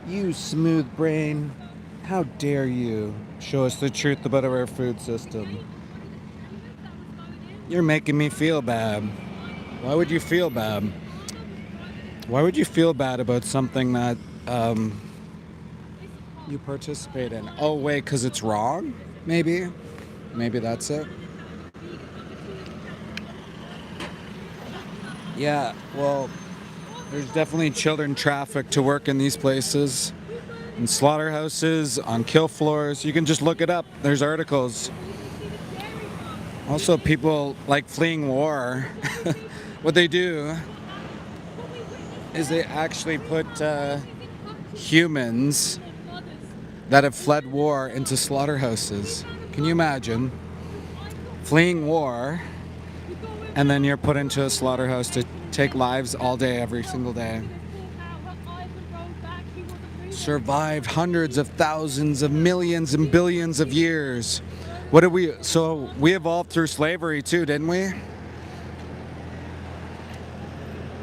You smooth brain, how dare you show us the truth about our food system? You're making me feel bad. Why would you feel bad? Why would you feel bad about something that you participate in? Oh wait, because it's wrong? Maybe that's it. Yeah, well, there's definitely children trafficked to work in these places, in slaughterhouses, on kill floors. You can just look it up. There's articles. Also, people like fleeing war. What they do is they actually put humans that have fled war into slaughterhouses. Can you imagine fleeing war and then you're put into a slaughterhouse to take lives all day, every single day? Survived hundreds of thousands of millions and billions of years. What did we? So we evolved through slavery too, didn't we?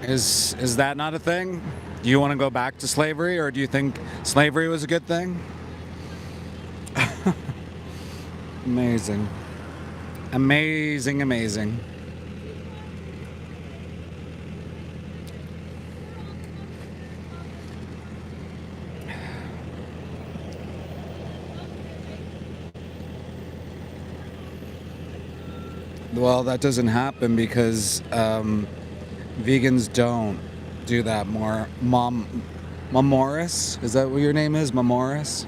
Is that not a thing? Do you want to go back to slavery, or do you think slavery was a good thing? Amazing. Amazing, amazing. Well, that doesn't happen because vegans don't do that more. Morris? Is that what your name is? Morris?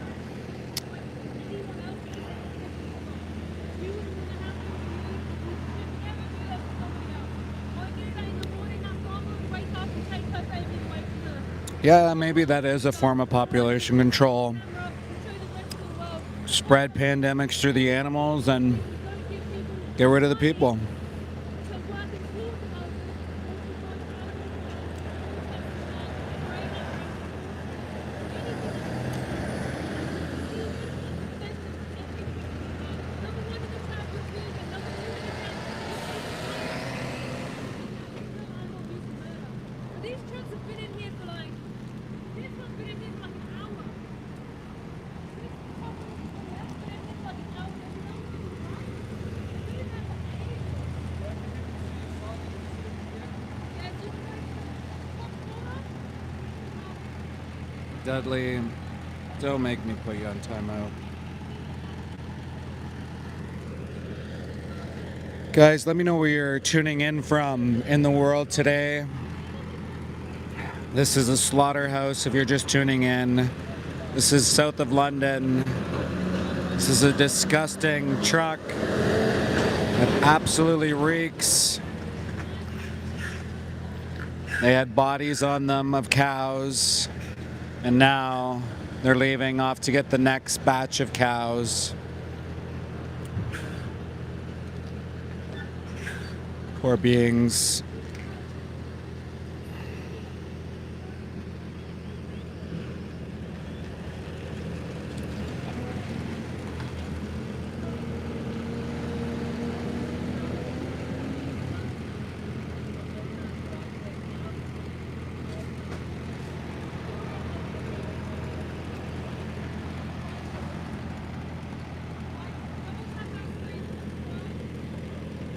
Yeah, maybe that is a form of population control. Spread pandemics through the animals and get rid of the people. These trucks have been in here for like, this one's been in here for like an hour. This truck has been in here for like an hour. Dudley, don't make me put you on timeout. Guys, let me know where you're tuning in from in the world today. This is a slaughterhouse if you're just tuning in. This is south of London. This is a disgusting truck that absolutely reeks. They had bodies on them of cows, and now they're leaving off to get the next batch of cows. Poor beings.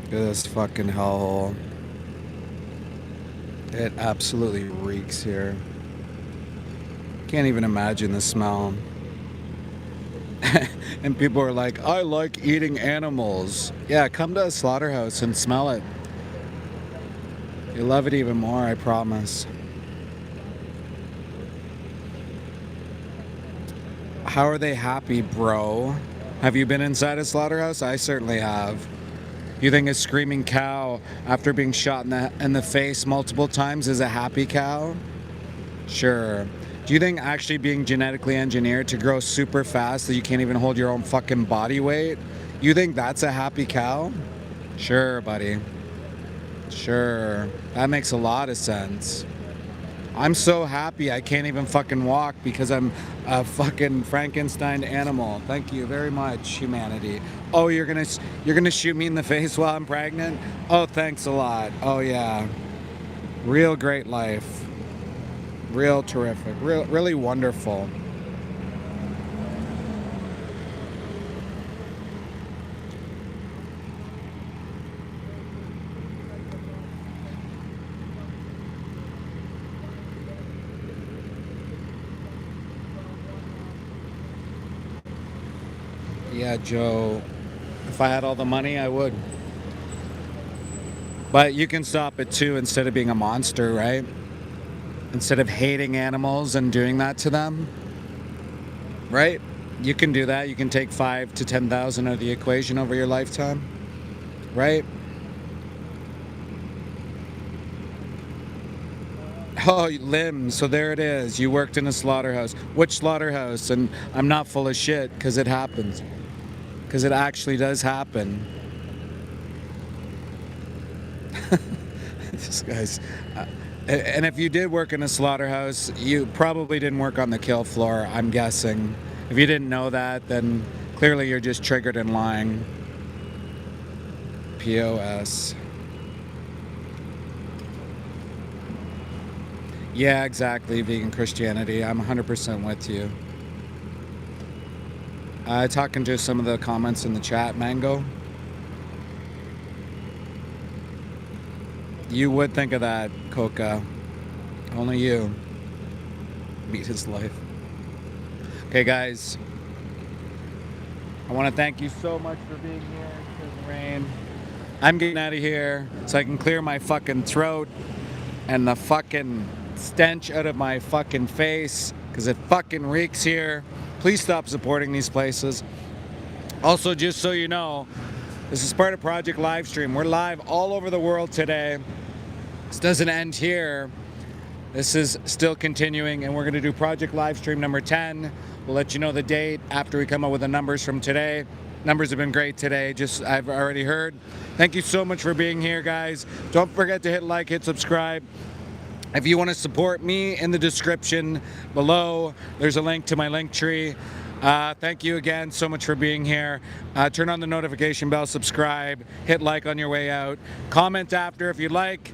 Look at this fucking hellhole. It absolutely reeks here. Can't even imagine the smell. And people are like, I like eating animals. Yeah, come to a slaughterhouse and smell it. You'll love it even more, I promise. How are they happy, bro? Have you been inside a slaughterhouse? I certainly have. You think a screaming cow after being shot in the face multiple times is a happy cow? Sure. Do you think actually being genetically engineered to grow super fast that you can't even hold your own fucking body weight, you think that's a happy cow? Sure, buddy. Sure. That makes a lot of sense. I'm so happy I can't even fucking walk because I'm a fucking Frankenstein animal. Thank you very much, humanity. Oh, you're gonna shoot me in the face while I'm pregnant? Oh, thanks a lot. Oh yeah. Real great life. Real terrific. Really wonderful. Yeah, Joe, if I had all the money, I would. But you can stop it too instead of being a monster, right? Instead of hating animals and doing that to them, right? You can do that. You can take 5 to 10,000 out of the equation over your lifetime, right? Oh, limbs. So there it is. You worked in a slaughterhouse. Which slaughterhouse? And I'm not full of shit because it happens. Because it actually does happen. This guy's... and if you did work in a slaughterhouse, you probably didn't work on the kill floor, I'm guessing. If you didn't know that, then clearly you're just triggered and lying. POS. Yeah, exactly, vegan Christianity. I'm 100% with you. Talking to some of the comments in the chat, Mango. You would think of that, Coca. Only you. Beat his life. Okay, guys. I want to thank you so much for being here in the rain. I'm getting out of here so I can clear my fucking throat and the fucking stench out of my fucking face because it fucking reeks here. Please stop supporting these places. Also, just so you know, this is part of Project Livestream. We're live all over the world today. This doesn't end here. This is still continuing, and we're going to do project live stream number 10. We'll let you know the date after we come up with the numbers from today. Numbers have been great today, just I've already heard. Thank you so much for being here, guys. Don't forget to hit like, hit subscribe. If you want to support me, in the description below, there's a link to my link tree. Thank you again so much for being here. Turn on the notification bell, subscribe, hit like on your way out. Comment after if you'd like.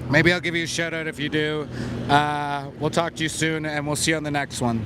Maybe I'll give you a shout out if you do. We'll talk to you soon, and we'll see you on the next one.